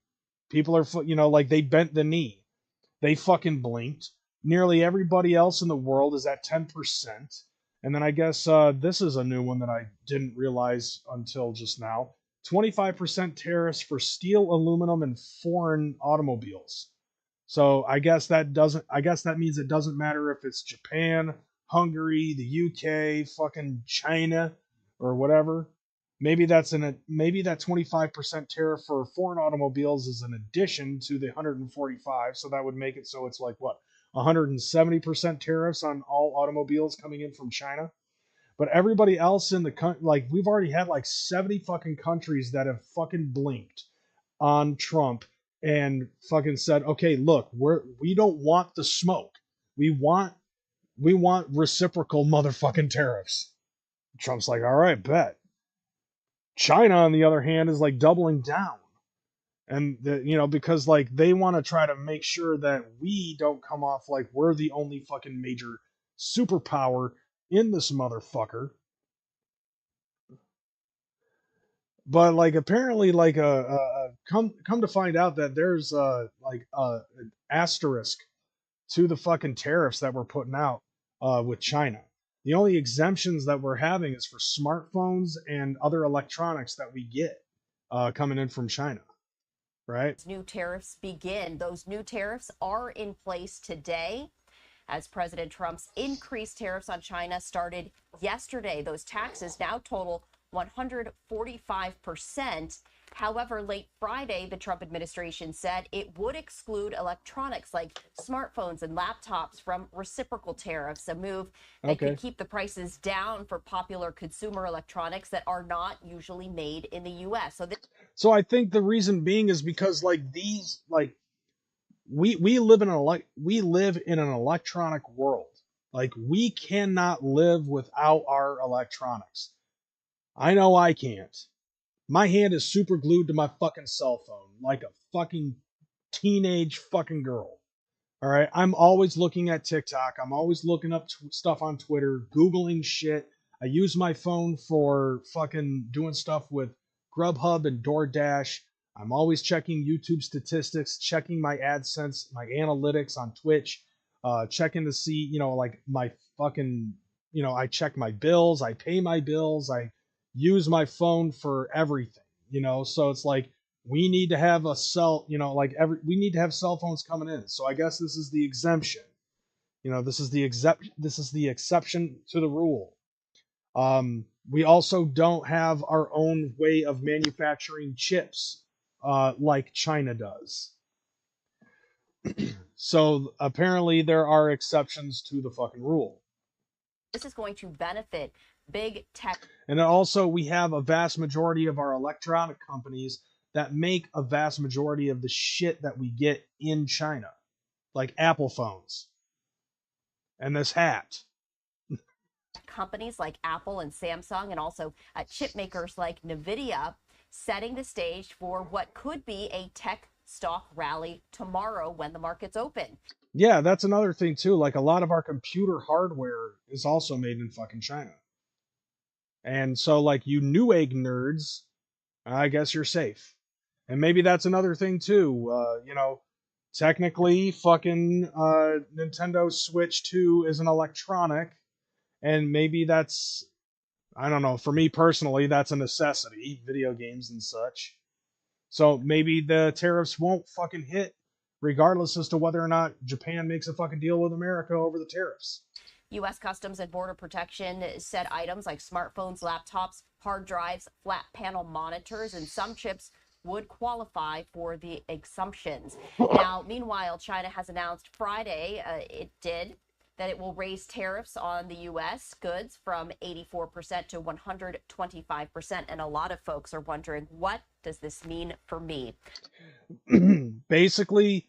People are, like, they bent the knee. They fucking blinked. Nearly everybody else in the world is at 10%. And then I guess this is a new one that I didn't realize until just now. 25% tariffs for steel, aluminum, and foreign automobiles. So I guess that means it doesn't matter if it's Japan, Hungary, the UK, fucking China, or whatever. Maybe that 25% tariff for foreign automobiles is an addition to the 145, so that would make it so it's like, what, 170% tariffs on all automobiles coming in from China? But everybody else in the country, like, we've already had like 70 fucking countries that have fucking blinked on Trump and fucking said, okay, look, we don't want the smoke. We want reciprocal motherfucking tariffs. Trump's like, all right, bet. China, on the other hand, is like doubling down. And because like they want to try to make sure that we don't come off like we're the only fucking major superpower in this motherfucker. But like apparently like come to find out that there's like an asterisk to the fucking tariffs that we're putting out with China. The only exemptions that we're having is for smartphones and other electronics that we get coming in from China. Right? New tariffs begin. Those new tariffs are in place today as President Trump's increased tariffs on China started yesterday. Those taxes now total 145%. However, late Friday, the Trump administration said it would exclude electronics like smartphones and laptops from reciprocal tariffs, a move that could keep the prices down for popular consumer electronics that are not usually made in the U.S. So I think the reason being is because like these like we live in an electronic world. Like we cannot live without our electronics. I know I can't. My hand is super glued to my fucking cell phone like a fucking teenage fucking girl. All right. I'm always looking at TikTok. I'm always looking up stuff on Twitter, Googling shit. I use my phone for fucking doing stuff with Grubhub and DoorDash. I'm always checking YouTube statistics, checking my AdSense, my analytics on Twitch, checking to see, like my fucking, I check my bills, I pay my bills, I use my phone for everything, so it's like we need to have we need to have cell phones coming in. So I guess this is the exemption. This is the exception to the rule. We also don't have our own way of manufacturing chips like China does. So apparently there are exceptions to the fucking rule. This is going to benefit big tech. And also we have a vast majority of our electronic companies that make a vast majority of the shit that we get in China, like Apple phones and this hat. Companies like Apple and Samsung, and also chip makers like NVIDIA, setting the stage for what could be a tech stock rally tomorrow when the markets open. Yeah, that's another thing too. Like a lot of our computer hardware is also made in fucking China. And so like you Newegg nerds, I guess you're safe. And maybe that's another thing too. Technically fucking Nintendo Switch 2 is an electronic. And maybe that's, I don't know, for me personally, that's a necessity, video games and such. So maybe the tariffs won't fucking hit regardless as to whether or not Japan makes a fucking deal with America over the tariffs. U.S. Customs and Border Protection said items like smartphones, laptops, hard drives, flat panel monitors, and some chips would qualify for the exemptions. Now, meanwhile, China has announced Friday that it will raise tariffs on the U.S. goods from 84% to 125%. And a lot of folks are wondering, what does this mean for me? Basically,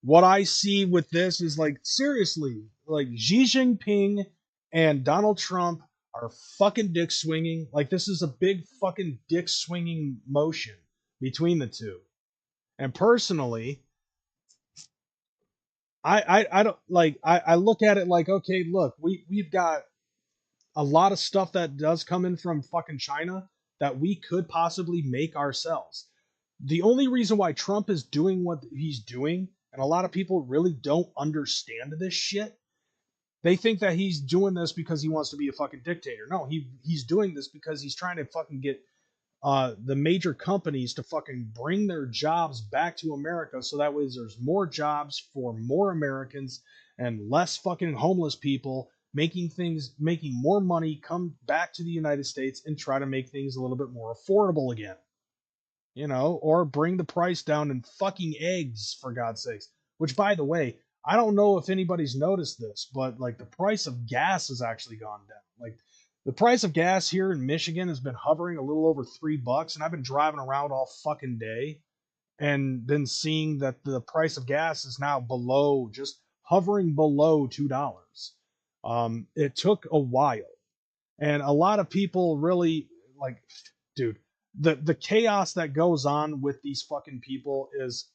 what I see with this is like, seriously, like Xi Jinping and Donald Trump are fucking dick swinging. Like this is a big fucking dick swinging motion between the two. And personally, I don't like, I look at it like, okay, look, we've got a lot of stuff that does come in from fucking China that we could possibly make ourselves. The only reason why Trump is doing what he's doing, and a lot of people really don't understand this shit, they think that he's doing this because he wants to be a fucking dictator. No, he's doing this because he's trying to fucking get the major companies to fucking bring their jobs back to America, so that way there's more jobs for more Americans and less fucking homeless people making more money, come back to the United States and try to make things a little bit more affordable again. Or bring the price down in fucking eggs, for God's sakes. Which, by the way, I don't know if anybody's noticed this, but like the price of gas has actually gone down. Like the price of gas here in Michigan has been hovering a little over $3, and I've been driving around all fucking day and been seeing that the price of gas is now just hovering below $2. It took a while, and a lot of people really like, dude, the chaos that goes on with these fucking people is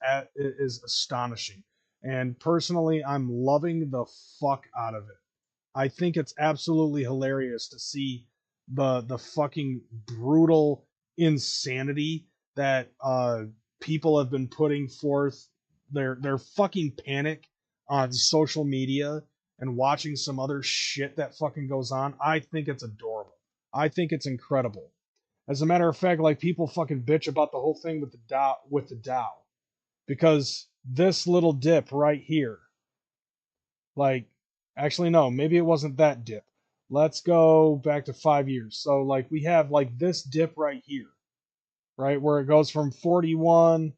astonishing. And personally, I'm loving the fuck out of it. I think it's absolutely hilarious to see the fucking brutal insanity that people have been putting forth, their fucking panic on social media and watching some other shit that fucking goes on. I think it's adorable. I think it's incredible. As a matter of fact, like, people fucking bitch about the whole thing with the Dow because this little dip right here, like, actually no, maybe it wasn't that dip. Let's go back to 5 years. So like we have like this dip right here, right, where it goes from 41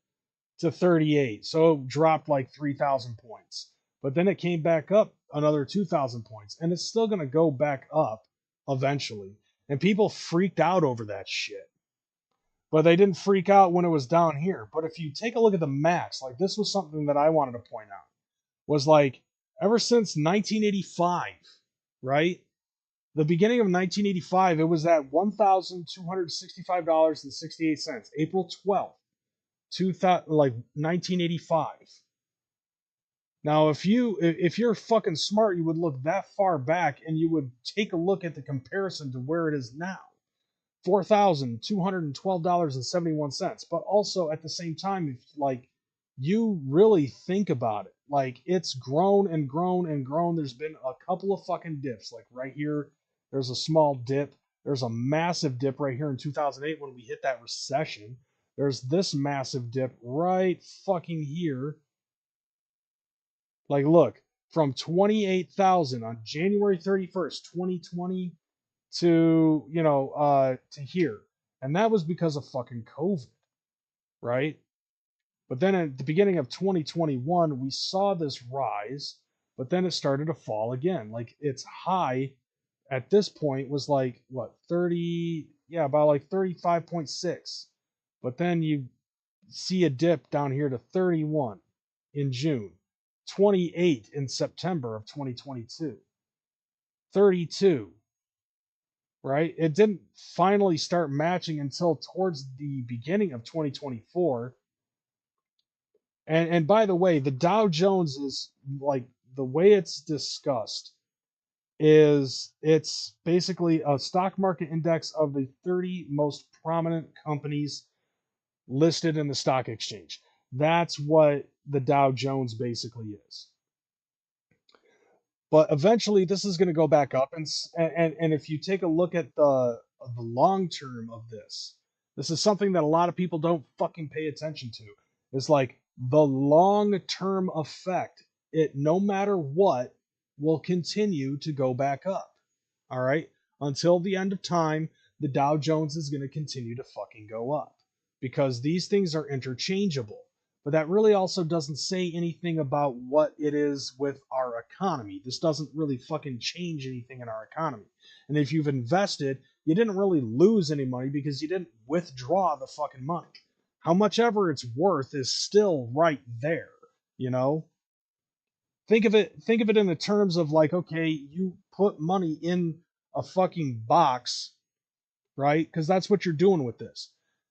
to 38. So it dropped like 3,000 points. But then it came back up another 2,000 points. And it's still going to go back up eventually. And people freaked out over that shit. But they didn't freak out when it was down here. But if you take a look at the max, like, this was something that I wanted to point out, was like, ever since 1985, right? The beginning of 1985, it was at $1,265.68. April 12th, 1985. Now, if you're fucking smart, you would look that far back and you would take a look at the comparison to where it is now. $4,212.71. But also at the same time, if like you really think about it, like, it's grown and grown and grown. There's been a couple of fucking dips. Like right here, there's a small dip. There's a massive dip right here in 2008 when we hit that recession. There's this massive dip right fucking here. Like, look, from 28,000 on January 31st, 2020 to, to here. And that was because of fucking COVID, right? But then at the beginning of 2021, we saw this rise, but then it started to fall again. Like, its high at this point was like, what, 30, yeah, about like 35.6. But then you see a dip down here to 31 in June, 28 in September of 2022, 32, right? It didn't finally start matching until towards the beginning of 2024. And by the way, the Dow Jones is, like, the way it's discussed is it's basically a stock market index of the 30 most prominent companies listed in the stock exchange. That's what the Dow Jones basically is. But eventually, this is going to go back up, and if you take a look at the long term of this is something that a lot of people don't fucking pay attention to. It's like the long term effect. It, no matter what, will continue to go back up. All right, until the end of time, the Dow Jones is going to continue to fucking go up because these things are interchangeable. But that really also doesn't say anything about what it is with our economy. This doesn't really fucking change anything in our economy. And if you've invested, you didn't really lose any money because you didn't withdraw the fucking money. How much ever it's worth is still right there, you know? Think of it in the terms of, like, okay, you put money in a fucking box, right? Because that's what you're doing with this.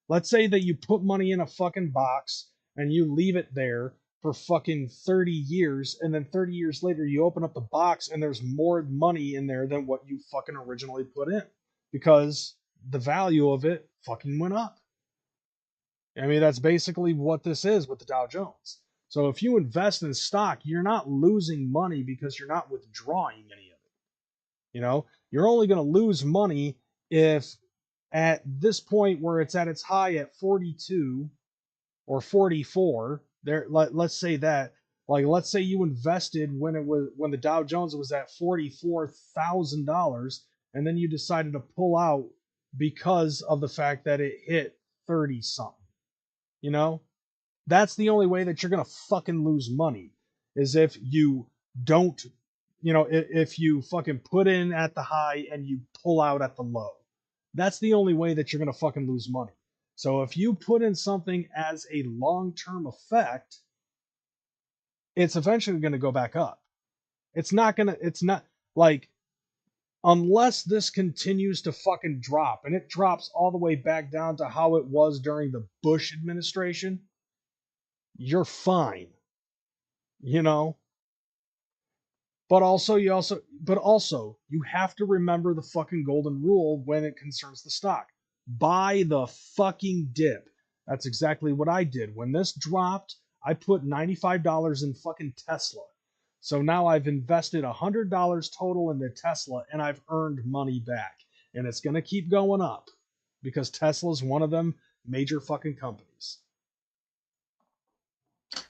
Let's say that you put money in a fucking box and you leave it there for fucking 30 years, and then 30 years later you open up the box and there's more money in there than what you fucking originally put in because the value of it fucking went up. I mean, that's basically what this is with the Dow Jones. So if you invest in stock, you're not losing money because you're not withdrawing any of it. You know, you're only going to lose money if at this point where it's at its high at 42 or 44, there, let's say that, like, let's say you invested when the Dow Jones was at $44,000, and then you decided to pull out because of the fact that it hit 30 something. You know, that's the only way that you're gonna fucking lose money, is if you don't, if you fucking put in at the high and you pull out at the low. That's the only way that you're gonna fucking lose money. So if you put in something as a long-term effect, it's eventually going to go back up. It's not like unless this continues to fucking drop, and it drops all the way back down to how it was during the Bush administration, you're fine. You know? But also you have to remember the fucking golden rule when it concerns the stock. Buy the fucking dip. That's exactly what I did. When this dropped, I put $95 in fucking Tesla. So now I've invested $100 total into Tesla and I've earned money back. And it's going to keep going up because Tesla's one of them major fucking companies.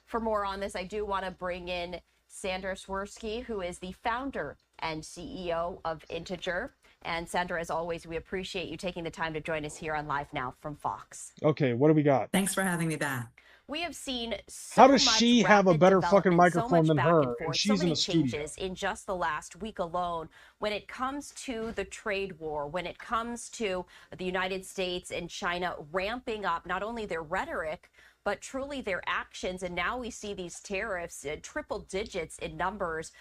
For more on this, I do want to bring in Sandra Swirsky, who is the founder and CEO of Integer. And Sandra, as always, we appreciate you taking the time to join us here on Live Now from Fox. Okay, what do we got? Thanks for having me back. We have seen so How does much she have a better fucking microphone so than back her? and forth, And she's so many in a studio. changes in just the last week alone when it comes to the trade war, when it comes to the United States and China ramping up not only their rhetoric, but truly their actions. And now we see these tariffs, triple digits in numbers,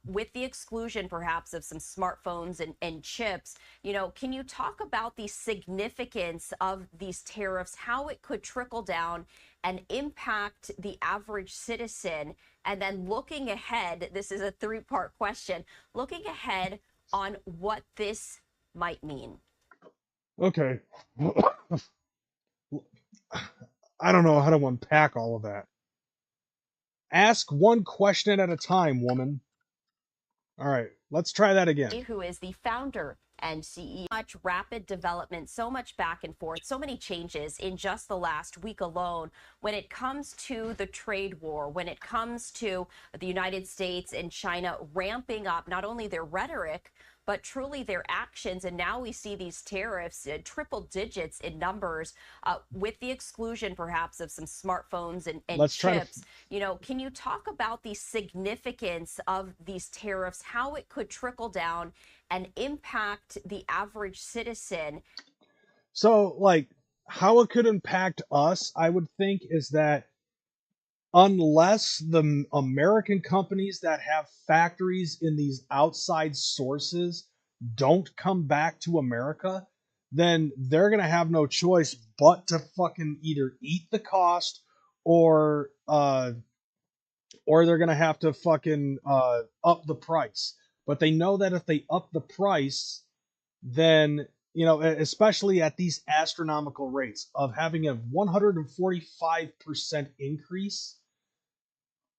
with the exclusion perhaps of some smartphones and chips. You know, can you talk about the significance of these tariffs, how it could trickle down and impact the average citizen? And then looking ahead, this is a three-part question, looking ahead on what this might mean. Okay. I don't know how to unpack all of that. Ask one question at a time, woman. All right, let's try that again. Who is the founder and CEO. Much rapid development, so much back and forth, so many changes in just the last week alone when it comes to the trade war, when it comes to the United States and China ramping up not only their rhetoric, but truly their actions. And now we see these tariffs, triple digits in numbers, with the exclusion perhaps of some smartphones and chips. You know, can you talk about the significance of these tariffs, how it could trickle down and impact the average citizen? So, like, how it could impact us, I would think, is that unless the American companies that have factories in these outside sources don't come back to America, then they're going to have no choice but to fucking either eat the cost or they're going to have to fucking up the price. But they know that if they up the price, then, you know, especially at these astronomical rates of having a 145% increase,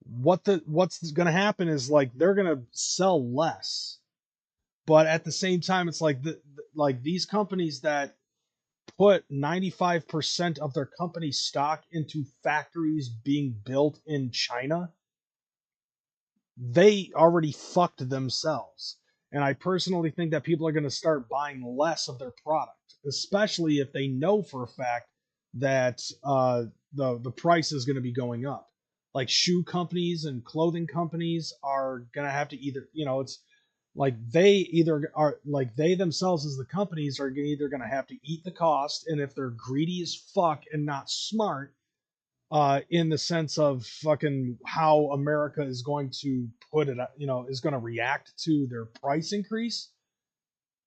what's going to happen is, like, they're going to sell less. But at the same time, it's like like these companies that put 95% of their company stock into factories being built in China, they already fucked themselves. And I personally think that people are going to start buying less of their product, especially if they know for a fact that the price is going to be going up. Like, shoe companies and clothing companies are going to have to either, you know, it's like they themselves as the companies are either going to have to eat the cost, and if they're greedy as fuck and not smart, in the sense of fucking how America is going to put it, you know, is going to react to their price increase,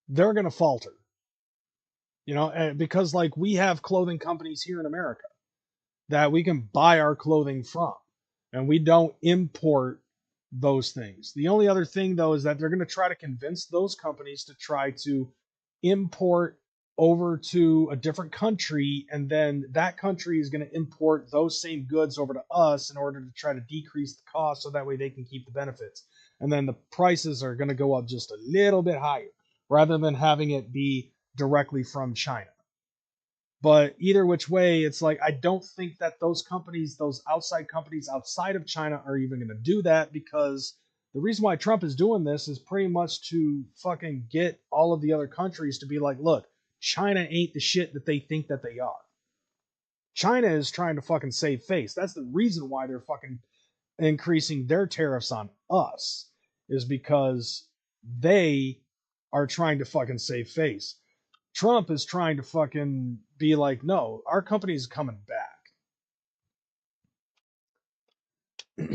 they're going to falter. You know, because, like, we have clothing companies here in America that we can buy our clothing from, and we don't import those things. The only other thing, though, is that they're going to try to convince those companies to try to import over to a different country, and then that country is going to import those same goods over to us in order to try to decrease the cost so that way they can keep the benefits. And then the prices are going to go up just a little bit higher rather than having it be directly from China. But either which way, it's like, I don't think that those companies, those outside companies outside of China, are even going to do that, because the reason why Trump is doing this is pretty much to fucking get all of the other countries to be like, look, China ain't the shit that they think that they are. China is trying to fucking save face. That's the reason why they're fucking increasing their tariffs on us, is because they are trying to fucking save face. Trump is trying to fucking be like, no, our company's coming back.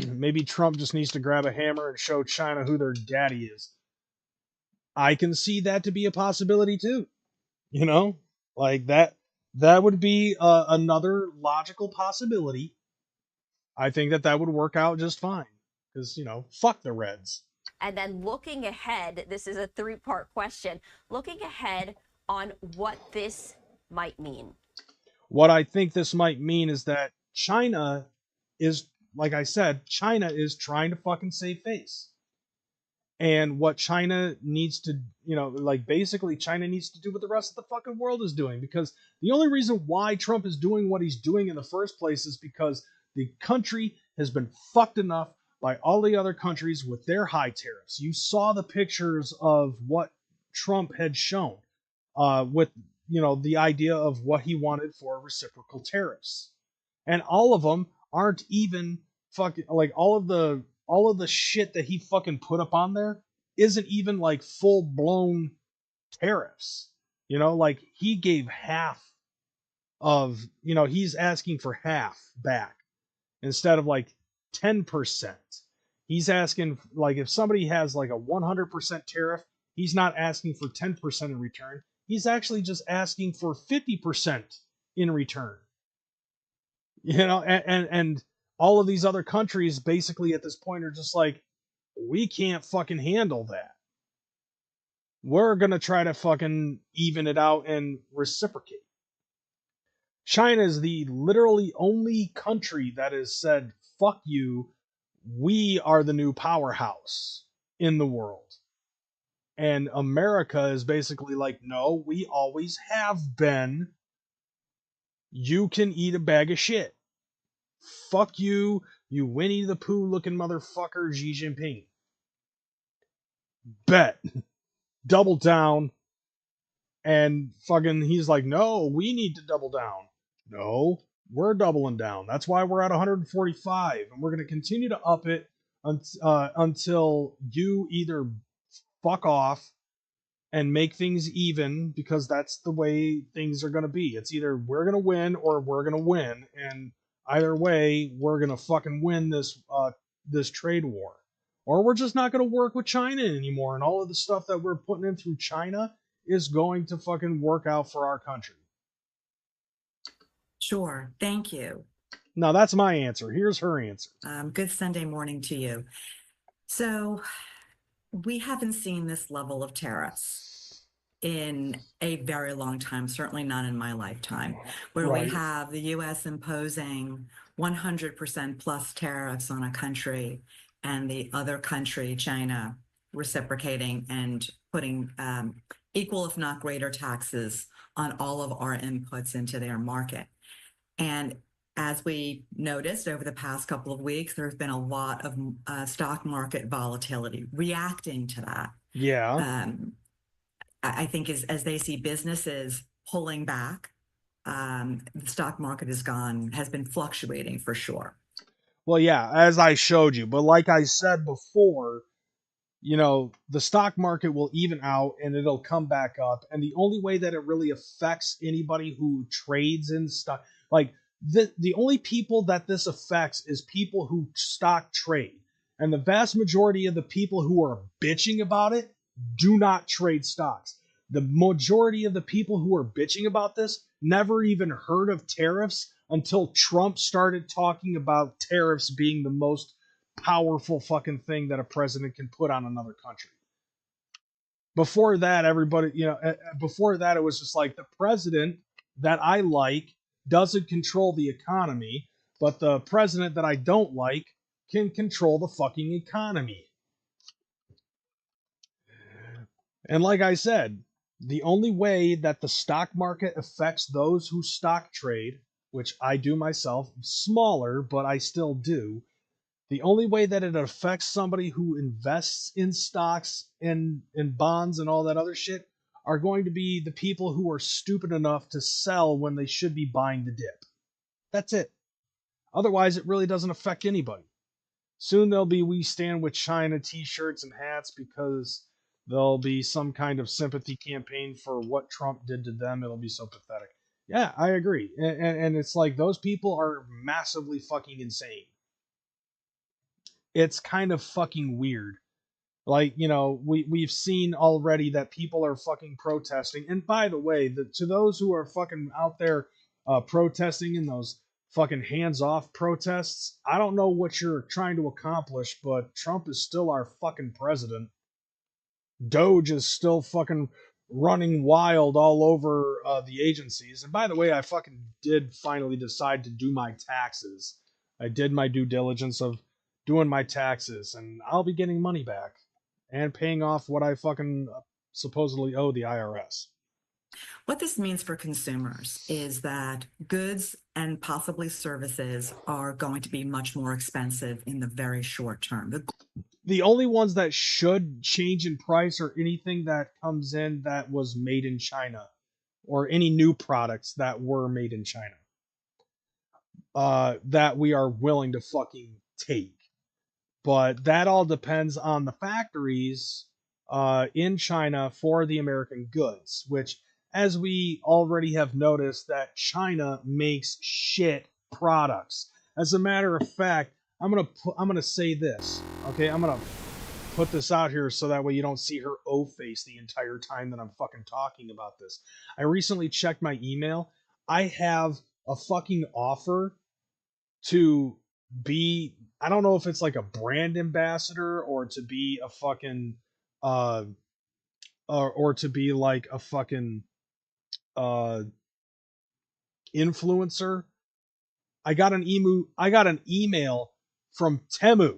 Maybe Trump just needs to grab a hammer and show China who their daddy is. I can see that to be a possibility too. You know, like that would be another logical possibility. I think that would work out just fine because fuck the Reds. And then looking ahead, this is a three-part question. Looking ahead on what this might mean. What I think this might mean is that China is, like I said, China is trying to fucking save face. And what China needs to, basically China needs to do what the rest of the fucking world is doing. Because the only reason why Trump is doing what he's doing in the first place is because the country has been fucked enough by all the other countries with their high tariffs. You saw the pictures of what Trump had shown with, the idea of what he wanted for reciprocal tariffs. And all of them aren't even fucking, like, all of the shit that he fucking put up on there isn't even like full blown tariffs. Like he gave half of, he's asking for half back instead of like 10%. He's asking, like, if somebody has like a 100% tariff, he's not asking for 10% in return. He's actually just asking for 50% in return. And all of these other countries basically at this point are just like, we can't fucking handle that. We're going to try to fucking even it out and reciprocate. China is the literally only country that has said, fuck you, we are the new powerhouse in the world. And America is basically like, no, we always have been. You can eat a bag of shit. Fuck you, you Winnie the Pooh looking motherfucker, Xi Jinping. Bet. Double down. And fucking, he's like, no, we need to double down. No, we're doubling down. That's why we're at 145. And we're going to continue to up it until you either fuck off and make things even, because that's the way things are going to be. It's either we're going to win or we're going to win. And either way, we're going to fucking win this trade war. Or we're just not going to work with China anymore. And all of the stuff that we're putting in through China is going to fucking work out for our country. Sure. Thank you. Now, that's my answer. Here's her answer. Good Sunday morning to you. So we haven't seen this level of tariffs in a very long time, certainly not in my lifetime, where Right. we have the U.S. imposing 100% plus tariffs on a country and the other country, China, reciprocating and putting equal, if not greater, taxes on all of our inputs into their market. And as we noticed over the past couple of weeks, there's been a lot of stock market volatility reacting to that. Yeah. I think as they see businesses pulling back, the stock market has been fluctuating for sure. Well, yeah, as I showed you. But like I said before, the stock market will even out and it'll come back up. And the only way that it really affects anybody who trades in stock, like the only people that this affects is people who stock trade. And the vast majority of the people who are bitching about it do not trade stocks. The majority of the people who are bitching about this never even heard of tariffs until Trump started talking about tariffs being the most powerful fucking thing that a president can put on another country. Before that, before that, it was just like, the president that I like doesn't control the economy, but the president that I don't like can control the fucking economy. And like I said, the only way that the stock market affects those who stock trade, which I do myself, smaller, but I still do. The only way that it affects somebody who invests in stocks and bonds and all that other shit are going to be the people who are stupid enough to sell when they should be buying the dip. That's it. Otherwise, it really doesn't affect anybody. Soon there'll be We Stand With China t-shirts and hats because there'll be some kind of sympathy campaign for what Trump did to them. It'll be so pathetic. Yeah, I agree. And it's like, those people are massively fucking insane. It's kind of fucking weird Like, you know, we've seen already that people are fucking protesting. And by the way, to those who are fucking out there protesting in those fucking hands-off protests, I don't know what you're trying to accomplish, but Trump is still our fucking president. Doge is still fucking running wild all over the agencies. And by the way, I fucking did finally decide to do my taxes. I did my due diligence of doing my taxes, and I'll be getting money back and paying off what I fucking supposedly owe the IRS. What this means for consumers is that goods and possibly services are going to be much more expensive in the very short term. The only ones that should change in price are anything that comes in that was made in China, or any new products that were made in China, that we are willing to fucking take. But that all depends on the factories in China for the American goods, which, as we already have noticed, that China makes shit products. As a matter of fact, I'm gonna say this, okay? I'm gonna put this out here so that way you don't see her O-face the entire time that I'm fucking talking about this. I recently checked my email. I have a fucking offer to be, I don't know if it's like a brand ambassador or to be a fucking or to be like a fucking influencer. I got an email from Temu.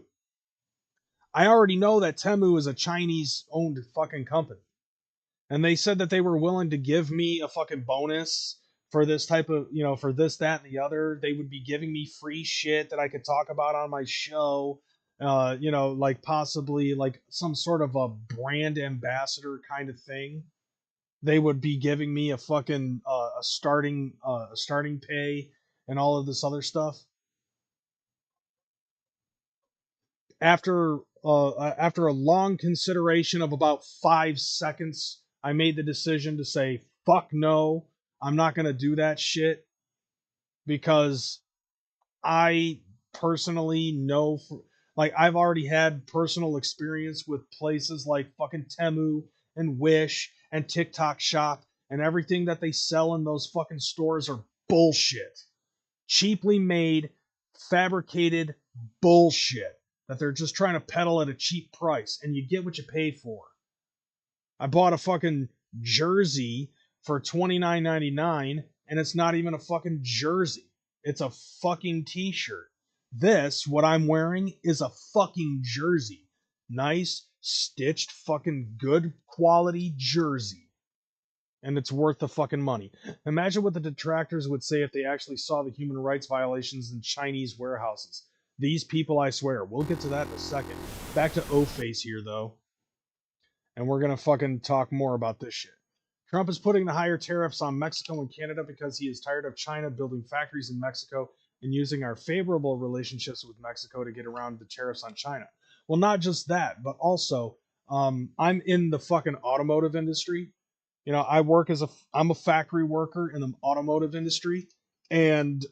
I already know that Temu is a Chinese owned fucking company. And they said that they were willing to give me a fucking bonus for this type of, you know, for this, that, and the other. They would be giving me free shit that I could talk about on my show. You know, like possibly like some sort of a brand ambassador kind of thing. They would be giving me a fucking a starting pay and all of this other stuff. After a long consideration of about 5 seconds, I made the decision to say, fuck no, I'm not going to do that shit, because I personally know, like, I've already had personal experience with places like fucking Temu and Wish and TikTok Shop, and everything that they sell in those fucking stores are bullshit. Cheaply made, fabricated bullshit that they're just trying to peddle at a cheap price, and you get what you pay for. I bought a fucking jersey for $29.99, and it's not even a fucking jersey. It's a fucking t-shirt. This, what I'm wearing, is a fucking jersey. Nice, stitched, fucking good quality jersey. And it's worth the fucking money. Imagine what the detractors would say if they actually saw the human rights violations in Chinese warehouses. These people, I swear. We'll get to that in a second. Back to O-Face here, though. And we're gonna fucking talk more about this shit. Trump is putting the higher tariffs on Mexico and Canada because he is tired of China building factories in Mexico and using our favorable relationships with Mexico to get around the tariffs on China. Well, not just that, but also, I'm in the fucking automotive industry. You know, I'm a factory worker in the automotive industry, and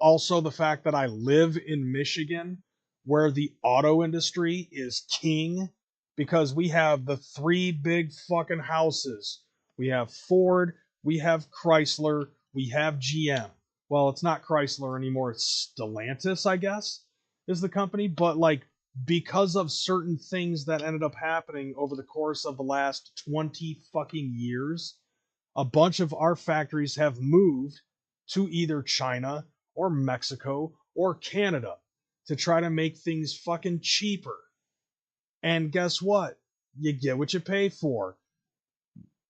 also the fact that I live in Michigan, where the auto industry is king, because we have the three big fucking houses. We have Ford, we have Chrysler, we have GM. Well, it's not Chrysler anymore, it's Stellantis, I guess, is the company, but like, because of certain things that ended up happening over the course of the last 20 fucking years, a bunch of our factories have moved to either China or Mexico or Canada to try to make things fucking cheaper. And guess what? You get what you pay for.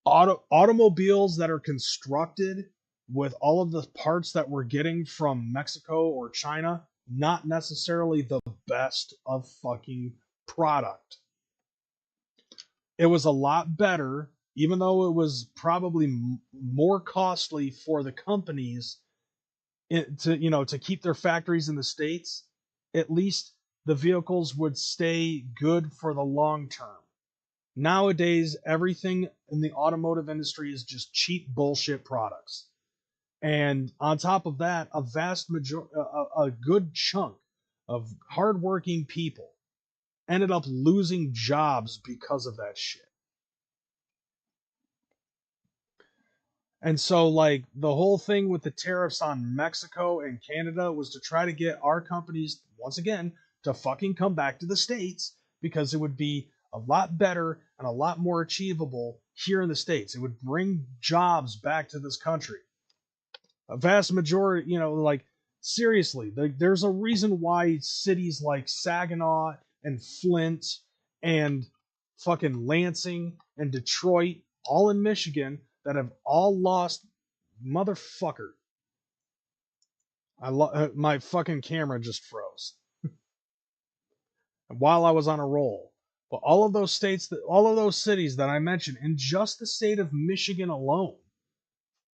Automobiles that are constructed with all of the parts that we're getting from Mexico or China, not necessarily the best of fucking product. It was a lot better, even though it was probably more costly for the companies to keep their factories in the States. At least the vehicles would stay good for the long term. Nowadays, everything in the automotive industry is just cheap bullshit products. And on top of that, a good chunk of hardworking people ended up losing jobs because of that shit. And so, like, the whole thing with the tariffs on Mexico and Canada was to try to get our companies, once again, to fucking come back to the States, because it would be a lot better and a lot more achievable here in the States. It would bring jobs back to this country. A vast majority, like, seriously, there's a reason why cities like Saginaw and Flint and fucking Lansing and Detroit, all in Michigan, that have all lost. Motherfucker, my fucking camera just froze while I was on a roll. But all of those cities that I mentioned, in just the state of Michigan alone,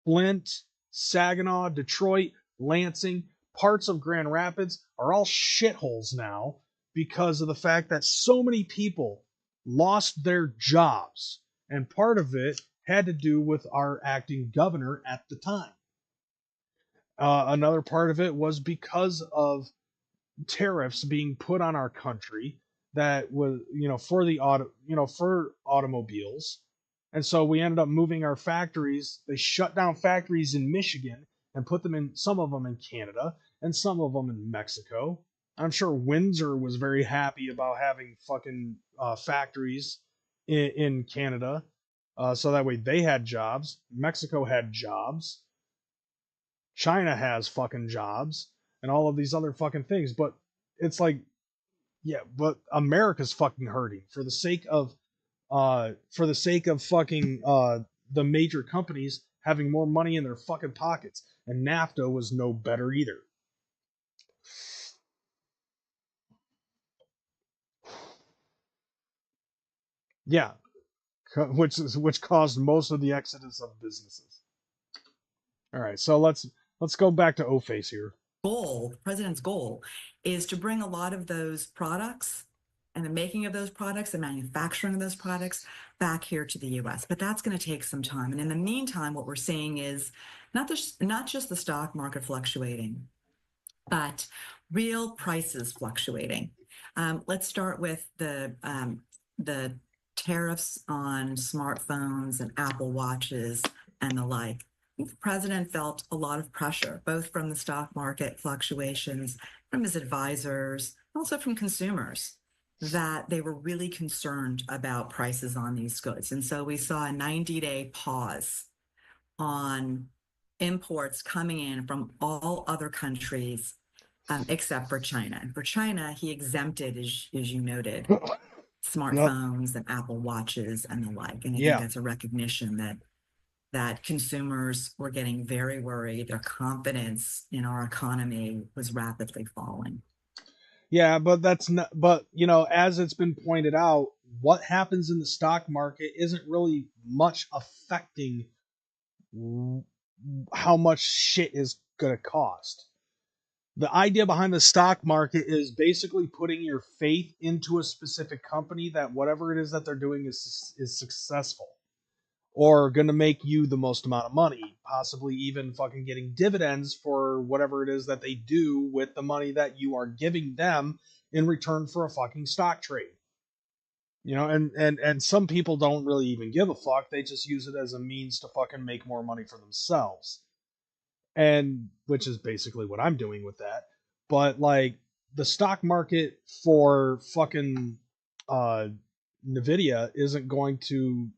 Flint, Saginaw, Detroit, Lansing, parts of Grand Rapids, are all shitholes now because of the fact that so many people lost their jobs. And part of it had to do with our acting governor at the time. Another part of it was because of tariffs being put on our country that was, for automobiles. And so we ended up moving our factories. They shut down factories in Michigan and put them in, some of them in Canada and some of them in Mexico. I'm sure Windsor was very happy about having fucking factories in Canada. So that way they had jobs. Mexico had jobs. China has fucking jobs. And all of these other fucking things. But it's like, yeah, but America's fucking hurting for the sake of fucking the major companies having more money in their fucking pockets. And NAFTA was no better either. Yeah, which caused most of the exodus of businesses. All right, so let's go back to O-Face here. The president's goal is to bring a lot of those products and the making of those products, the manufacturing of those products back here to the U.S. But that's going to take some time. And in the meantime, what we're seeing is not just the stock market fluctuating, but real prices fluctuating. Let's start with the tariffs on smartphones and Apple Watches and the like. I think the president felt a lot of pressure, both from the stock market fluctuations, from his advisors, also from consumers, that they were really concerned about prices on these goods. And so we saw a 90-day pause on imports coming in from all other countries except for China. And for China, he exempted, as you noted, smartphones and Apple Watches and the like. And I think that's a recognition that consumers were getting very worried. Their confidence in our economy was rapidly falling. Yeah, but that's not, but as it's been pointed out, what happens in the stock market isn't really much affecting how much shit is going to cost. The idea behind the stock market is basically putting your faith into a specific company that whatever it is that they're doing is successful, or going to make you the most amount of money, possibly even fucking getting dividends for whatever it is that they do with the money that you are giving them in return for a fucking stock trade. And some people don't really even give a fuck. They just use it as a means to fucking make more money for themselves. And which is basically what I'm doing with that. But like the stock market for fucking Nvidia isn't going to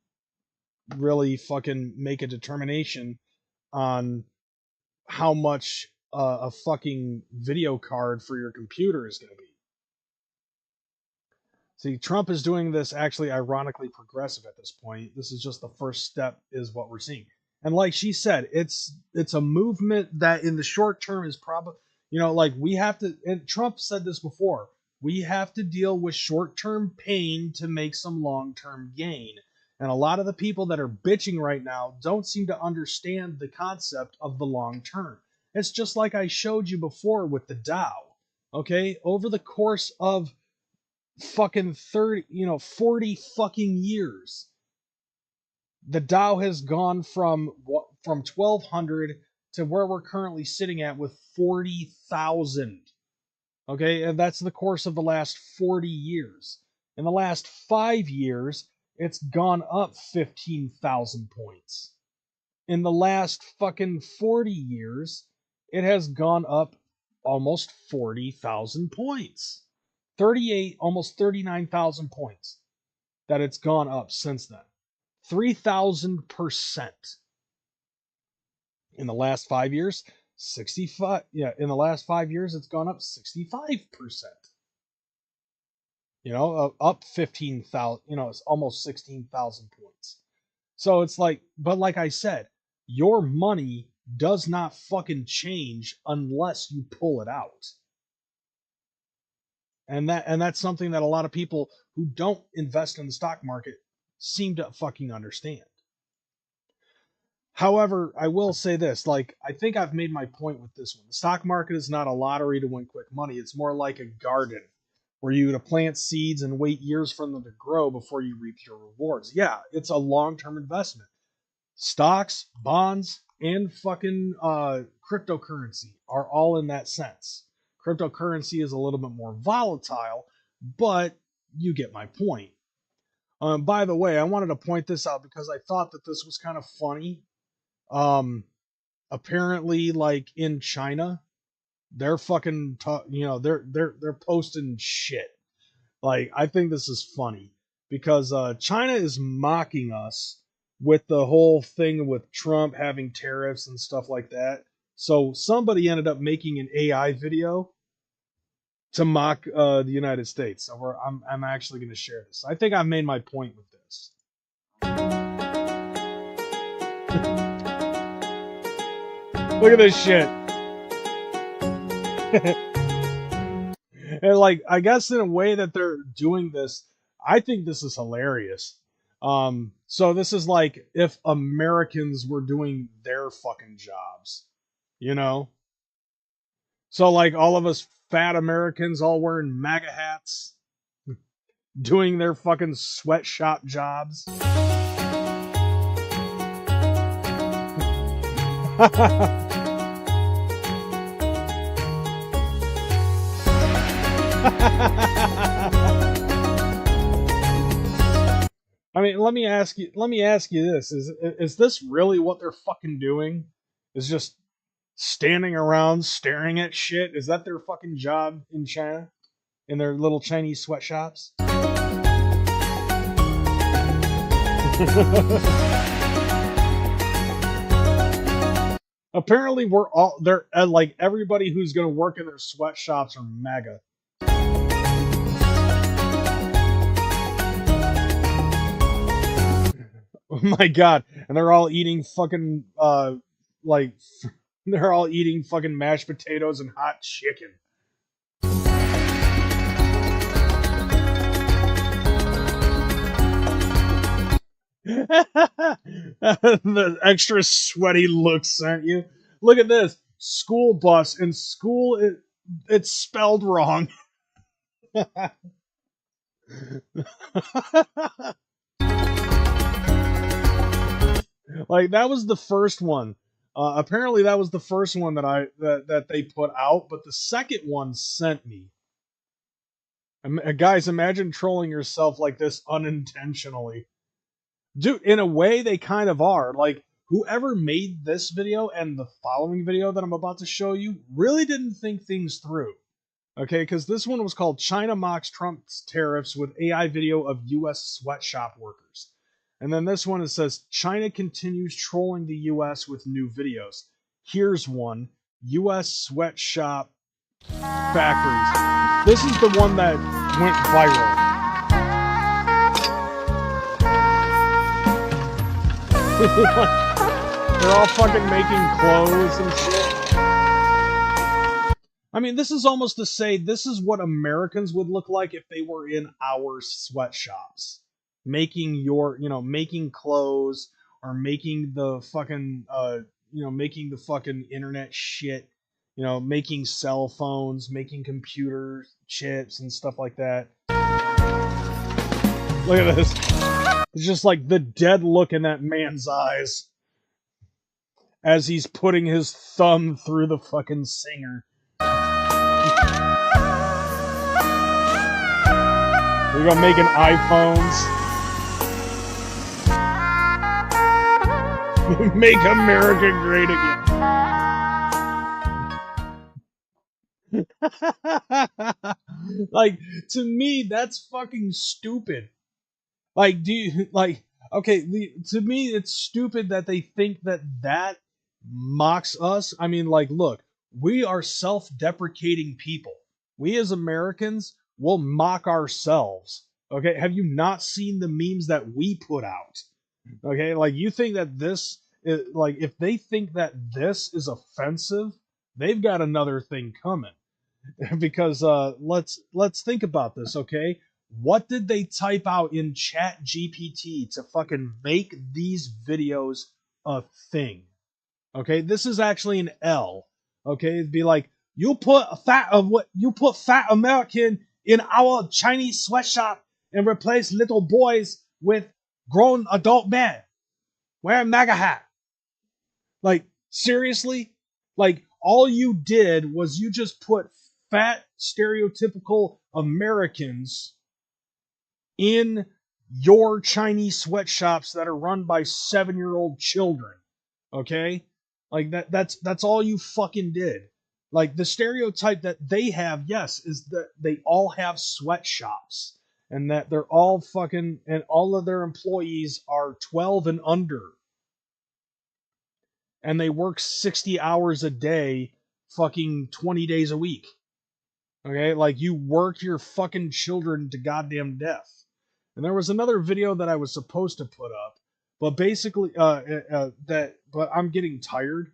really fucking make a determination on how much a fucking video card for your computer is going to be. See, Trump is doing this actually ironically progressive at this point. This is just the first step, is what we're seeing. And like she said, it's a movement that in the short term is probably, like we have to, and Trump said this before, we have to deal with short-term pain to make some long-term gain. And a lot of the people that are bitching right now don't seem to understand the concept of the long term. It's just like I showed you before with the Dow. Okay? Over the course of fucking 40 fucking years, the Dow has gone from 1200 to where we're currently sitting at with 40,000. Okay, and that's the course of the last 40 years. In the last 5 years, it's gone up 15,000 points. In the last fucking 40 years, it has gone up almost 40,000 points. 38, almost 39,000 points that it's gone up since then. 3,000%. In the last 5 years, 65. Yeah, in the last 5 years, it's gone up 65%. You know, up 15,000, you know, it's almost 16,000 points. So it's like, but like I said, your money does not fucking change unless you pull it out. And that's something that a lot of people who don't invest in the stock market seem to fucking understand. However, I will say this, like, I think I've made my point with this one. The stock market is not a lottery to win quick money. It's more like a garden where you to plant seeds and wait years for them to grow before you reap your rewards. Yeah, it's a long-term investment. Stocks, bonds, and fucking cryptocurrency are all in that sense. Cryptocurrency is a little bit more volatile, but you get my point. By the way, I wanted to point this out because I thought that this was kind of funny. Apparently, like in China, they're fucking, they're posting shit. Like, I think this is funny because China is mocking us with the whole thing with Trump having tariffs and stuff like that. So somebody ended up making an AI video to mock the United States. So I'm actually going to share this. I think I've made my point with this. Look at this shit. And like, I guess in a way that they're doing this, I think this is hilarious. So this is like if Americans were doing their fucking jobs, you know? So like all of us fat Americans all wearing MAGA hats, doing their fucking sweatshop jobs. I mean, let me ask you this. Is this really what they're fucking doing? Is just standing around staring at shit? Is that their fucking job in China? In their little Chinese sweatshops? Apparently we're all they're like everybody who's gonna work in their sweatshops are MAGA. Oh my god. And they're all eating fucking like they're all eating fucking mashed potatoes and hot chicken. The extra sweaty look sent you. Look at this. School bus. In school it's spelled wrong. Like that was the first one. Apparently that was the first one that they put out, but the second one sent me. Guys, imagine trolling yourself like this unintentionally. Dude, in a way they kind of are. Like whoever made this video and the following video that I'm about to show you really didn't think things through. Okay, because this one was called China Mocks Trump's Tariffs with AI Video of U.S. Sweatshop Workers. And then this one, it says, China continues trolling the U.S. with new videos. Here's one, U.S. sweatshop factories. This is the one that went viral. They're all fucking making clothes and shit. I mean, this is almost to say this is what Americans would look like if they were in our sweatshops. Making making clothes or making the fucking, making the fucking internet shit, making cell phones, making computer chips and stuff like that. Look at this. It's just like the dead look in that man's eyes as he's putting his thumb through the fucking singer. We're gonna making iPhones. Make America great again. Like, to me, that's fucking stupid. Like, okay, to me, it's stupid that they think that that mocks us. I mean, like, look, we are self-deprecating people. We as Americans will mock ourselves. Okay, have you not seen the memes that we put out? Okay, like, you think that this is, like, if they think that this is offensive, they've got another thing coming. Because let's think about this, okay? What did they type out in Chat GPT to fucking make these videos a thing? Okay, this is actually an L. Okay, it'd be like, you put fat American in our Chinese sweatshop and replace little boys with grown adult men wearing MAGA hat. Like, seriously? Like, all you did was you just put fat, stereotypical Americans in your Chinese sweatshops that are run by 7-year-old children. Okay? Like, that's all you fucking did. Like, the stereotype that they have, yes, is that they all have sweatshops. And that they're all fucking, and all of their employees are 12 and under. And they work 60 hours a day, fucking 20 days a week. Okay? Like, you work your fucking children to goddamn death. And there was another video that I was supposed to put up, but basically, but I'm getting tired.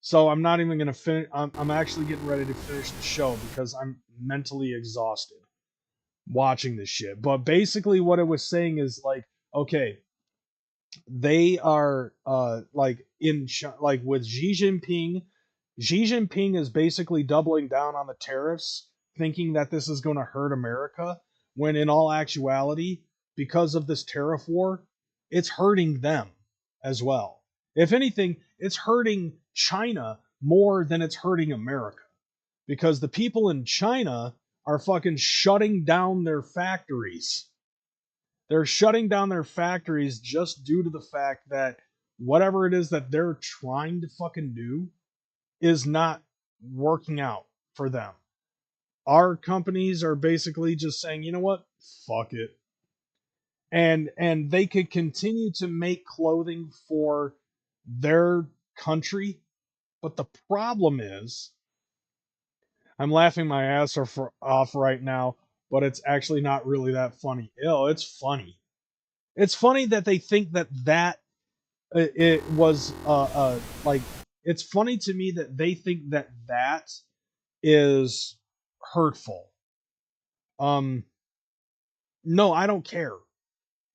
So I'm not even going to finish. I'm actually getting ready to finish the show because I'm mentally exhausted watching this shit. But basically what it was saying is, like, okay, they are like like with Xi Jinping. Xi Jinping is basically doubling down on the tariffs, thinking that this is going to hurt America, when in all actuality, because of this tariff war, it's hurting them as well. If anything, it's hurting China more than it's hurting America, because the people in China are fucking shutting down their factories. They're shutting down their factories just due to the fact that whatever it is that they're trying to fucking do is not working out for them. Our companies are basically just saying, you know what? Fuck it. And they could continue to make clothing for their country, but the problem is, I'm laughing my ass off right now, but it's actually not really that funny. Ew, it's funny. It's funny that they think that it was like, it's funny to me that they think that that is hurtful. No, I don't care.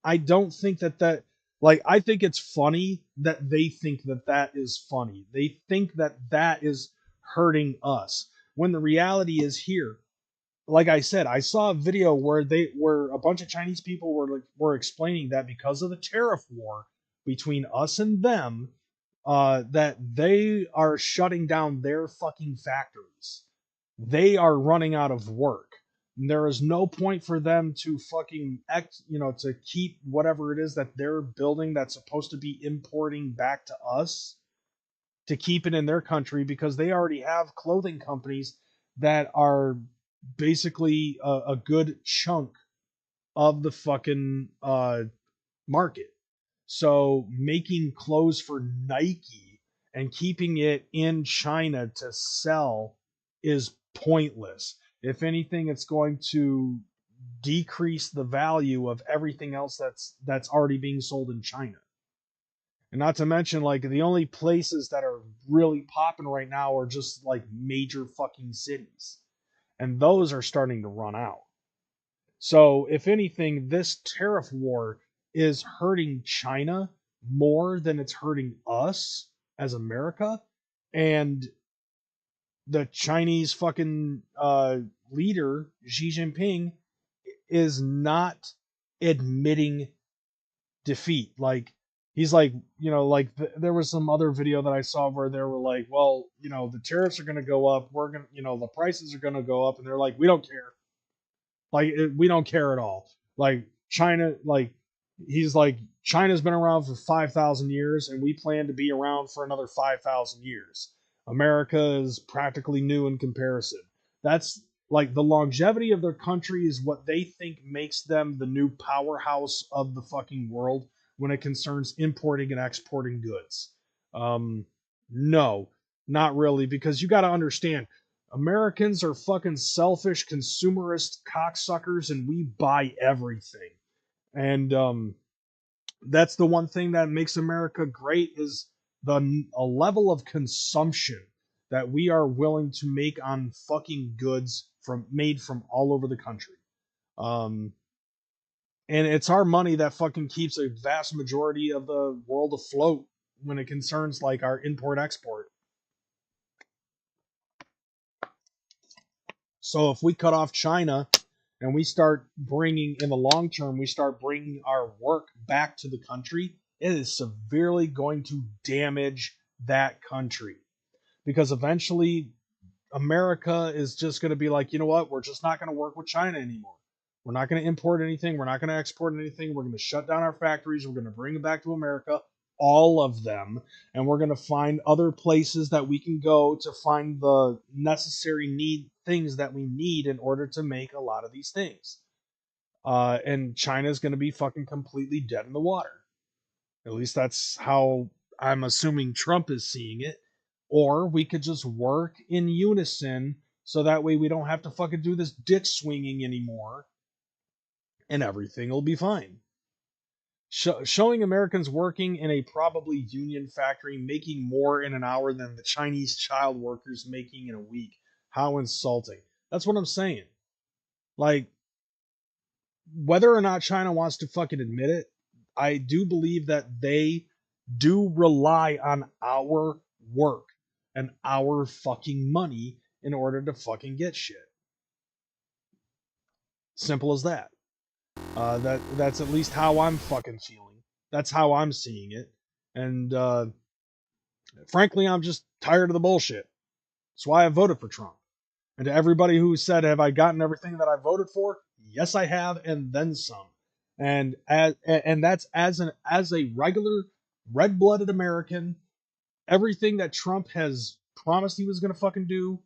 I don't think that like, I think it's funny that they think that that is funny. They think that that is hurting us, when the reality is here. Like I said, I saw a video where a bunch of Chinese people were explaining that because of the tariff war between us and them, that they are shutting down their fucking factories. They are running out of work. There is no point for them to fucking to keep whatever it is that they're building that's supposed to be importing back to us, to keep it in their country, because they already have clothing companies that are basically a good chunk of the fucking market. So making clothes for Nike and keeping it in China to sell is pointless. If anything, it's going to decrease the value of everything else that's already being sold in China. And not to mention, like, the only places that are really popping right now are just like major fucking cities. And those are starting to run out. So, if anything, this tariff war is hurting China more than it's hurting us as America. And the Chinese fucking leader, Xi Jinping, is not admitting defeat. Like, he's like, like, there was some other video that I saw where they were like, well, the tariffs are going to go up. We're going to, the prices are going to go up. And they're like, we don't care. Like, we don't care at all. Like, China, like, he's like, China's been around for 5,000 years, and we plan to be around for another 5,000 years. America is practically new in comparison. That's like the longevity of their country is what they think makes them the new powerhouse of the fucking world when it concerns importing and exporting goods. No, not really, because you got to understand, Americans are fucking selfish, consumerist cocksuckers, and we buy everything. And that's the one thing that makes America great is a level of consumption that we are willing to make on fucking goods made from all over the country. And it's our money that fucking keeps a vast majority of the world afloat when it concerns like our import export. So if we cut off China and we start bringing, in the long term, we start bringing our work back to the country, it is severely going to damage that country. Because eventually America is just going to be like, you know what, we're just not going to work with China anymore. We're not going to import anything. We're not going to export anything. We're going to shut down our factories. We're going to bring them back to America, all of them. And we're going to find other places that we can go to find the necessary things that we need in order to make a lot of these things. And China's going to be fucking completely dead in the water. At least that's how I'm assuming Trump is seeing it. Or we could just work in unison so that way we don't have to fucking do this dick swinging anymore. And everything will be fine. Showing Americans working in a probably union factory making more in an hour than the Chinese child workers making in a week. How insulting. That's what I'm saying. Like, whether or not China wants to fucking admit it, I do believe that they do rely on our work and our fucking money in order to fucking get shit. Simple as that. That's at least how I'm fucking feeling. That's how I'm seeing it. And frankly, I'm just tired of the bullshit. That's why I voted for Trump. And to everybody who said, have I gotten everything that I voted for? Yes, I have, and then some. And that's as a regular red-blooded American, everything that Trump has promised he was going to fucking do,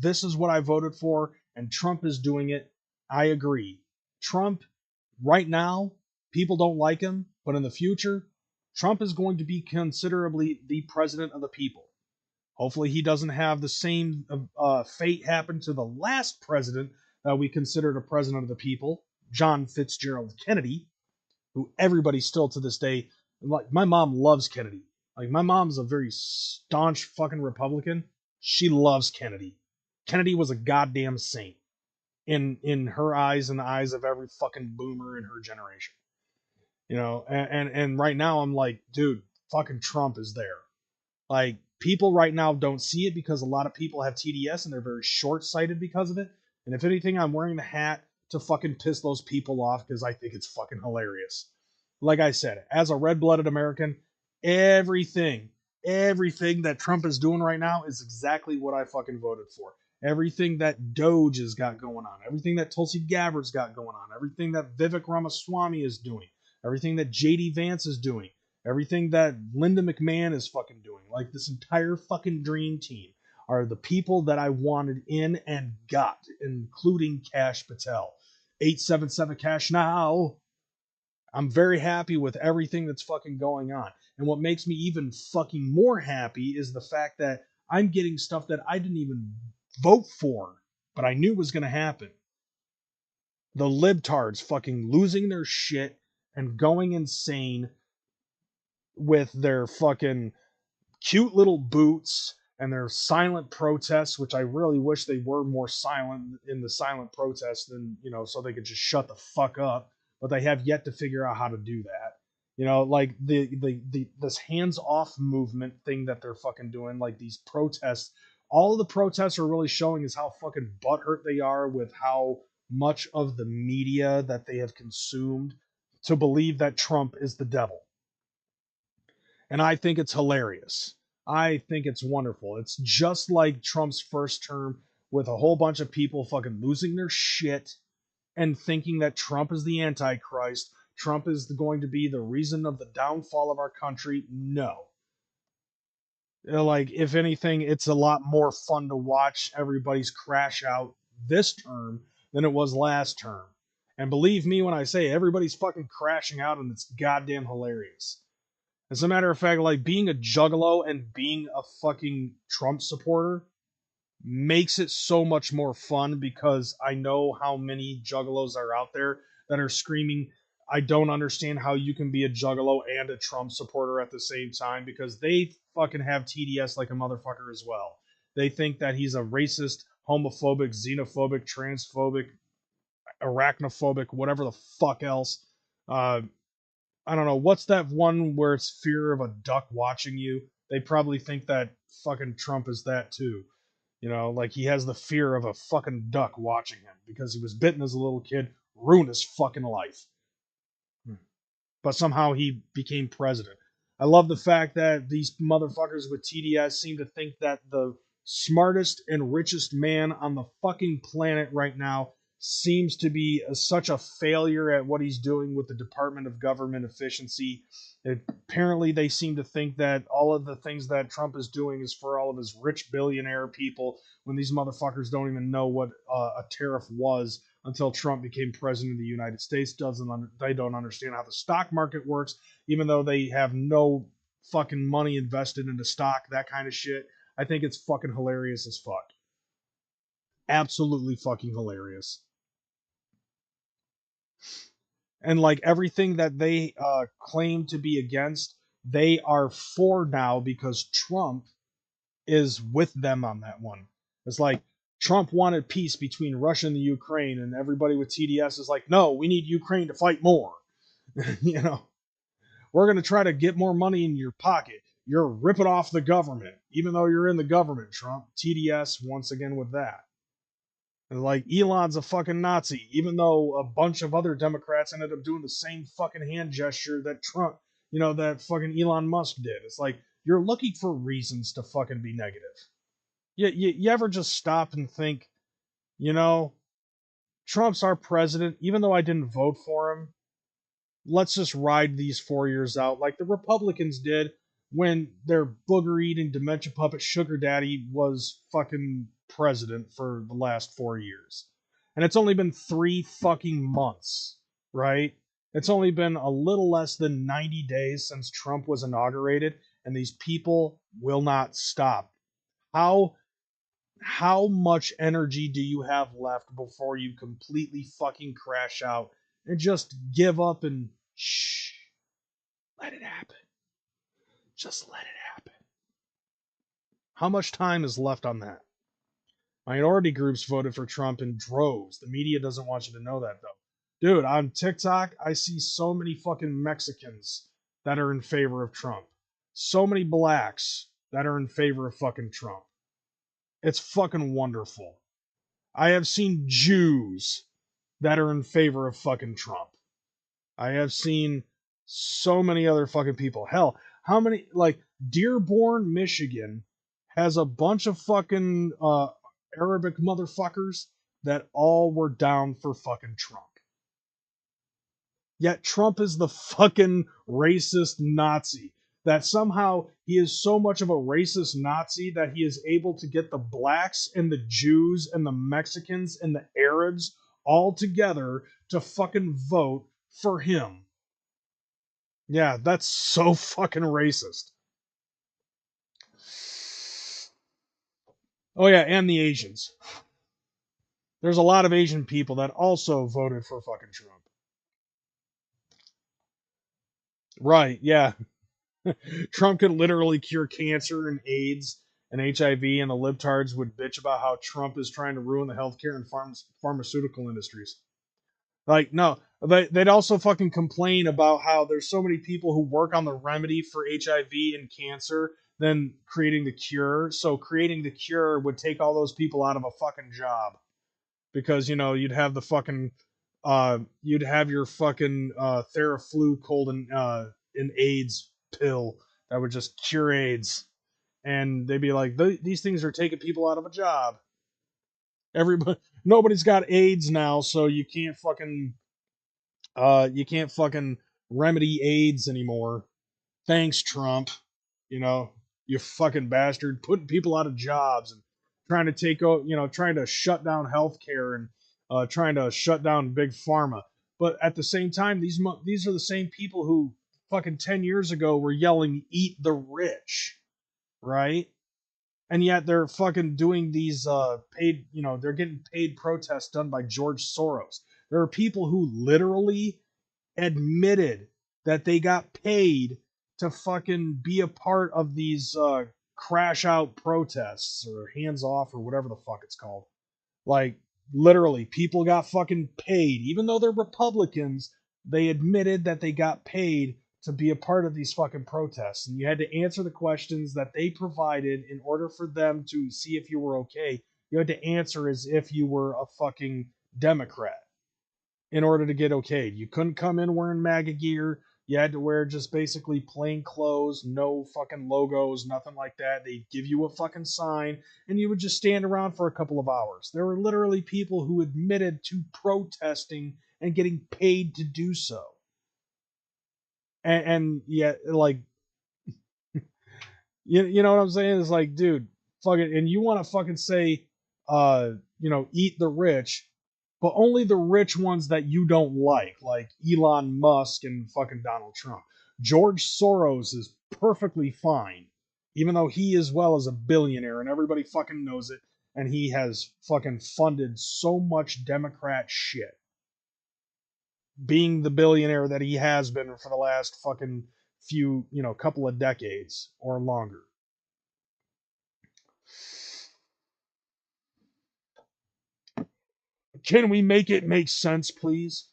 this is what I voted for, and Trump is doing it. I agree. Trump, right now, people don't like him, but in the future, Trump is going to be considerably the president of the people. Hopefully he doesn't have the same fate happen to the last president that we considered a president of the people, John Fitzgerald Kennedy, who everybody still to this day, like, my mom loves Kennedy. Like, my mom's a very staunch fucking Republican. She loves Kennedy. Kennedy was a goddamn saint in her eyes and the eyes of every fucking boomer in her generation. You know, and right now I'm like, dude, fucking Trump is there. Like, people right now don't see it because a lot of people have TDS and they're very short-sighted because of it. And if anything, I'm wearing the hat to fucking piss those people off because I think it's fucking hilarious. Like I said, as a red-blooded American, everything that Trump is doing right now is exactly what I fucking voted for. Everything that Doge has got going on, everything that Tulsi Gabbard's got going on, everything that Vivek Ramaswamy is doing, everything that JD Vance is doing, everything that Linda McMahon is fucking doing, like this entire fucking dream team are the people that I wanted in and got, including Kash Patel. 877 Cash now. I'm very happy with everything that's fucking going on. And what makes me even fucking more happy is the fact that I'm getting stuff that I didn't even vote for, but I knew was going to happen. The libtards fucking losing their shit and going insane with their fucking cute little boots and their silent protests, which I really wish they were more silent in the silent protests than, you know, so they could just shut the fuck up. But they have yet to figure out how to do that. You know, like this hands-off movement thing that they're fucking doing, like these protests. All of the protests are really showing is how fucking butthurt they are with how much of the media that they have consumed to believe that Trump is the devil. And I think it's hilarious. I think it's wonderful. It's just like Trump's first term with a whole bunch of people fucking losing their shit and thinking that Trump is the Antichrist, Trump is going to be the reason of the downfall of our country. No. Like, if anything, it's a lot more fun to watch everybody's crash out this term than it was last term. And believe me when I say everybody's fucking crashing out, and it's goddamn hilarious. As a matter of fact, like, being a juggalo and being a fucking Trump supporter makes it so much more fun, because I know how many juggalos are out there that are screaming, I don't understand how you can be a juggalo and a Trump supporter at the same time, because they fucking have TDS like a motherfucker as well. They think that he's a racist, homophobic, xenophobic, transphobic, arachnophobic, whatever the fuck else. I don't know, what's that one where it's fear of a duck watching you? They probably think that fucking Trump is that too. You know, like, he has the fear of a fucking duck watching him because he was bitten as a little kid, ruined his fucking life. But somehow he became president. I love the fact that these motherfuckers with TDS seem to think that the smartest and richest man on the fucking planet right now seems to be such a failure at what he's doing with the Department of Government Efficiency. Apparently, they seem to think that all of the things that Trump is doing is for all of his rich billionaire people, when these motherfuckers don't even know what a tariff was until Trump became president of the United States. They don't understand how the stock market works, even though they have no fucking money invested into stock, that kind of shit. I think it's fucking hilarious as fuck. Absolutely fucking hilarious. And like, everything that they claim to be against, they are for now, because Trump is with them on that one. It's like, Trump wanted peace between Russia and the Ukraine, and everybody with TDS is like, no, we need Ukraine to fight more. You know, we're going to try to get more money in your pocket. You're ripping off the government, even though you're in the government, Trump. TDS once again with that. And like, Elon's a fucking Nazi, even though a bunch of other Democrats ended up doing the same fucking hand gesture that Trump, that fucking Elon Musk did. It's like, you're looking for reasons to fucking be negative. You ever just stop and think, Trump's our president, even though I didn't vote for him, let's just ride these 4 years out like the Republicans did when their booger-eating dementia puppet sugar daddy was fucking president for the last 4 years. And it's only been 3 fucking months, right? It's only been a little less than 90 days since Trump was inaugurated, and these people will not stop. How much energy do you have left before you completely fucking crash out and just give up and let it happen? Just let it happen. How much time is left on that? Minority groups voted for Trump in droves. The media doesn't want you to know that, though. Dude, on TikTok, I see so many fucking Mexicans that are in favor of Trump. So many blacks that are in favor of fucking Trump. It's fucking wonderful. I have seen Jews that are in favor of fucking Trump. I have seen so many other fucking people. Hell, how many, like, Dearborn, Michigan has a bunch of fucking Arabic motherfuckers that all were down for fucking Trump. Yet Trump is the fucking racist Nazi. That somehow he is so much of a racist Nazi that he is able to get the blacks and the Jews and the Mexicans and the Arabs all together to fucking vote for him. Yeah, that's so fucking racist. Oh yeah, and the Asians. There's a lot of Asian people that also voted for fucking Trump. Right, yeah. Trump could literally cure cancer and AIDS and HIV, and the libtards would bitch about how Trump is trying to ruin the healthcare and pharmaceutical industries. Like, no, they'd also fucking complain about how there's so many people who work on the remedy for HIV and cancer than creating the cure. So creating the cure would take all those people out of a fucking job. Because, you'd have the fucking, you'd have your fucking Theraflu cold and AIDS pill that would just cure AIDS, and they'd be like, these things are taking people out of a job. nobody's got AIDS now, so you can't fucking remedy AIDS anymore. Thanks, Trump. You know, you fucking bastard, putting people out of jobs and trying to trying to shut down healthcare and trying to shut down big pharma. But at the same time, these are the same people who fucking 10 years ago were yelling, "Eat the rich," right? And yet they're fucking doing these paid, they're getting paid protests done by George Soros. There are people who literally admitted that they got paid to fucking be a part of these crash out protests or hands off or whatever the fuck it's called. Like, literally, people got fucking paid. Even though they're Republicans, they admitted that they got paid to be a part of these fucking protests. And you had to answer the questions that they provided in order for them to see if you were okay. You had to answer as if you were a fucking Democrat in order to get okayed. You couldn't come in wearing MAGA gear. You had to wear just basically plain clothes, no fucking logos, nothing like that. They'd give you a fucking sign, and you would just stand around for a couple of hours. There were literally people who admitted to protesting and getting paid to do so. And yet, like, you know what I'm saying? It's like, dude, fuck it. And you want to fucking say, eat the rich, but only the rich ones that you don't like Elon Musk and fucking Donald Trump. George Soros is perfectly fine, even though he as well is a billionaire and everybody fucking knows it, and he has fucking funded so much Democrat shit. Being the billionaire that he has been for the last fucking few, couple of decades or longer. Can we make it make sense, please?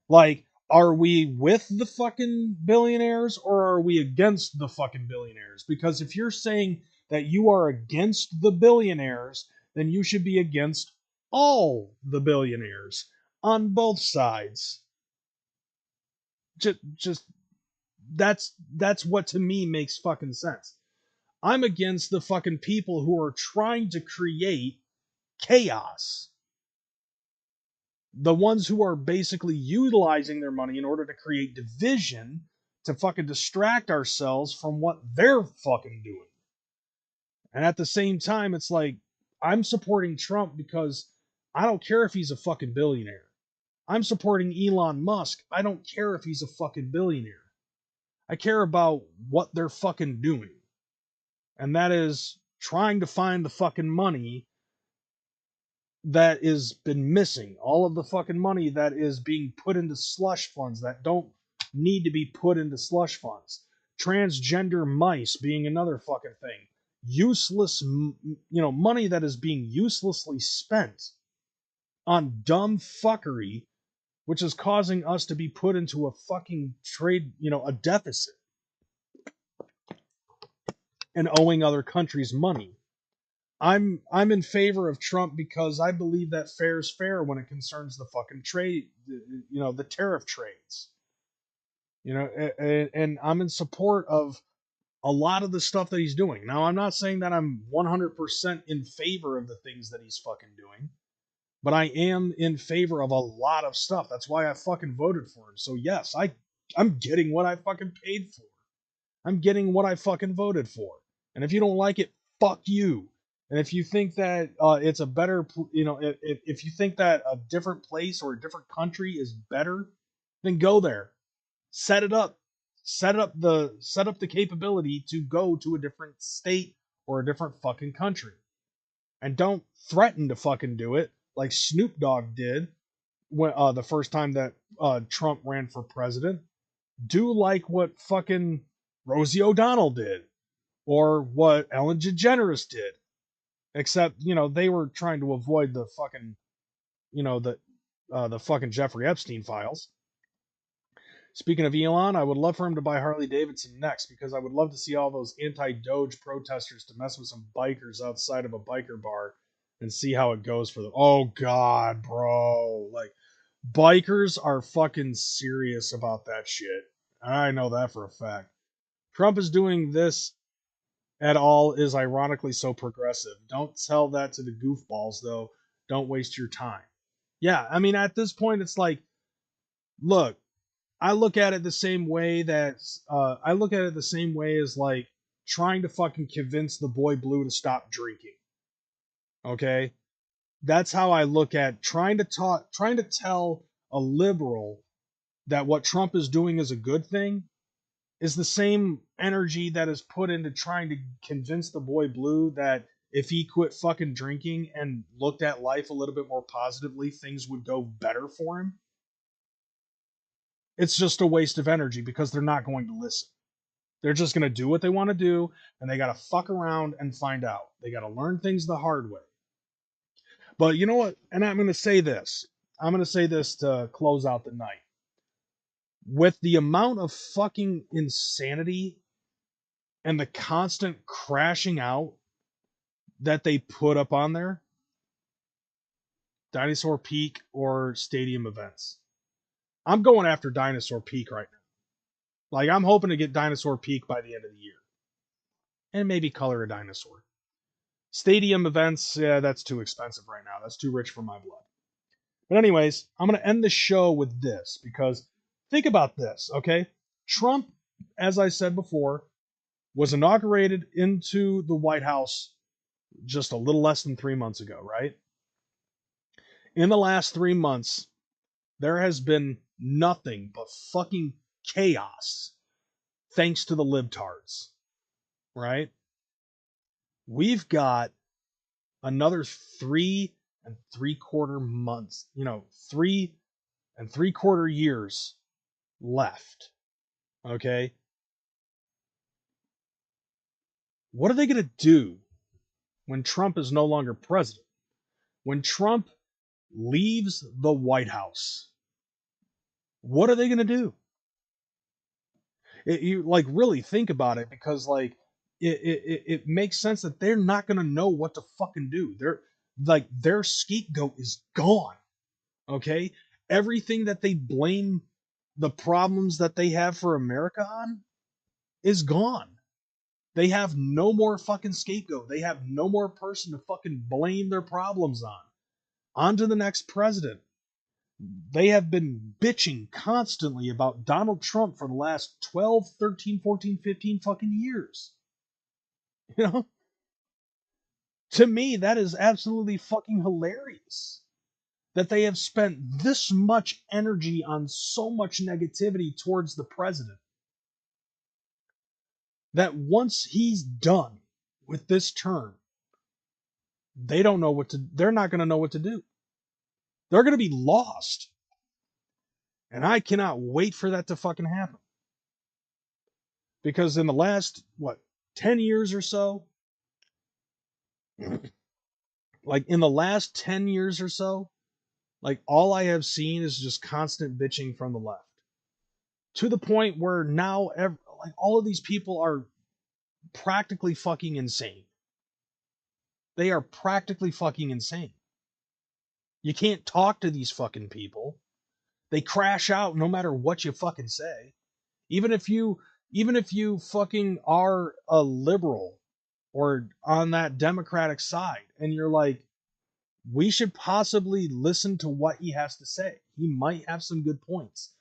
Like, are we with the fucking billionaires or are we against the fucking billionaires? Because if you're saying that you are against the billionaires, then you should be against all the billionaires on both sides. Just that's what to me makes fucking sense. I'm against the fucking people who are trying to create chaos. The ones who are basically utilizing their money in order to create division to fucking distract ourselves from what they're fucking doing. And at the same time, it's like, I'm supporting Trump because I don't care if he's a fucking billionaire. I'm supporting Elon Musk. I don't care if he's a fucking billionaire. I care about what they're fucking doing. And that is trying to find the fucking money that is been missing. All of the fucking money that is being put into slush funds that don't need to be put into slush funds. Transgender mice being another fucking thing. Useless, money that is being uselessly spent on dumb fuckery, which is causing us to be put into a fucking trade, a deficit. And owing other countries money. I'm in favor of Trump because I believe that fair is fair when it concerns the fucking trade, the tariff trades. And I'm in support of a lot of the stuff that he's doing. Now, I'm not saying that I'm 100% in favor of the things that he's fucking doing, but I am in favor of a lot of stuff. That's why I fucking voted for him. So yes, I'm getting what I fucking paid for. I'm getting what I fucking voted for. And if you don't like it, fuck you. And if you think that it's a better, if you think that a different place or a different country is better, then go there. Set it up. Set up the capability to go to a different state or a different fucking country. And don't threaten to fucking do it like Snoop Dogg did when the first time that Trump ran for president. Do like what fucking Rosie O'Donnell did, or what Ellen DeGeneres did. Except, they were trying to avoid the fucking, the fucking Jeffrey Epstein files. Speaking of Elon, I would love for him to buy Harley Davidson next, because I would love to see all those anti-Doge protesters to mess with some bikers outside of a biker bar and see how it goes for them. Oh God, bro. Like, bikers are fucking serious about that shit. I know that for a fact. Trump is doing this at all is ironically so progressive. Don't tell that to the goofballs, though. Don't waste your time. Yeah, I mean, at this point, it's like, look, I look at it the same way as like trying to fucking convince the boy blue to stop drinking. Okay? That's how I look at trying to tell a liberal that what Trump is doing is a good thing is the same energy that is put into trying to convince the boy blue that if he quit fucking drinking and looked at life a little bit more positively, things would go better for him. It's just a waste of energy because they're not going to listen. They're just going to do what they want to do, and they got to fuck around and find out. They got to learn things the hard way. But you know what? And I'm going to say this. I'm going to say this to close out the night. With the amount of fucking insanity and the constant crashing out that they put up on there, Dinosaur Peak or stadium events, I'm going after Dinosaur Peak right now. Like, I'm hoping to get Dinosaur Peak by the end of the year. And maybe color a dinosaur. Stadium events, yeah, that's too expensive right now. That's too rich for my blood. But anyways, I'm going to end the show with this because think about this, okay? Trump, as I said before, was inaugurated into the White House just a little less than 3 months ago, right? In the last 3 months, there has been nothing but fucking chaos thanks to the libtards, right? We've got another 3 3/4 months, 3 3/4 years left, okay? What are they going to do when Trump is no longer president? When Trump leaves the White House, what are they going to do? You like really think about it because like it makes sense that they're not going to know what to fucking do. Their scapegoat is gone. Okay? Everything that they blame the problems that they have for America on is gone. They have no more fucking scapegoat. They have no more person to fucking blame their problems on. On to the next president. They have been bitching constantly about Donald Trump for the last 12, 13, 14, 15 fucking years. You know? To me, that is absolutely fucking hilarious. That they have spent this much energy on so much negativity towards the president. That once he's done with this term, they're not going to know what to do. They're going to be lost. And I cannot wait for that to fucking happen. Because in the last, 10 years or so, like in the last 10 years or so, like all I have seen is just constant bitching from the left. To the point where now all of these people are practically fucking insane. They are practically fucking insane. You can't talk to these fucking people. They crash out no matter what you fucking say. Even if you fucking are a liberal or on that Democratic side and you're like, we should possibly listen to what he has to say. He might have some good points.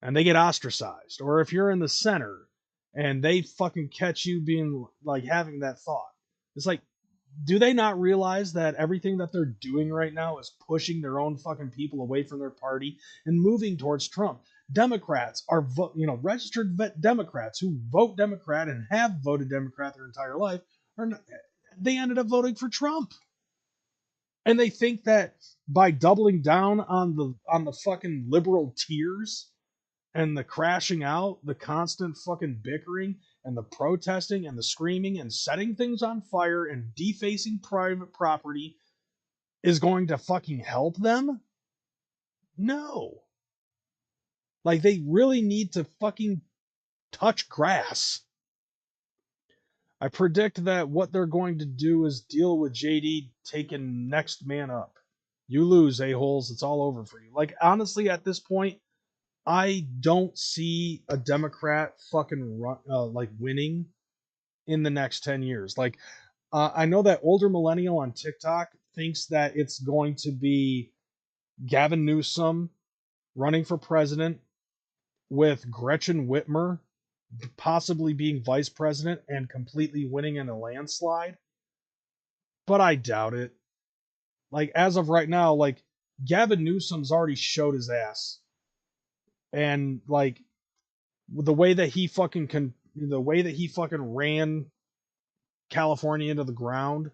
And they get ostracized. Or if you're in the center and they fucking catch you being like having that thought. It's like, do they not realize that everything that they're doing right now is pushing their own fucking people away from their party and moving towards Trump? Democrats are, registered Democrats who vote Democrat and have voted Democrat their entire life, they ended up voting for Trump. And they think that by doubling down on the fucking liberal tears and the crashing out, the constant fucking bickering and the protesting and the screaming and setting things on fire and defacing private property is going to fucking help them? No. Like, they really need to fucking touch grass. I predict that what they're going to do is deal with JD taking next man up. You lose, a-holes. It's all over for you. Like, honestly, at this point, I don't see a Democrat fucking winning in the next 10 years. Like, I know that older millennial on TikTok thinks that it's going to be Gavin Newsom running for president with Gretchen Whitmer possibly being vice president and completely winning in a landslide. But I doubt it. Like, as of right now, like, Gavin Newsom's already showed his ass. And, like, the way that he fucking ran California into the ground,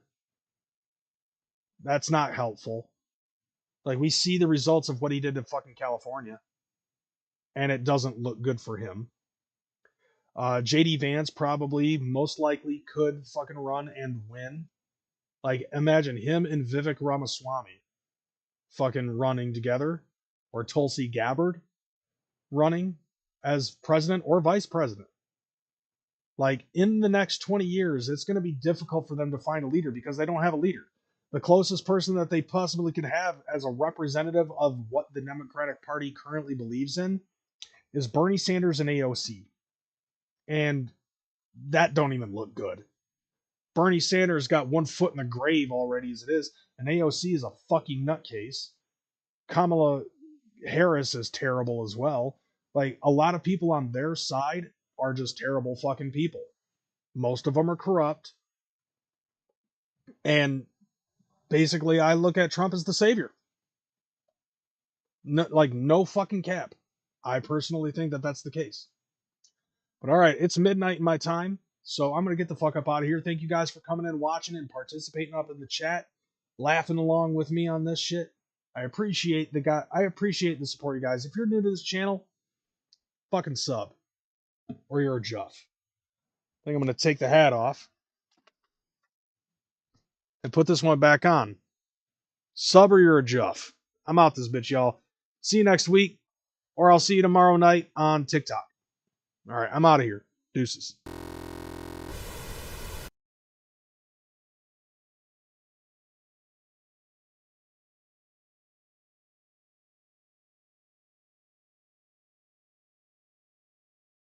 that's not helpful. Like, we see the results of what he did to fucking California, and it doesn't look good for him. JD Vance probably, most likely, could fucking run and win. Like, imagine him and Vivek Ramaswamy fucking running together, or Tulsi Gabbard running as president or vice president. Like, in the next 20 years, it's going to be difficult for them to find a leader because they don't have a leader. The closest person that they possibly could have as a representative of what the Democratic Party currently believes in is Bernie Sanders and AOC. And that don't even look good. Bernie Sanders got one foot in the grave already as it is, and AOC is a fucking nutcase. Kamala Harris is terrible as well. Like, a lot of people on their side are just terrible fucking people. Most of them are corrupt. And basically, I look at Trump as the savior. No, like, no fucking cap. I personally think that that's the case. But alright, it's midnight in my time, so I'm going to get the fuck up out of here. Thank you guys for coming in, watching, and participating up in the chat, laughing along with me on this shit. I appreciate the support, you guys. If you're new to this channel, fucking sub. Or you're a juff. I think I'm going to take the hat off and put this one back on. Sub or you're a juff. I'm out this bitch, y'all. See you next week, or I'll see you tomorrow night on TikTok. All right, I'm out of here. Deuces.